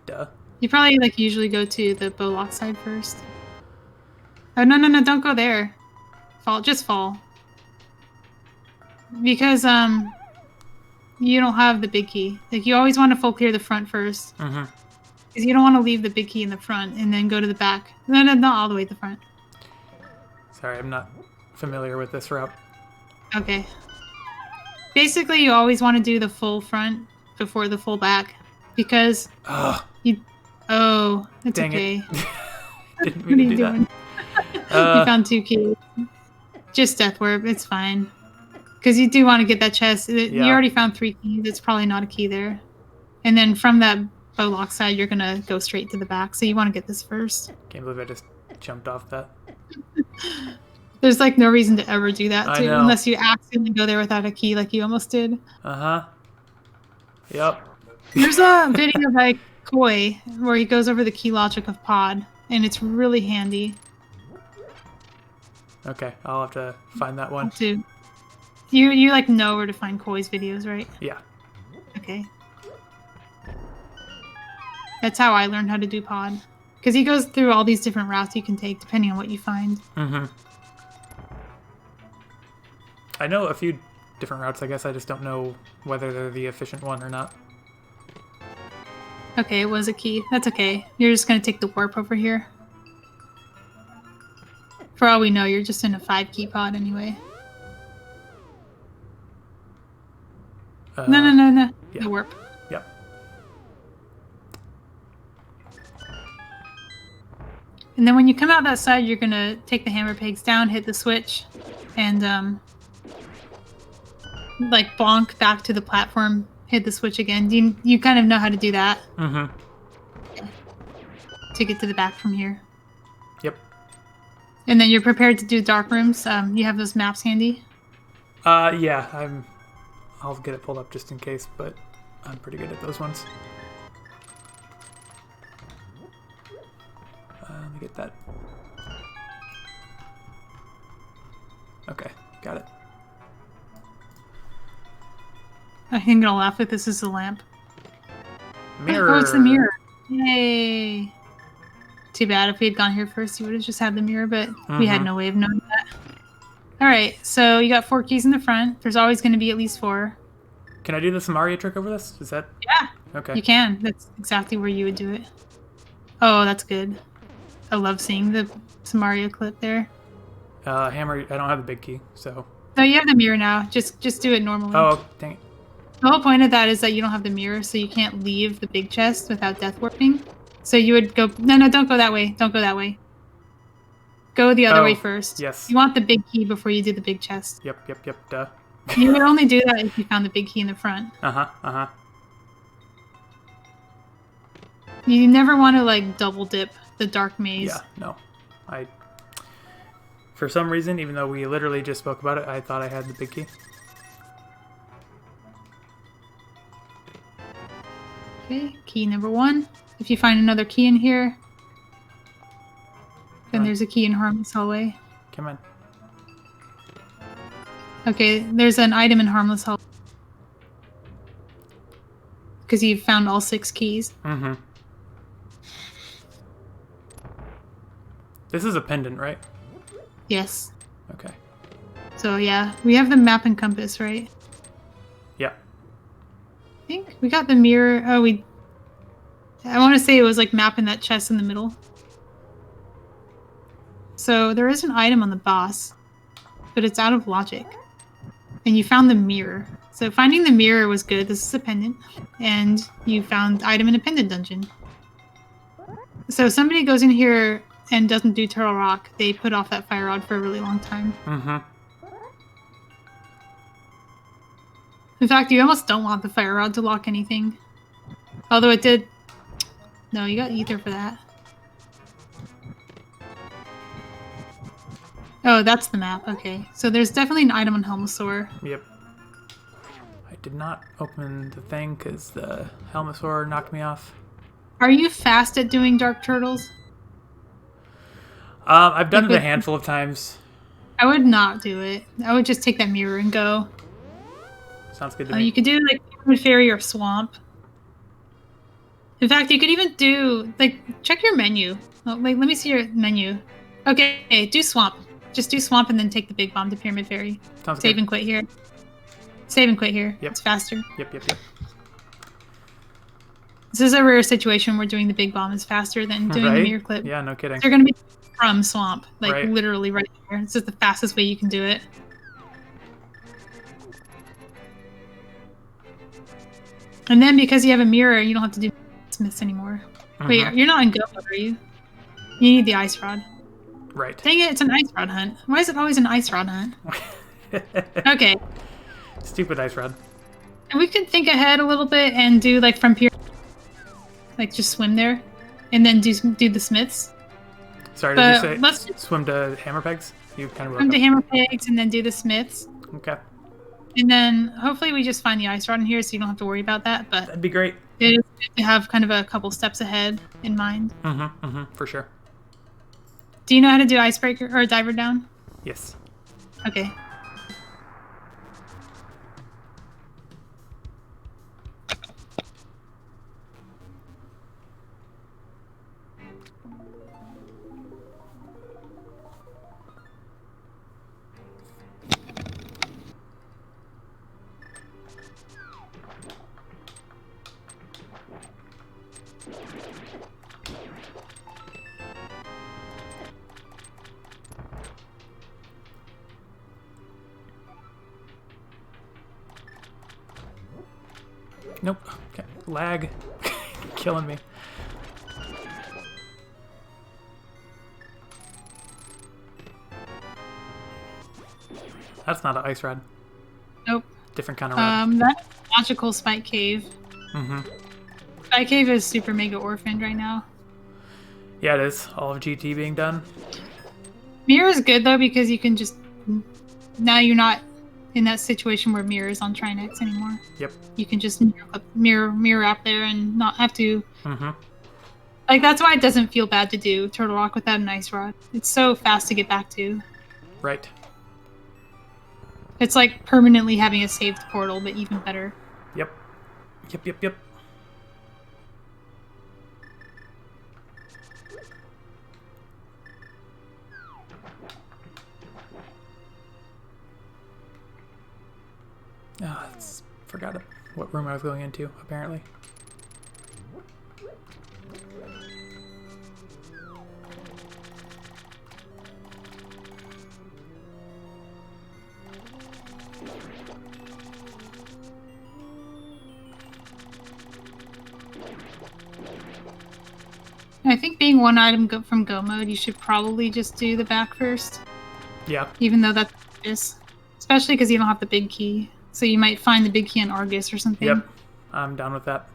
Duh. You probably like usually go to the Bowlock side first. Oh, no, don't go there. Fall, just fall. Because, you don't have the big key. Like, you always want to full clear the front first. Mm-hmm. Because you don't want to leave the big key in the front and then go to the back. No, not all the way to the front. Sorry, I'm not familiar with this route. Okay. Basically, you always want to do the full front before the full back. Because you... Oh, it's Dang okay. It. Didn't What are mean you to do doing? that. You found 2 keys. Just death warp, it's fine. Because you do want to get that chest. You already found 3 keys. It's probably not a key there. And then from that Bowlock side, you're going to go straight to the back. So you want to get this first. Can't believe I just jumped off that. There's like no reason to ever do that I too. know. Unless you accidentally go there without a key like you almost did. Uh-huh. Yep. There's a video by Koi where he goes over the key logic of pod. And it's really handy. Okay, I'll have to find that one. Too. You like know where to find Koi's videos, right? Yeah. Okay. That's how I learned how to do pod. Because he goes through all these different routes you can take depending on what you find. Mm-hmm. I know a few different routes, I guess I just don't know whether they're the efficient one or not. Okay, it was a key. That's okay. You're just gonna take the warp over here. For all we know, you're just in a 5-key pod anyway. No. Yeah. The warp. Yep. And then when you come out that side, you're gonna take the hammer pegs down, hit the switch, and like bonk back to the platform, hit the switch again. You kind of know how to do that. Mm-hmm. To get to the back from here. Yep. And then you're prepared to do dark rooms. You have those maps handy? Yeah, I'll get it pulled up just in case, but I'm pretty good at those ones. Let me get that. Okay, got it. I think I'm gonna laugh if this is the lamp. Mirror! Oh, it's the mirror. Yay! Too bad if we had gone here first, you would have just had the mirror, but we had no way of knowing that. Alright, so you got 4 keys in the front. There's always going to be at least 4. Can I do the Samaria trick over this? Is that... Yeah. Okay. You can. That's exactly where you would do it. Oh, that's good. I love seeing the Samaria clip there. Hammer, I don't have the big key, so... Oh, you have the mirror now. Just do it normally. Oh, dang it. The whole point of that is that you don't have the mirror, so you can't leave the big chest without death warping. So you would go... No, don't go that way. Don't go that way. Go the other way first. Yes. You want the big key before you do the big chest. Yep, duh. You would only do that if you found the big key in the front. Uh-huh. You never want to, like, double dip the dark maze. Yeah, no. For some reason, even though we literally just spoke about it, I thought I had the big key. Okay, key number 1. If you find another key in here, then there's a key in Harmon's hallway. Come on. Okay, there's an item in Harmless Hall. Because you found all 6 keys. Mm-hmm. This is a pendant, right? Yes. Okay. So yeah, we have the map and compass, right? Yeah. I think we got the mirror. Oh, I want to say it was like map in that chest in the middle. So there is an item on the boss, but it's out of logic. And you found the mirror. So finding the mirror was good. This is a pendant. And you found item in a pendant dungeon. So if somebody goes in here and doesn't do Turtle Rock, they put off that fire rod for a really long time. Mm-hmm. In fact, you almost don't want the fire rod to lock anything. Although it did... No, you got ether for that. Oh, that's the map. Okay. So there's definitely an item on Helmosaur. Yep. I did not open the thing because the Helmosaur knocked me off. Are you fast at doing Dark Turtles? I've done it a handful of times. I would not do it. I would just take that mirror and go. Sounds good to me. You could do like Pyramid Fairy or Swamp. In fact, you could even do like check your menu. Oh, wait, let me see your menu. Okay, do Swamp. Just do Swamp and then take the big bomb to Pyramid Fairy. Sounds Save good. and quit here. Save and quit here. Yep. It's faster. Yep. This is a rare situation where doing the big bomb is faster than doing the mirror clip. Yeah, no kidding. They're going to be from Swamp, like Right. literally right there. It's just the fastest way you can do it. And then because you have a mirror, you don't have to do Smiths anymore. Wait, you're not in Go mode, are you? You need the ice rod. Right. Dang it, it's an ice rod hunt. Why is it always an ice rod hunt? Okay. Stupid ice rod. And we could think ahead a little bit and do like from Pier, like just swim there, and then do the Smiths. Sorry, But did you let's say just swim to hammer pegs? You kind of swim to hammer pegs and then do the Smiths. Okay. And then hopefully we just find the ice rod in here so you don't have to worry about that. But That'd be great. it is good to have kind of a couple steps ahead in mind. For sure. Do you know how to do icebreaker or diver down? Yes. Okay. Nope. Okay. Lag. Killing me. That's not an ice rod. Nope. Different kind of rod. That's Magical Spike Cave. Spike Cave is super mega orphaned right now. Yeah, it is. All of GT being done. Mirror is good though because you can just now you're not in that situation where Mirror is on Trinex anymore. Yep. You can just mirror up there and not have to. Like that's why it doesn't feel bad to do Turtle Rock without an ice rod. It's so fast to get back to. Right. It's like permanently having a saved portal, but even better. Yep. Oh, forgot what room I was going into, apparently. I think being one item from Go mode, you should probably just do the back first. Yeah. Even though that's obvious. Especially because you don't have the big key. So you might find the big key in Argus or something. Yep. I'm down with that.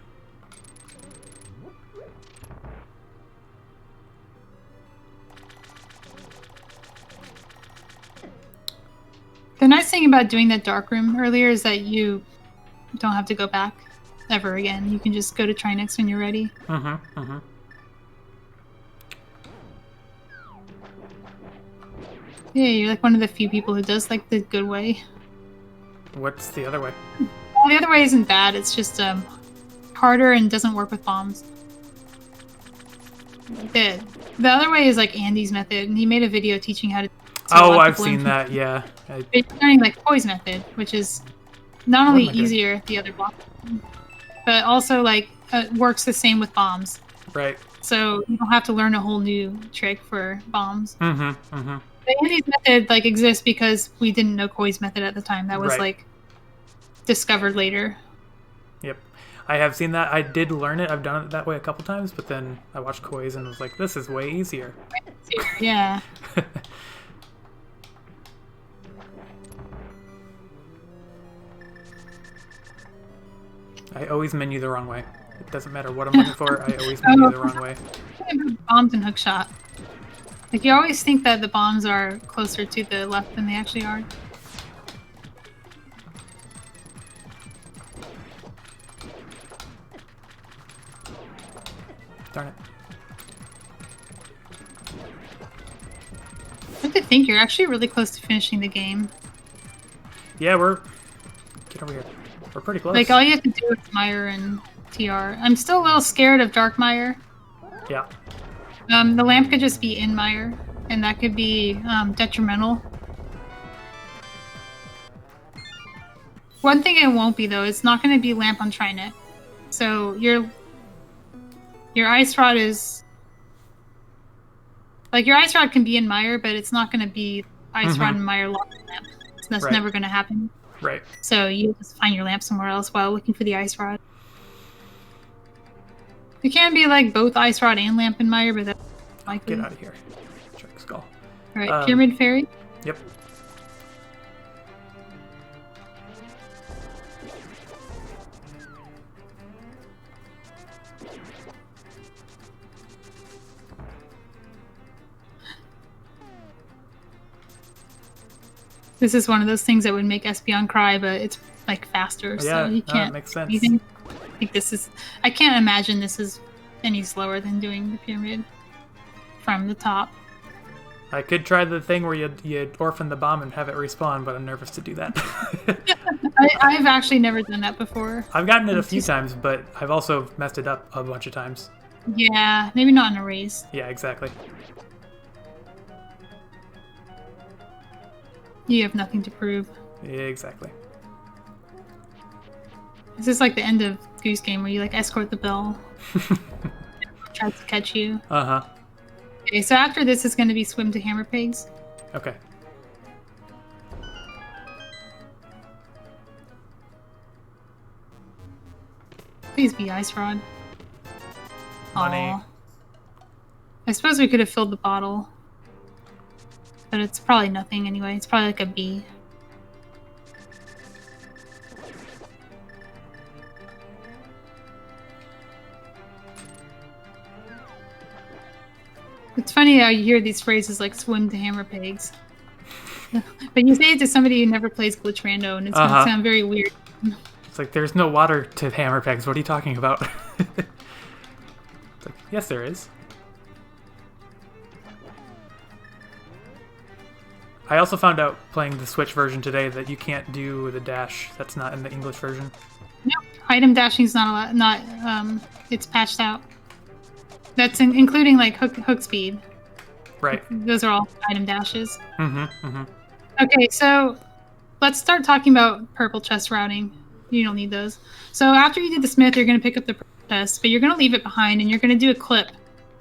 The nice thing about doing that dark room earlier is that you don't have to go back ever again. You can just go to Trinex when you're ready. Yeah, you're like one of the few people who does like the good way. What's the other way? Well, the other way isn't bad. It's just harder and doesn't work with bombs. The other way is like Andy's method, and he made a video teaching how to. Oh, I've seen that. Yeah. It's learning like Poise method, which is not only easier the other block, but also like works the same with bombs. Right. So you don't have to learn a whole new trick for bombs. Mm-hmm. Mm-hmm. The Andy's method like exists because we didn't know Koi's method at the time. That was like discovered later. Yep. I have seen that. I did learn it. I've done it that way a couple times, but then I watched Koi's and was like, this is way easier. Yeah. I always menu the wrong way. It doesn't matter what I'm looking for. I always menu the wrong way. Bombs and hookshot. Like you always think that the bombs are closer to the left than they actually are. Darn it. I have to think you're actually really close to finishing the game. Yeah, get over here. We're pretty close. Like all you have to do is Mire and TR. I'm still a little scared of Dark Mire. Yeah. The lamp could just be in Mire, and that could be detrimental. One thing it won't be though, it's not going to be lamp on Trinet. So your ice rod is like your ice rod can be in Mire, but it's not going to be ice rod and Mire locked lamp. So that's never going to happen. Right. So you just find your lamp somewhere else while looking for the ice rod. It can be like both ice rod and lamp in Mire, but that's likely. Get out of here. Shark skull. Alright, Pyramid Fairy? Yep. This is one of those things that would make Espeon cry, but it's like faster, so you can't. That makes sense. I think this is. I can't imagine this is any slower than doing the pyramid from the top. I could try the thing where you orphan the bomb and have it respawn, but I'm nervous to do that. I've actually never done that before. I've gotten it a few times, but I've also messed it up a bunch of times. Yeah, maybe not in a race. Yeah, exactly. You have nothing to prove. Yeah, exactly. This is like the end of Goose Game where you like escort the bell. Tries to catch you. Uh-huh. Okay, so after this is going to be swim to hammer pigs. Okay. Please be ice rod. Money. Aww. I suppose we could have filled the bottle. But it's probably nothing anyway. It's probably like a B. It's funny how you hear these phrases like swim to hammer pigs. But you say it to somebody who never plays Glitch Rando, and it's going to sound very weird. It's like, there's no water to hammer pegs. What are you talking about? It's like, yes, there is. I also found out playing the Switch version today that you can't do the dash. That's not in the English version. Nope. Item dashing is not allowed. It's patched out. That's including like hook speed. Right. Those are all item dashes. Mm-hmm. Mm-hmm. Okay, so let's start talking about purple chest routing. You don't need those. So after you do the smith, you're going to pick up the purple chest, but you're going to leave it behind, and you're going to do a clip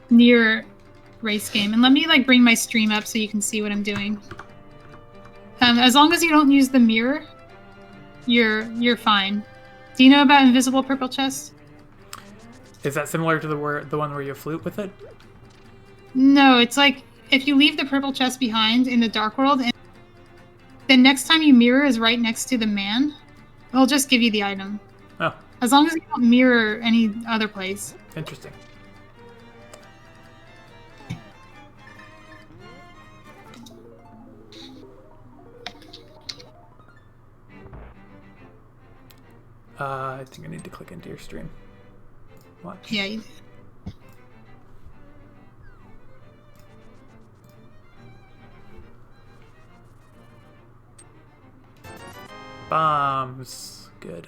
near race game. And let me like bring my stream up so you can see what I'm doing. As long as you don't use the mirror, you're fine. Do you know about invisible purple chest? Is that similar to the one where you flute with it? No, it's like if you leave the purple chest behind in the dark world, and the next time you mirror is right next to the man, it'll just give you the item. Oh. As long as you don't mirror any other place. Interesting. I think I need to click into your stream. Watch. Yeah, you do. Bombs. Good.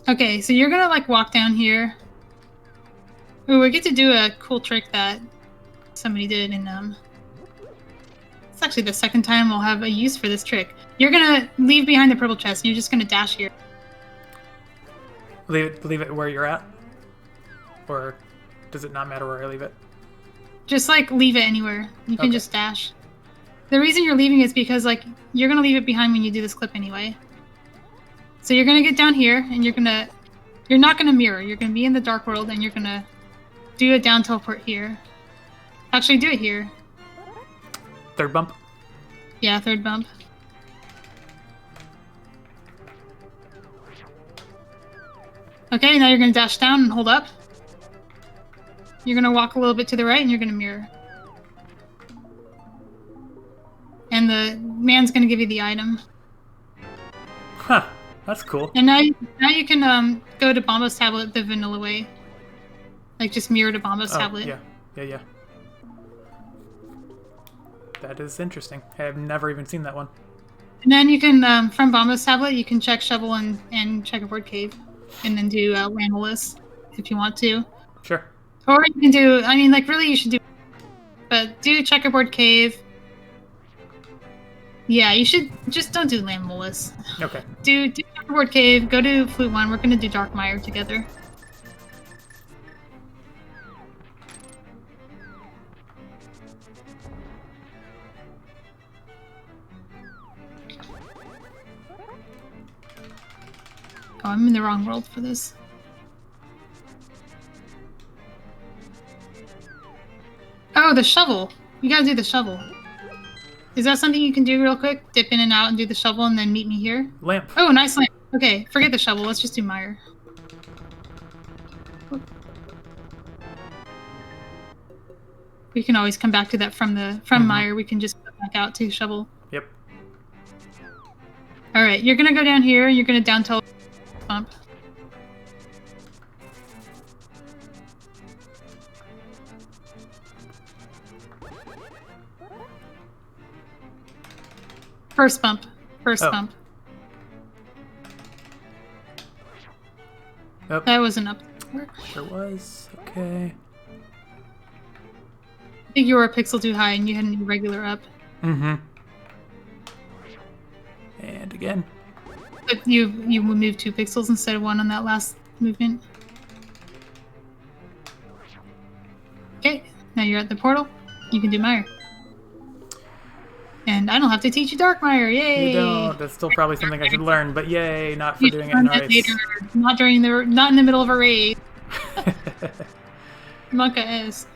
Okay, so you're gonna like walk down here. Ooh, we get to do a cool trick that somebody did in it's actually the second time we'll have a use for this trick. You're gonna leave behind the purple chest and you're just gonna dash here. Leave it where you're at? Or does it not matter where I leave it? Just like leave it anywhere. You can just dash. The reason you're leaving is because like you're gonna leave it behind when you do this clip anyway. So you're gonna get down here and you're not gonna mirror. You're gonna be in the dark world and you're gonna do a down teleport here. Actually, do it here. Third bump? Yeah, third bump. Okay, now you're gonna dash down and hold up. You're gonna walk a little bit to the right and you're gonna mirror. And the man's gonna give you the item. Huh, that's cool. And now you can go to Bombo's tablet the vanilla way. Like just mirror to Bombo's tablet. Yeah. That is interesting. I've never even seen that one. And then you can, from Bombo's tablet, you can check Shovel and Checkerboard Cave. And then do Landless if you want to. Sure. Or you can do, I mean, like, really you should do, but do Checkerboard Cave. Yeah, you should, just don't do Landless. Okay. Do Checkerboard Cave, go to Flute 1, we're going to do Dark Mire together. Oh, I'm in the wrong world for this. Oh, the shovel. You gotta do the shovel. Is that something you can do real quick? Dip in and out and do the shovel and then meet me here? Lamp. Oh, nice lamp. Okay, forget the shovel. Let's just do Mire. We can always come back to that from Mire. We can just go back out to shovel. Yep. Alright, you're gonna go down here. You're gonna down teleport. Bump. First bump. First bump. Yep. That was an up. Sure was. Okay. I think you were a pixel too high and you had an irregular up. Mm-hmm. And again. But you moved 2 pixels instead of 1 on that last movement. Okay, now you're at the portal. You can do Mire. And I don't have to teach you Dark Mire. Yay! You don't. That's still probably something I should learn, but yay, not for doing it in a race. Later. Not in the middle of a raid. Monka is.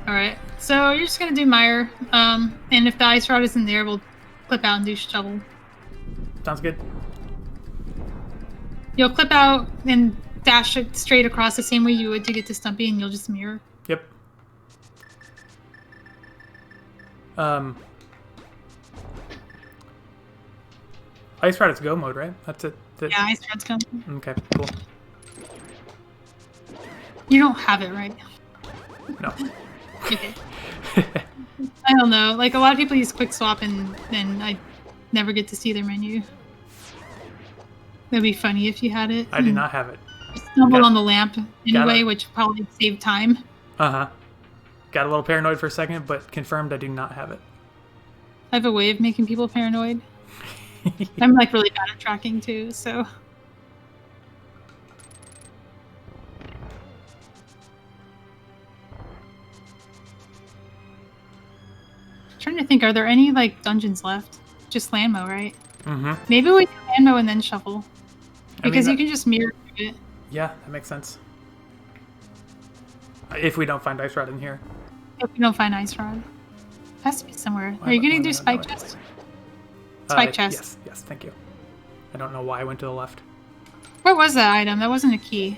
Alright, so you're just gonna do Mire. And if the ice rod isn't there, we'll clip out and do shovel. Sounds good. You'll clip out and dash it straight across the same way you would to get to Stumpy, and you'll just mirror. Yep. Ice Rod is go mode, right? That's it. Yeah, Ice Rod's go. Okay, cool. You don't have it, right? No. Okay. I don't know. Like, a lot of people use Quick Swap, and then I never get to see their menu. That'd be funny if you had it. I do not have it. You stumbled on the lamp anyway, which probably saved time. Uh-huh. Got a little paranoid for a second, but confirmed I do not have it. I have a way of making people paranoid. I'm, like, really bad at tracking, too, so... Trying to think, are there any like dungeons left? Just Landmo, right? Mm-hmm. Maybe we do Landmo and then Shuffle. Because you can just mirror it. Yeah, that makes sense. If we don't find Ice Rod in here. If we don't find Ice Rod. It has to be somewhere. Are you gonna do Spike Chest? Spike Chest. Yes, thank you. I don't know why I went to the left. What was that item? That wasn't a key.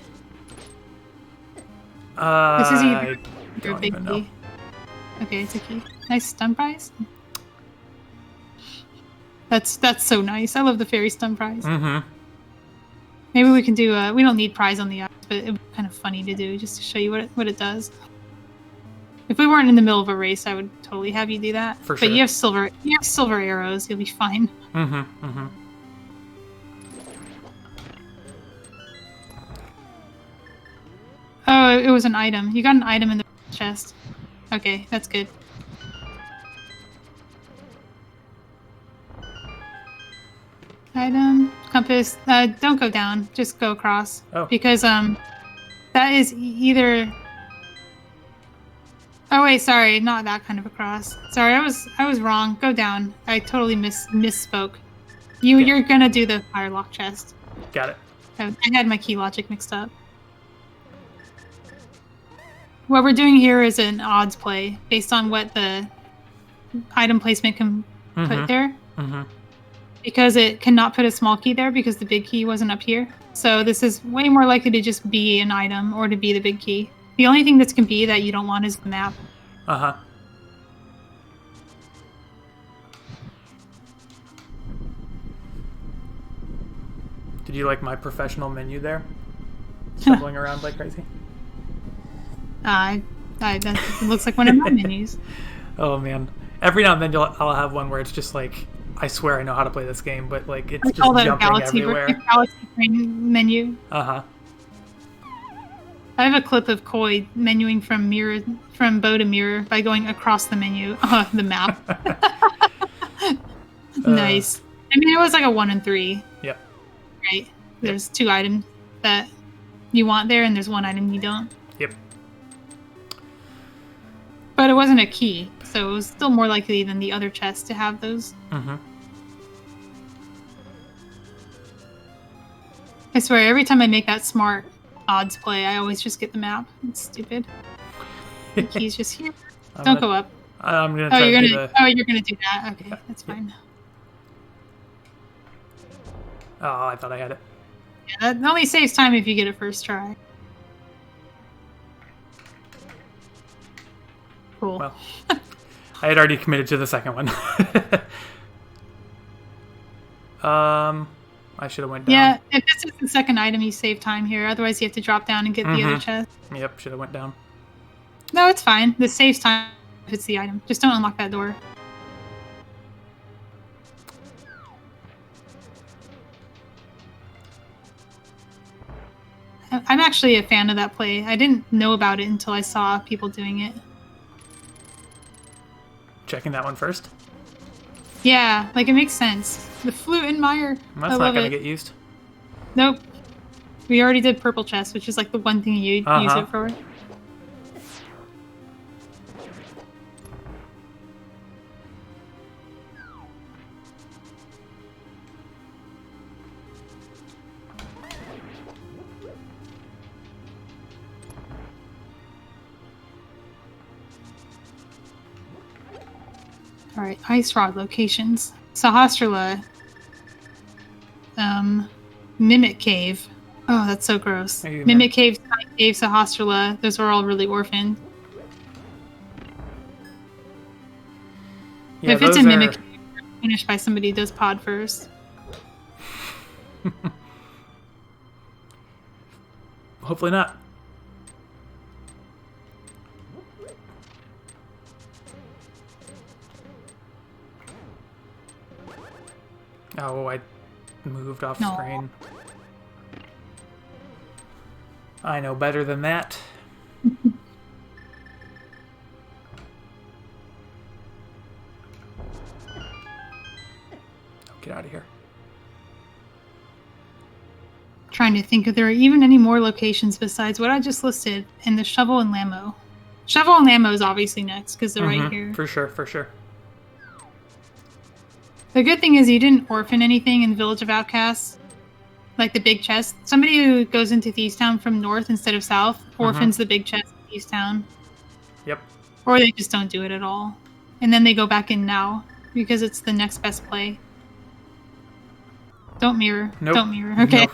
This is I don't even know. key. Okay, it's a key. Nice stun prize. That's so nice. I love the fairy stun prize. Mm-hmm. Maybe we can do we don't need prize on the eyes, but it would be kind of funny to do just to show you what it does. If we weren't in the middle of a race, I would totally have you do that. For sure. But you have silver arrows. You'll be fine. Mm-hmm. Mm-hmm. Oh, it was an item. You got an item in the chest. Okay, that's good. Item, compass. Don't go down. Just go across. Oh. Because that is either. Oh wait, sorry, not that kind of a cross. Sorry, I was wrong. Go down. I totally misspoke. You're gonna do the firelock chest. Got it. I had my key logic mixed up. What we're doing here is an odds play based on what the item placement can put there. Mm-hmm. Because it cannot put a small key there because the big key wasn't up here. So this is way more likely to just be an item or to be the big key. The only thing this can be that you don't want is the map. Uh-huh. Did you like my professional menu there? Stumbling around like crazy? That looks like one of my menus. Oh, man. Every now and then I'll have one where it's just like, I swear I know how to play this game, but like it's just jumping everywhere. Galaxy Brain menu. Uh-huh. I have a clip of Koi menuing from bow to mirror by going across the menu, the map. Nice. I mean, it was like a 1 and 3. Yep. Right? There's 2 items that you want there, and there's 1 item you don't. Yep. But it wasn't a key, so it was still more likely than the other chests to have those. Mm-hmm. I swear, every time I make that smart odds play, I always just get the map. It's stupid. The key's just here. Don't go up. I'm gonna try to do the... Oh, you're gonna do that. Okay, that's fine. Oh, I thought I had it. Yeah, that only saves time if you get it first try. Cool. Well, I had already committed to the second one. I should have went down. Yeah, if this is the second item, you save time here. Otherwise, you have to drop down and get the other chest. Yep, should have went down. No, it's fine. This saves time if it's the item. Just don't unlock that door. I'm actually a fan of that play. I didn't know about it until I saw people doing it. Checking that one first? Yeah, like it makes sense. The flute and mire. That's not going to get used. Nope. We already did purple chest, which is like the one thing you use it for. Alright, ice rod locations. Sahasrara. Mimic Cave. Oh, that's so gross. Mimic Cave, Sky Cave, Sahasrara. Those are all really orphaned. Yeah, if it's a Mimic Cave, finished by somebody who does pod first. Hopefully not. Oh, I moved off screen. I know better than that. Get out of here. Trying to think if there are even any more locations besides what I just listed in the Shovel and Lammo. Shovel and Lammo is obviously next because they're right here. For sure, for sure. The good thing is you didn't orphan anything in Village of Outcasts, like the big chest. Somebody who goes into Thieves Town from north instead of south orphans the big chest in Thieves Town. Yep. Or they just don't do it at all. And then they go back in now because it's the next best play. Don't mirror. Nope. Don't mirror. Okay.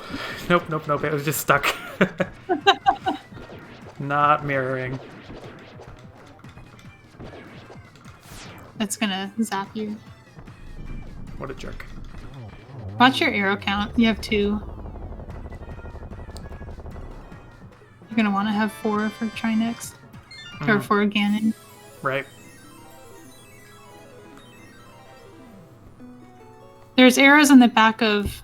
Nope. It was just stuck. Not mirroring. That's gonna zap you. What a jerk. Watch your arrow count. You have 2. You're gonna want to have 4 for try next. Or for Ganon. Right. There's arrows on the back of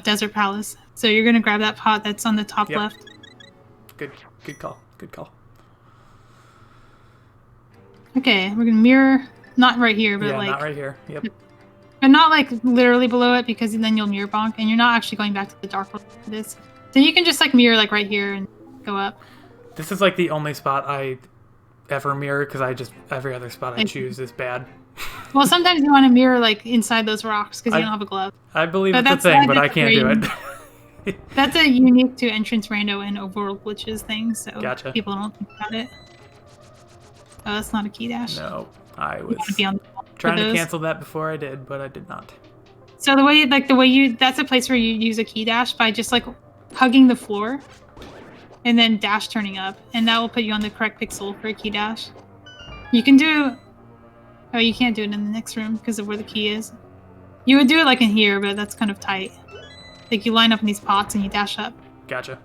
Desert Palace. So you're gonna grab that pot that's on the top left. Good call. Good call. Okay, we're gonna mirror, not right here, but Yeah, like not right here. Yep. but not like literally below it, because then you'll mirror bonk, and you're not actually going back to the dark world for this. So you can just like mirror like right here and go up. This is like the only spot I ever mirror, because every other spot I choose is bad. Well, sometimes you want to mirror like inside those rocks because you don't have a glove. I believe it's a thing, but I can't do it. That's a unique to entrance rando and overworld glitches thing, so Gotcha. people don't think about it. Oh, that's not a key dash. No, I was trying to cancel that before I did, but I did not. So that's a place where you use a key dash by just like hugging the floor and then dash turning up, and that will put you on the correct pixel for a key dash. You can do... Oh, you can't do it in the next room because of where the key is. You would do it like in here, but that's kind of tight. Like you line up in these pots and you dash up. Gotcha.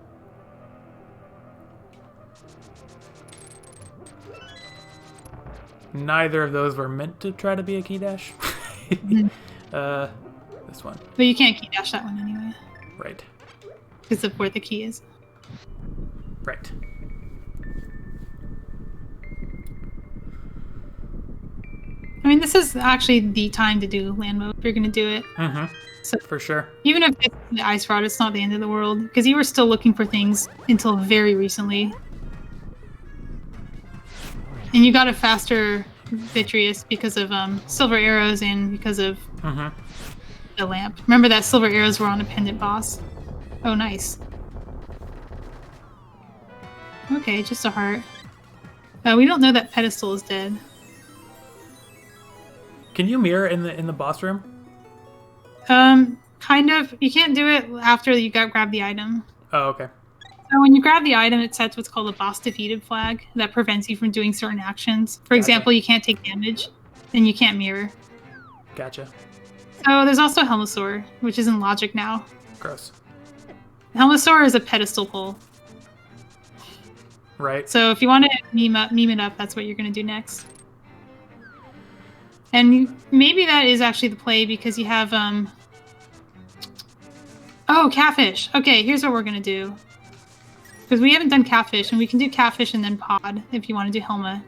Neither of those were meant to try to be a key dash. This one. But you can't key dash that one anyway. Right. Because of where the key is. Right. I mean, this is actually the time to do land mode if you're going to do it. Mm-hmm. So for sure. Even if it's the ice rod, it's not the end of the world. Because you were still looking for things until very recently. And you got a faster Vitreous because of silver arrows and because of the lamp. Remember that silver arrows were on a pendant boss? Oh, nice. Okay, just a heart. We don't know that pedestal is dead. Can you mirror in the boss room? Kind of. You can't do it after you grab the item. Oh, okay. So when you grab the item, it sets what's called a boss defeated flag that prevents you from doing certain actions. For example, you can't take damage, and you can't mirror. Gotcha. So there's also Helmosaur, which is in logic now. Gross. Helmosaur is a pedestal pull. Right. So if you want to meme it up, that's what you're going to do next. And maybe that is actually the play because you have, Oh, catfish. Okay, here's what we're going to do. Because we haven't done catfish, and we can do catfish and then pod if you want to do Helma.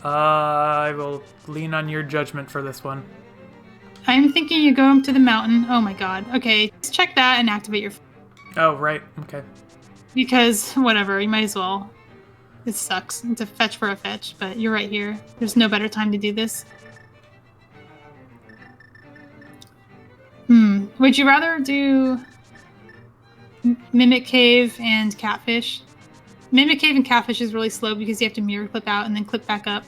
I will lean on your judgment for this one. I'm thinking you go up to the mountain. Oh my god. Okay, just check that and activate your... Oh, right. Okay. Because, whatever, you might as well. It sucks to fetch for a fetch, but you're right here. There's no better time to do this. Would you rather do Mimic Cave and Catfish? Mimic Cave and Catfish is really slow because you have to mirror clip out and then clip back up.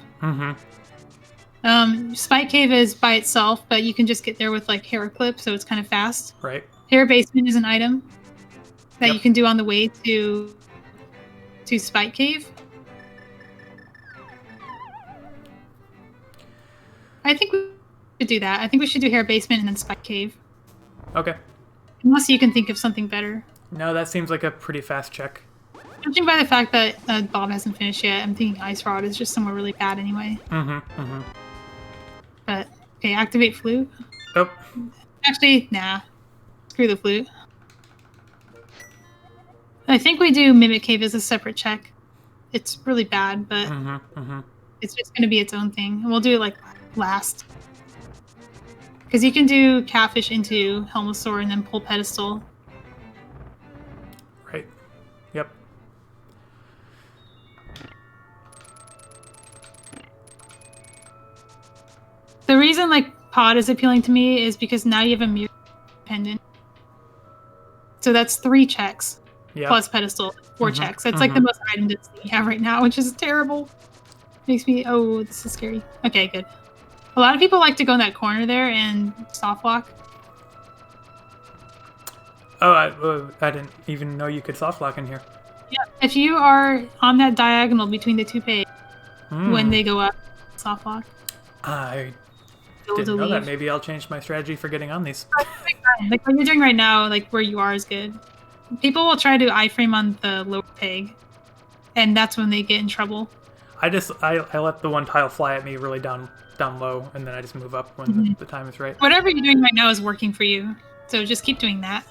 Spike Cave is by itself, but you can just get there with like hair clip, so it's kind of fast. Right. Hair Basement is an item that you can do on the way to Spike Cave. I think we should do that. I think we should do Hair Basement and then Spike Cave. Okay. Unless you can think of something better. No, that seems like a pretty fast check. Judging by the fact that Bob hasn't finished yet, I'm thinking Ice Rod is just somewhere really bad anyway. But, okay, activate flute. Oh. Actually, nah. Screw the flute. I think we do Mimic Cave as a separate check. It's really bad, but it's just going to be its own thing. And we'll do it, like, last. Because you can do Catfish into Helmosaur and then pull Pedestal. Right. Yep. The reason, like, Pod is appealing to me is because now you have a mirror pendant. So that's 3 checks. Plus Pedestal. 4 checks. That's like the most item density we have right now, which is terrible. Makes me... Oh, this is scary. Okay, good. A lot of people like to go in that corner there and soft walk. Oh, I didn't even know you could soft lock in here. Yeah, if you are on that diagonal between the 2 pages when they go up, soft walk. I didn't know that. Maybe I'll change my strategy for getting on these. Like what you're doing right now, like where you are is good. People will try to iframe on the lower peg and that's when they get in trouble. I let the one tile fly at me really down low, and then I just move up when the time is right. Whatever you're doing right now is working for you, so just keep doing that.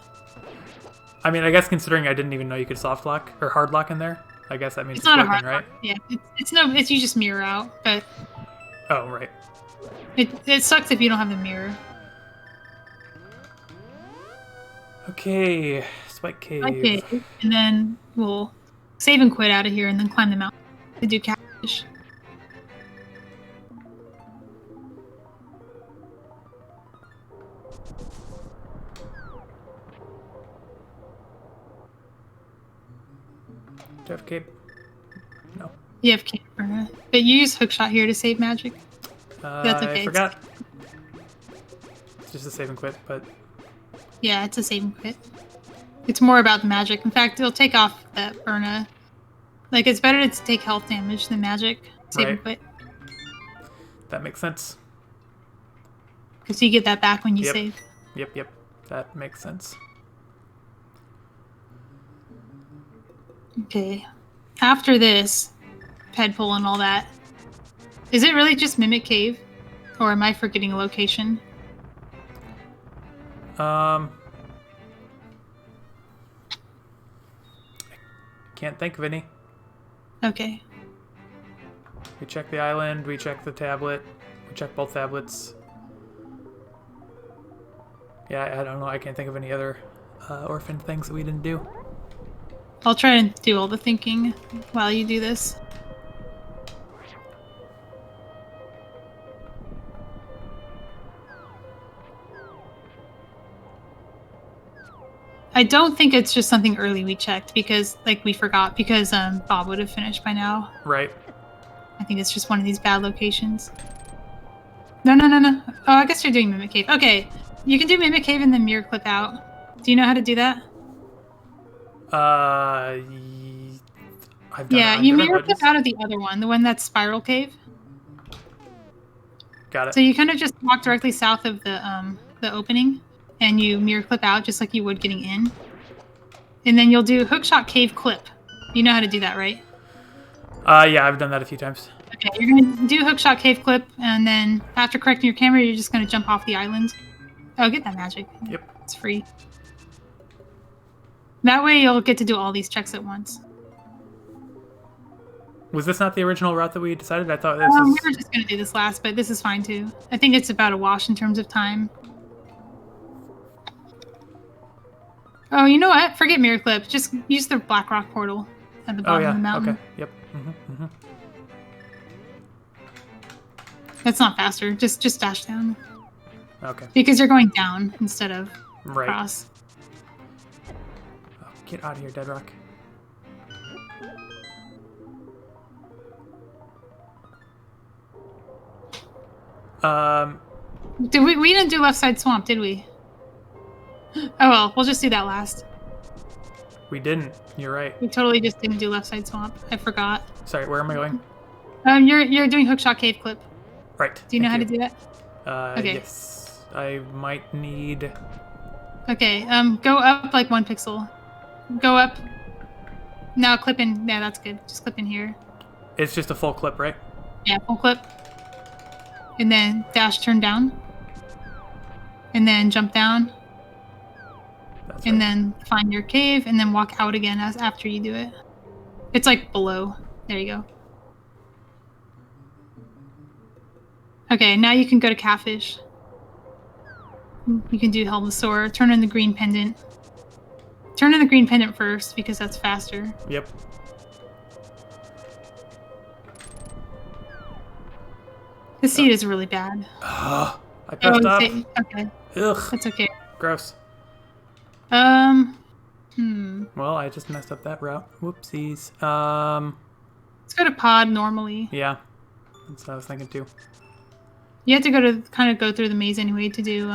I mean, I guess considering I didn't even know you could soft lock or hard lock in there, I guess that means It's not working, a hard right? lock. Yeah, it's you just mirror out, but Oh, right. it sucks if you don't have the mirror. Okay, Spike Cave. Okay, and then we'll save and quit out of here, and then climb the mountain to do catfish. Do I have cape? No. You have camera, but you use hookshot here to save magic. That's okay. I forgot. It's just a save and quit, but... Yeah, it's a save and quit. It's more about the magic. In fact, it'll take off that Burna. Like, it's better to take health damage than magic. Save and quit. That makes sense. Because you get that back when you save. Yep. That makes sense. Okay. After this, head pull and all that, is it really just Mimic Cave? Or am I forgetting a location? I can't think of any. Okay. We check the island, we check the tablet, we check both tablets. Yeah, I don't know, I can't think of any other orphan things that we didn't do. I'll try and do all the thinking while you do this. I don't think it's just something early we checked because, like, we forgot because Bob would have finished by now. Right. I think it's just one of these bad locations. No. Oh, I guess you're doing Mimic Cave. Okay, you can do Mimic Cave and then mirror clip out. Do you know how to do that? I've done Yeah, you mirror clip out of the other one, the one that's Spiral Cave. Got it. So you kind of just walk directly south of the opening, and you mirror clip out just like you would getting in. And then you'll do hookshot cave clip. You know how to do that, right? Yeah, I've done that a few times. Okay, you're gonna do hookshot cave clip, and then after correcting your camera, you're just gonna jump off the island. Oh, get that magic. Yep. It's free. That way you'll get to do all these checks at once. Was this not the original route that we decided? I thought this was... We were just gonna do this last, but this is fine too. I think it's about a wash in terms of time. Oh, you know what? Forget mirror clip. Just use the Black Rock portal at the bottom of the mountain. Okay. Yep. That's not faster. Just dash down. Okay. Because you're going down instead of Right. across. Oh, get out of here, Dead Rock. Did we didn't do left side swamp, did we? Oh well, we'll just do that last. We didn't. You're right. We totally just didn't do left side swamp. I forgot. Sorry, where am I going? You're doing hookshot cave clip. Right. Do you know how to do that? Okay. Yes. I might need... Okay, go up like 1 pixel. Go up. Now clip in. Yeah, that's good. Just clip in here. It's just a full clip, right? Yeah, full clip. And then dash turn down. And then jump down. That's And right. then find your cave and then walk out again as after you do it. It's like below. There you go. Okay, now you can go to Catfish. You can do Helmasaur. Turn in the green pendant. Turn in the green pendant first because that's faster. Yep. The seed is really bad. I pressed up. Okay, Ugh. that's okay. Gross. Hmm. Well, I just messed up that route. Whoopsies. Let's go to pod normally. Yeah. That's what I was thinking too. You have to go through the maze anyway to do.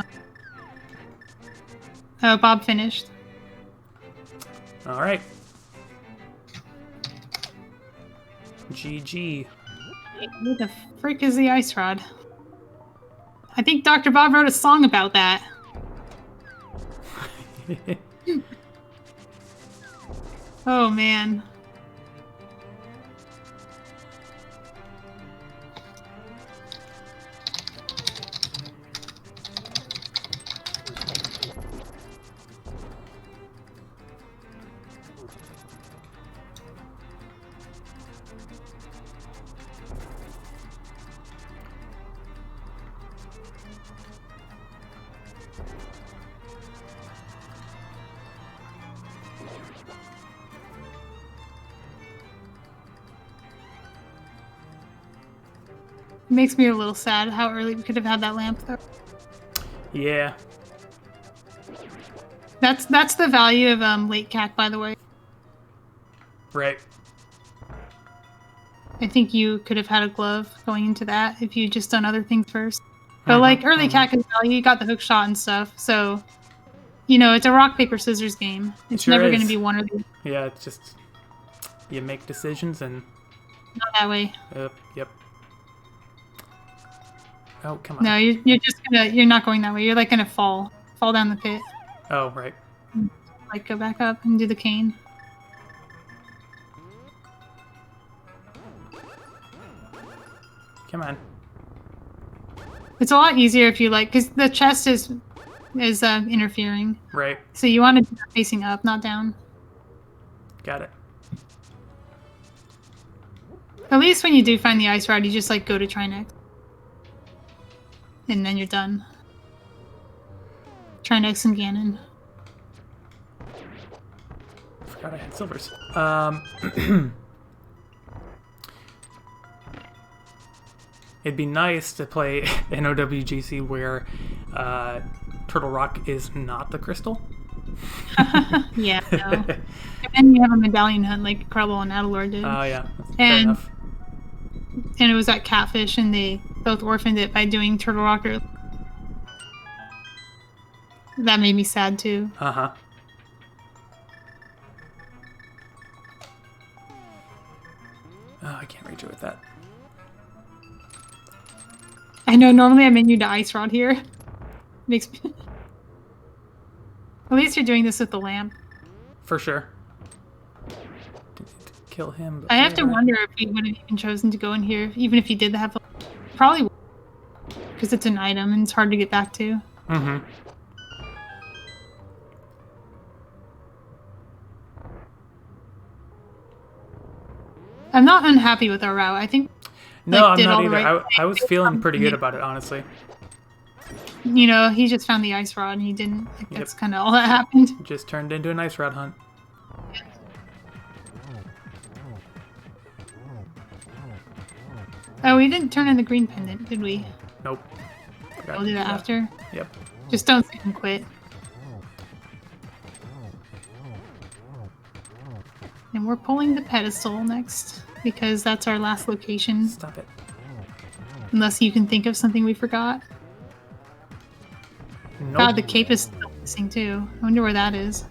Oh, Bob finished. All right. GG. Who the frick is the ice rod? I think Dr. Bob wrote a song about that. Oh man. It makes me a little sad how early we could have had that lamp, though. Yeah. That's the value of late CAC, by the way. Right. I think you could have had a glove going into that if you'd just done other things first. But like early CAC is value, you got the hook shot and stuff, so you know it's a rock paper scissors game. It's sure never is. going to be one or the other. Yeah, it's just you make decisions and. Not that way. Yep. Oh, come on. No, you're not going that way. You're like gonna fall down the pit. Oh, right. Like go back up and do the cane. Come on. It's a lot easier if you like, because the chest is interfering. Right. So you want to do that facing up, not down. Got it. At least when you do find the ice rod, you just like go to try next. And then you're done. Try next and Ganon. Forgot I had silvers. It'd be nice to play an OWGC where Turtle Rock is not the crystal. Yeah, no. And then you have a medallion hunt like Crubble and Adalor did. Oh, yeah. That's fair enough. And it was that catfish, and they both orphaned it by doing Turtle Rock. That made me sad, too. Uh-huh. Oh, I can't reach it with that. I know, normally I menu to Ice Rod here. Makes me... At least you're doing this with the lamp. For sure. Didn't kill him. I have to wonder if he would have even chosen to go in here, even if he did have... Probably would. Because it's an item and it's hard to get back to. Mm-hmm. I'm not unhappy with our route. I think... No, like, I'm not either. Right I was feeling pretty good about it, honestly. You know, he just found the ice rod and he didn't. Like, that's kind of all that happened. Just turned into an ice rod hunt. Oh, we didn't turn in the green pendant, did we? Nope. We'll do that after. Yep. Just don't sit and quit. And we're pulling the pedestal next, because that's our last location. Stop it. Unless you can think of something we forgot. Nope. God, the cape is still missing too. I wonder where that is. Did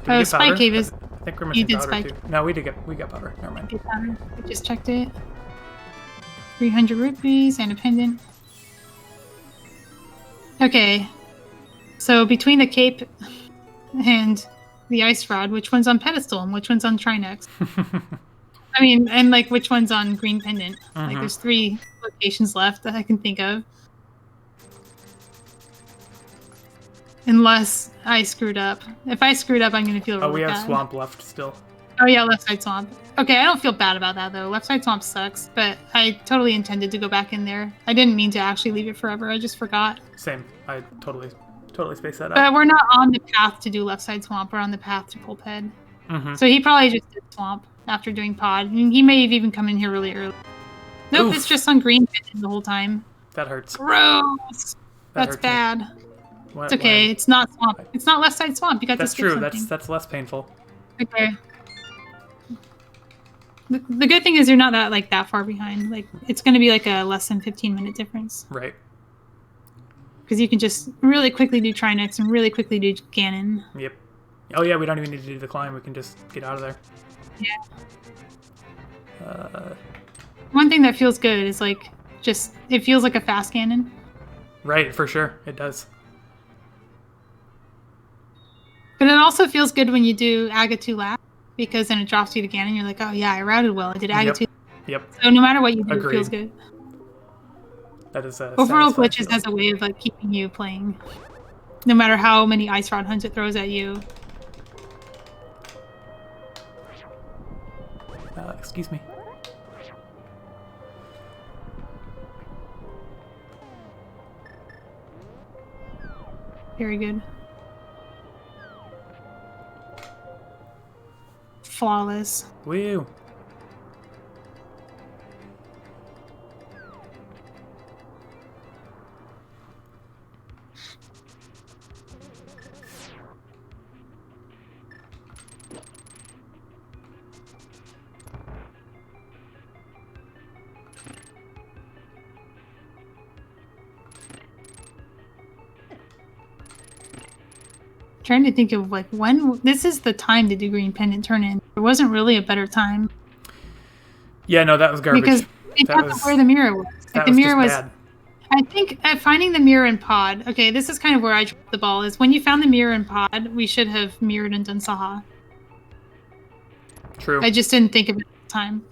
we get Spike powder? Cave is... I think we're missing did powder Spike. too. No, we got powder. Never mind. Powder. I just checked it. 300 rupees and a pendant. Okay. So between the cape and the ice rod, which one's on pedestal and which one's on Trinex? I mean, and like which one's on green pendant? Like there's 3 locations left that I can think of. Unless I screwed up. If I screwed up, I'm gonna feel really bad. Oh, we have swamp left still. Oh yeah, left side swamp. Okay, I don't feel bad about that though. Left side swamp sucks, but I totally intended to go back in there. I didn't mean to actually leave it forever. I just forgot. Same. I totally spaced that out. But we're not on the path to do left side swamp. We're on the path to Pulp Head. So he probably just did swamp after doing pod. I mean, he may have even come in here really early. Nope, Oof. it's just on green the whole time. That hurts. Gross. That's hurts bad. It's okay. It's not swamp. It's not left side swamp. You got That's to skip true. something. That's less painful. Okay. The good thing is you're not that far behind. Like it's going to be like a less than 15-minute difference. Right. Because you can just really quickly do Trinex and really quickly do Ganon. Yep. Oh yeah, we don't even need to do the climb. We can just get out of there. Yeah. Uh, One thing that feels good is like just it feels like a fast Ganon. Right, for sure. It does. But it also feels good when you do Aga 2 last, because then it drops you to Ganon. You're like, oh yeah, I routed well. I did Aga 2. Yep. So no matter what you do, Agreed. it feels good. That is a Overall satisfying glitches feeling. has a way of like keeping you playing, no matter how many ice rod hunts it throws at you. Excuse me. Very good. Flawless. Woo. trying to think of like when this is the time to do green pendant turn in. There wasn't really a better time. Yeah, no, that was garbage. Because they that got was, where the mirror was. Like the mirror was. bad. I think at finding the mirror in pod. Okay, this is kind of where I dropped the ball. Is when you found the mirror in pod, we should have mirrored and done Saha. True. I just didn't think of it at the time.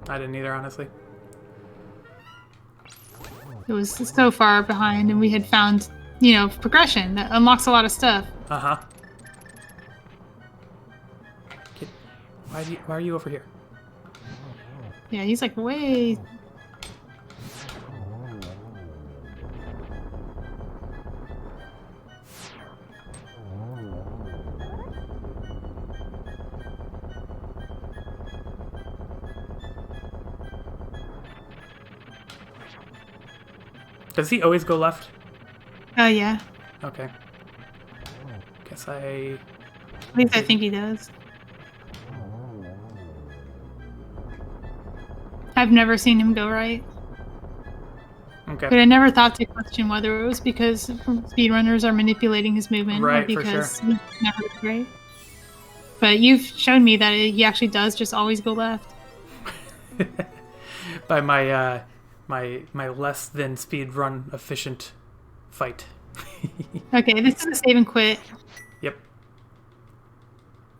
I didn't either, honestly. It was so far behind, and we had found, you know, progression that unlocks a lot of stuff. Uh-huh. Why are you over here? Yeah, he's like way. Does he always go left? Oh yeah. Okay. Guess At least I think he does. I've never seen him go right. Okay. But I never thought to question whether it was because speedrunners are manipulating his movement Right, or because for he's never right. But you've shown me that he actually does just always go left. By my my less than speed run efficient fight. Okay, this is a save and quit. Yep.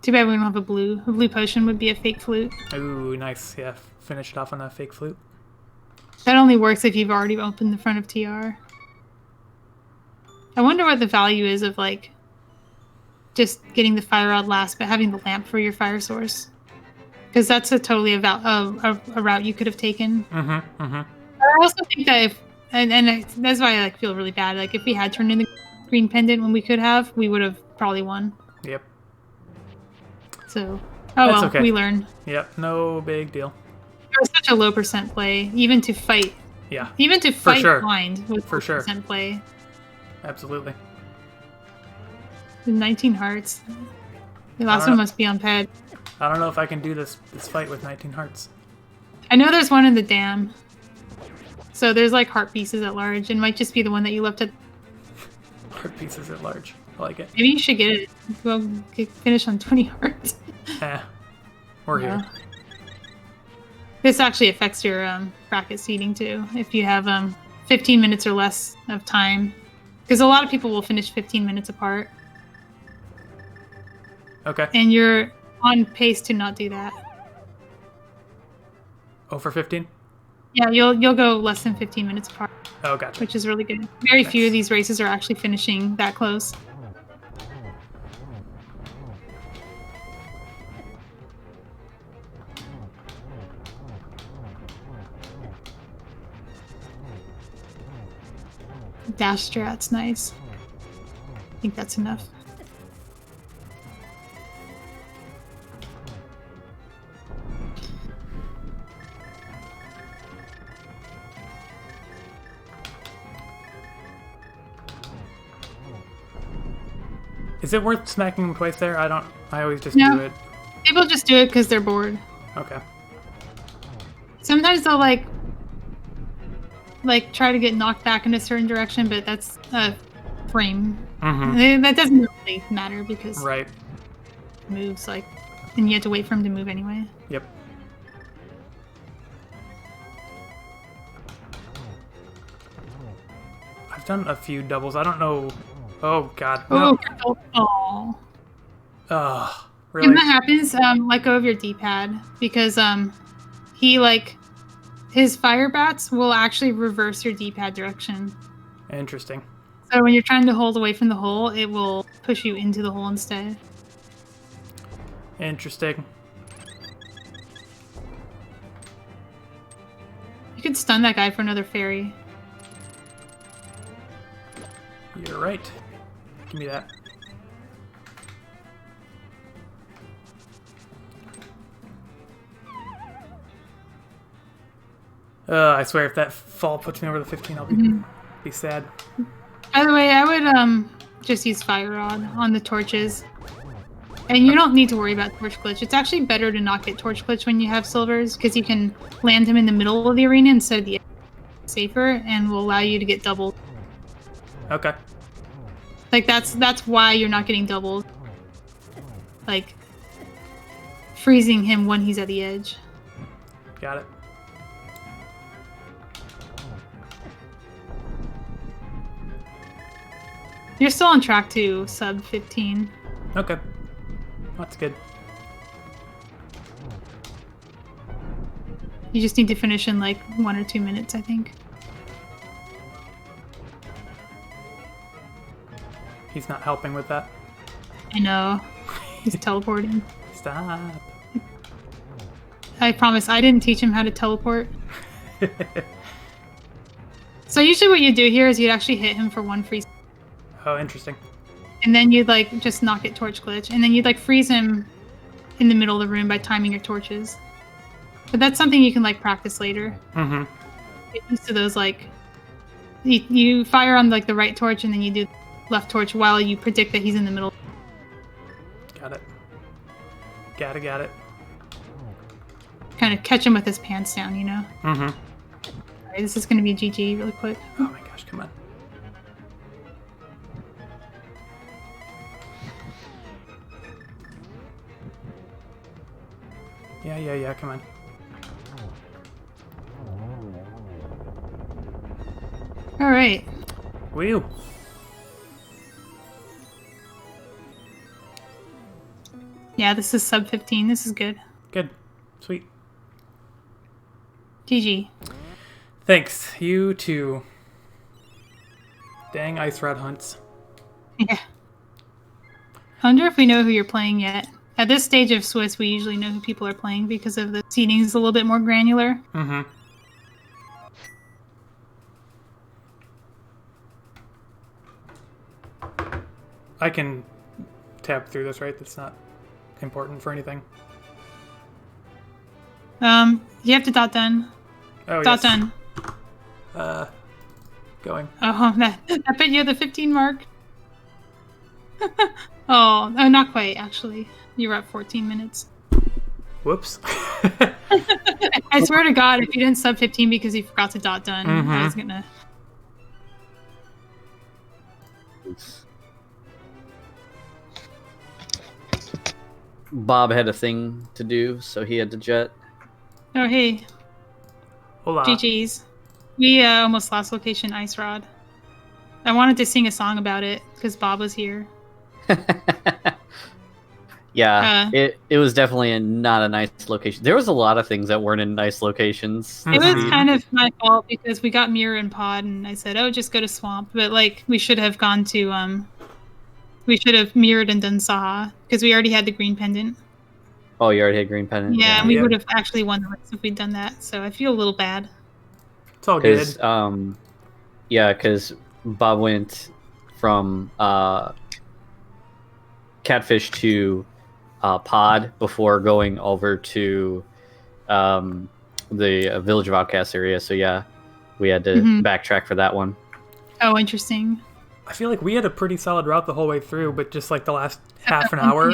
Too bad we don't have a blue. A blue potion would be a fake flute. Ooh, nice. Yeah, finish it off on a fake flute. That only works if you've already opened the front of TR. I wonder what the value is of, like, just getting the fire rod last, but having the lamp for your fire source. Because that's a totally a route you could have taken. Mm-hmm, mm-hmm. I also think that if, and that's why I like feel really bad. Like if we had turned in the green pendant when we could have, we would have probably won. Yep. So, That's well, okay. we learned. Yep, no big deal. It was such a low percent play, even to fight. Yeah. Even to fight sure. blind was For sure. percent play. Absolutely. 19 hearts. The last one must be on pad. I don't know if I can do this fight with 19 hearts. I know there's one in the dam. So there's like heart pieces at large. It might just be the one that you left at. Heart pieces at large. I like it. Maybe you should get it. Well, finish on 20 hearts. We're here. This actually affects your bracket seating too. If you have 15 minutes or less of time. Because a lot of people will finish 15 minutes apart. Okay. And you're on pace to not do that. Oh, for 15? Yeah, you'll go less than 15 minutes apart. Oh, gotcha. Which is really good. Very few of these races are actually finishing that close. Dash strat's nice. I think that's enough. Is it worth smacking them twice there? I always just No. do it. People just do it because they're bored. Okay. Sometimes they'll like try to get knocked back in a certain direction, but that's a frame. Mm-hmm. That doesn't really matter because Right. it moves like, and you have to wait for him to move anyway. Yep. I've done a few doubles. I don't know. Oh, God. No. Oh. Ugh. Really? When that happens, let go of your D-pad because he his fire bats will actually reverse your D-pad direction. Interesting. So when you're trying to hold away from the hole, it will push you into the hole instead. Interesting. You could stun that guy for another fairy. You're right. Give me that. I swear, if that fall puts me over the 15, I'll be sad. By the way, I would just use fire rod on the torches. And you don't need to worry about torch glitch. It's actually better to not get torch glitch when you have silvers, because you can land him in the middle of the arena instead of the safer, and will allow you to get double. Okay. Like that's why you're not getting doubles. Like freezing him when he's at the edge. Got it. You're still on track to sub 15. Okay. That's good. You just need to finish in like 1 or 2 minutes, I think. He's not helping with that. I know. He's teleporting. Stop. I promise, I didn't teach him how to teleport. So usually what you do here is you'd actually hit him for 1 freeze. Oh, interesting. And then you'd like just knock it torch glitch. And then you'd like freeze him in the middle of the room by timing your torches. But that's something you can like practice later. Mm-hmm. Get used to those like... You fire on like the right torch and then you do left torch while you predict that he's in the middle. Got it. Got it. Kind of catch him with his pants down, you know? Mm-hmm. Alright, this is going to be GG really quick. Oh my gosh, come on. Yeah, come on. Alright. Wheel. Yeah, this is sub 15. This is good. Good. Sweet. GG. Thanks. You too. Dang ice rod hunts. Yeah. I wonder if we know who you're playing yet. At this stage of Swiss, we usually know who people are playing because of the seating is a little bit more granular. Mm-hmm. I can tab through this, right? That's not important for anything. You have to dot done. Oh, Dot yes. done. Going. Oh, that put you at the 15 mark. Oh, not quite, actually. You were at 14 minutes. Whoops. I swear to God, if you didn't sub 15 because you forgot to dot done, I was gonna... Bob had a thing to do, so he had to jet. Oh, hey. Hola. GG's. We almost lost location Ice Rod. I wanted to sing a song about it because Bob was here. Yeah, it was definitely not a nice location. There was a lot of things that weren't in nice locations. It was kind of my fault because we got Mirror and Pod, and I said, "Oh, just go to Swamp." But like, we should have gone to we should have mirrored and done Saha because we already had the green pendant. Oh, you already had green pendant. Yeah, and we would have actually won the race if we'd done that. So I feel a little bad. It's all good. Because Bob went from Catfish to Pod before going over to the Village of Outcasts area. So yeah, we had to backtrack for that one. Oh, interesting. I feel like we had a pretty solid route the whole way through, but just like the last half an hour,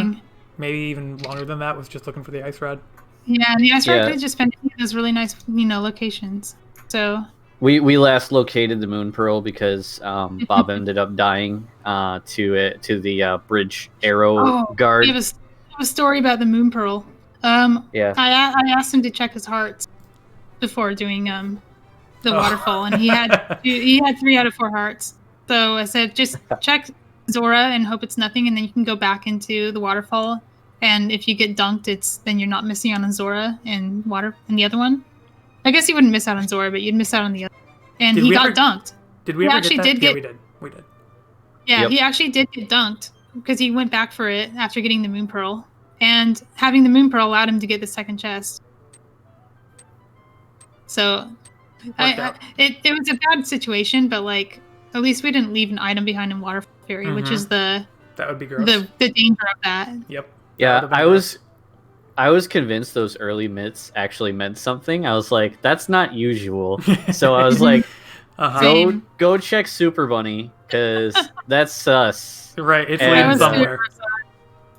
maybe even longer than that, was just looking for the ice rod. Yeah, the ice rod could have just been in those really nice, locations. So we last located the Moon Pearl because Bob ended up dying to the bridge arrow guard. We have a story about the Moon Pearl. Yeah. I asked him to check his hearts before doing the waterfall, and he had 3 out of 4 hearts. So I said, just check Zora and hope it's nothing, and then you can go back into the waterfall. And if you get dunked, then you're not missing out on Zora and the other one. I guess you wouldn't miss out on Zora, but you'd miss out on the other. And he got dunked. Did we ever get that? Yeah, we did. Yeah, Yep. He actually did get dunked because he went back for it after getting the Moon Pearl. And having the Moon Pearl allowed him to get the second chest. So it was a bad situation, but like at least we didn't leave an item behind in Waterfall Ferry, which is that would be gross. The danger of that. Yep. Yeah, I was convinced those early mitts actually meant something. I was like, that's not usual. So I was like, go check Super Bunny because that's sus. Right, it's leading somewhere.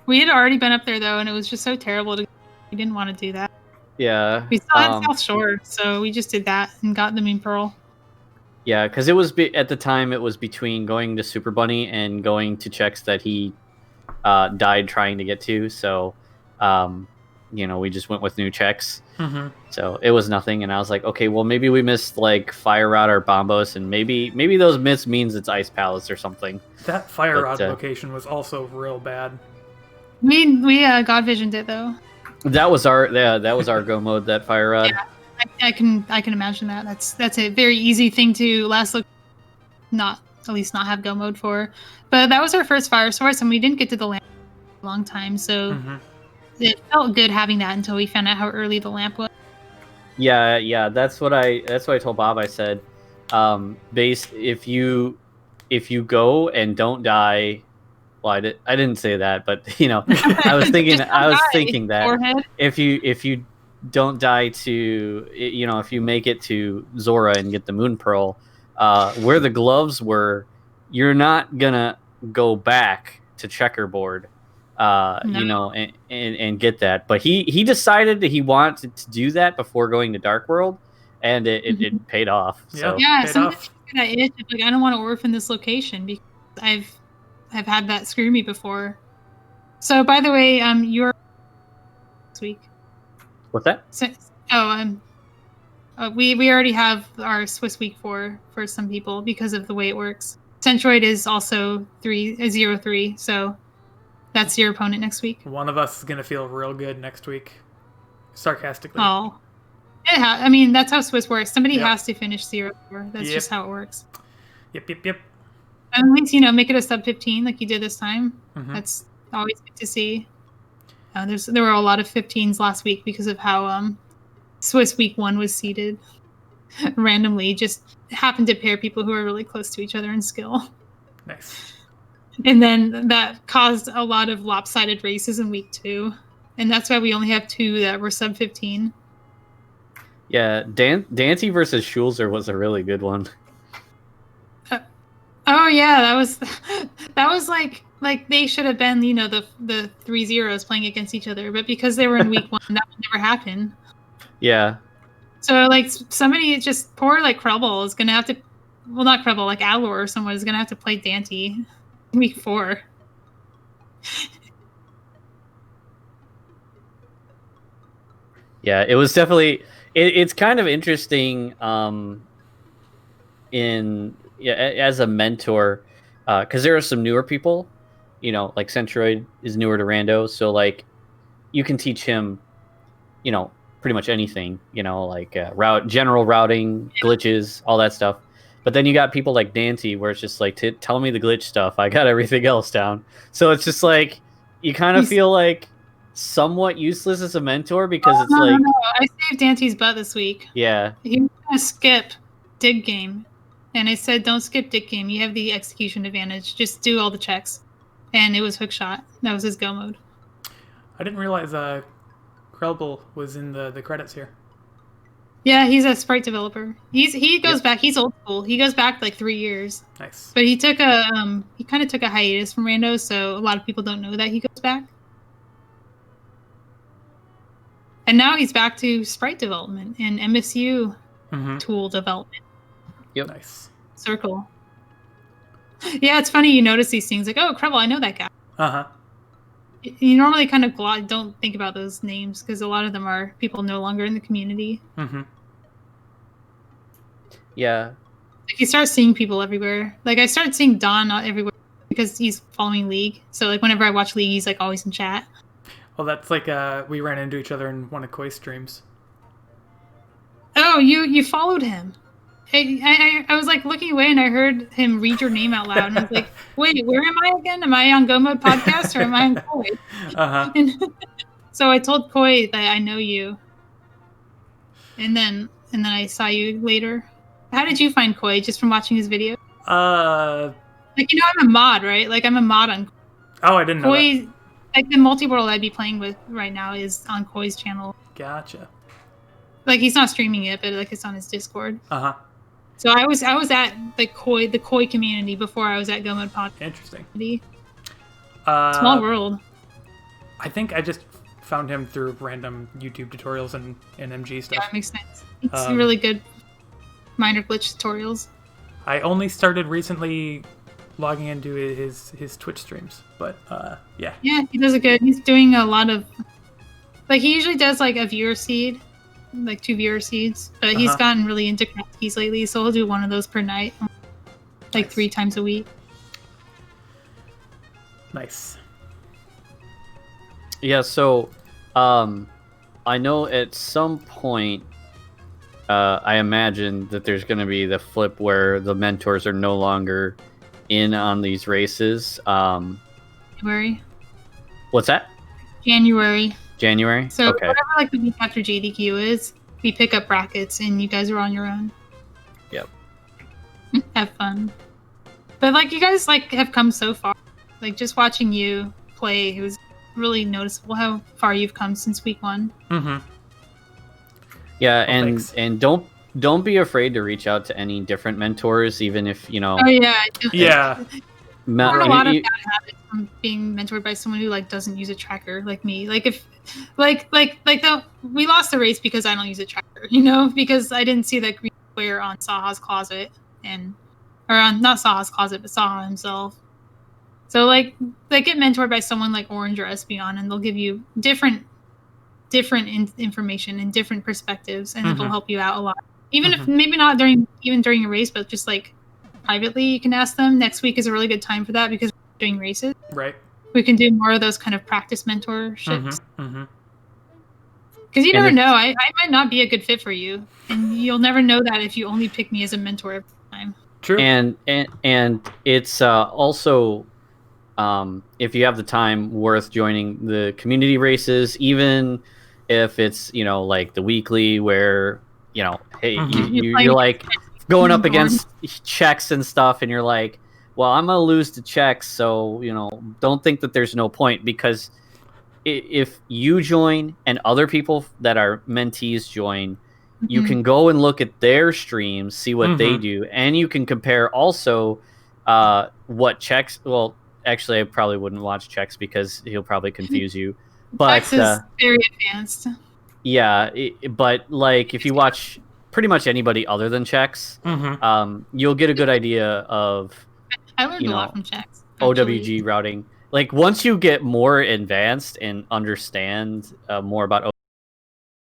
We had already been up there though, and it was just so terrible. We didn't want to do that. Yeah. We still had South Shore, so we just did that and got the Moon Pearl. Yeah, because it was at the time it was between going to Super Bunny and going to checks that he died trying to get to. So, we just went with new checks. Mm-hmm. So it was nothing, and I was like, okay, well maybe we missed like Fire Rod or Bombos, and maybe those myths means it's Ice Palace or something. That Fire Rod location was also real bad. We God visioned it though. That was our go mode. That Fire Rod. Yeah, I can imagine that. That's a very easy thing to not have go mode for. But that was our first fire source, and we didn't get to the lamp for a long time, so it felt good having that until we found out how early the lamp was. Yeah. That's what I told Bob. I said, if you go and don't die. Well, I didn't say that, but I was thinking that Forehead. if you don't die to if you make it to Zora and get the Moon Pearl, where the gloves were, you're not gonna go back to Checkerboard, No. and get that. But he decided that he wanted to do that before going to Dark World, and it paid off. So. Yeah, sometimes that itch of, like, I don't want to orphan this location because I've had that screw me before. So, by the way, you're this week. What's that? We already have our Swiss week for some people because of the way it works. Centroid is also 03, so that's your opponent next week. One of us is gonna feel real good next week, sarcastically. Oh, I mean that's how Swiss works. Somebody has to finish 0-4. That's just how it works. Yep. At least make it a sub 15 like you did this time. That's always good to see. There were a lot of 15s last week because of how Swiss week 1 was seeded randomly. Just happened to pair people who are really close to each other in skill. Nice. And then that caused a lot of lopsided races in week 2, and that's why we only have 2 that were sub 15. Yeah, Dante versus Schulzer was a really good one. Oh yeah, that was like they should have been, the 3 zeros playing against each other, but because they were in week 1, that would never happen. Yeah. So somebody just poor Krubble is gonna have to, well, not Krubble, like Alor or someone is gonna have to play Dante in week 4. Yeah, it was definitely. It's kind of interesting. As a mentor, because there are some newer people, like Centroid is newer to Rando, so like you can teach him, pretty much anything, like general routing, glitches, all that stuff. But then you got people like Dante, where it's just like, tell me the glitch stuff. I got everything else down. So it's just like you kind of feel like somewhat useless as a mentor because it's like. No. I saved Dante's butt this week. Yeah. He was gonna skip dig game. And I said, don't skip dick game. You have the execution advantage. Just do all the checks. And it was hook shot. That was his go mode. I didn't realize Krelbel was in the credits here. Yeah, he's a sprite developer. He goes back. He's old school. He goes back like 3 years. Nice. But he kind of took a hiatus from Rando, so a lot of people don't know that he goes back. And now he's back to sprite development and MSU tool development. Yep. Nice. Circle. Yeah, it's funny you notice these things like, oh, Krubble, I know that guy. You normally kind of don't think about those names because a lot of them are people no longer in the community. Yeah. Like you start seeing people everywhere. Like I started seeing Don everywhere because he's following League. So like whenever I watch League, he's like always in chat. Well, that's like we ran into each other in one of Koi's streams. Oh, you followed him. I was like looking away and I heard him read your name out loud and I was like, wait, where am I again? Am I on Go Mode Podcast or am I on Koi? And so I told Koi that I know you. And then I saw you later. How did you find Koi? Just from watching his video? Like, I'm a mod, right? Like I'm a mod on Koi. Oh, I didn't know that. Like the multi-world I'd be playing with right now is on Koi's channel. Gotcha. Like he's not streaming it, but like it's on his Discord. So I was at the Koi community before I was at Go Mode Podcast. Interesting. Small world. I think I just found him through random YouTube tutorials and MG stuff. Yeah, that makes sense. It's really good minor glitch tutorials. I only started recently logging into his Twitch streams, but yeah. Yeah, he does it good. He's doing a lot of like he usually does like a viewer seed, like 2 viewer seeds, but he's gotten really into craft keys lately, so he'll do one of those per night, like 3 times a week. Nice. Yeah, so I know at some point I imagine that there's going to be the flip where the mentors are no longer in on these races. January. What's that? January. So okay. Whatever like the week after JDQ is, we pick up brackets and you guys are on your own. Yep. Have fun. But like you guys like have come so far. Like just watching you play, it was really noticeable how far you've come since week 1. Mm-hmm. Yeah, well, and don't be afraid to reach out to any different mentors, even if you know. Oh yeah. Yeah. I learned a lot of bad habits from being mentored by someone who like doesn't use a tracker like me. Like if we lost the race because I don't use a tracker, you know, because I didn't see that green square on Saha's closet or on not Saha's closet, but Saha himself. So like get mentored by someone like Orange or Espeon, and they'll give you different information and different perspectives, and it'll help you out a lot. Even if maybe not during a race, but just like privately, you can ask them. Next week is a really good time for that because we're doing races. Right. We can do more of those kind of practice mentorships. Because you And never know. I might not be a good fit for you, and you'll never know that if you only pick me as a mentor every time. True. And it's also if you have the time, worth joining the community races, even if it's like the weekly where hey you're like going up against checks and stuff, and you're like, well, I'm gonna lose to checks, so don't think that there's no point, because if you join and other people that are mentees join, you can go and look at their streams, see what they do, and you can compare also what checks. Well, actually, I probably wouldn't watch checks because he'll probably confuse you. But checks is very advanced. Yeah, but like if you watch pretty much anybody other than checks, you'll get a good idea of I learned a lot from checks. OWG routing. Like once you get more advanced and understand more about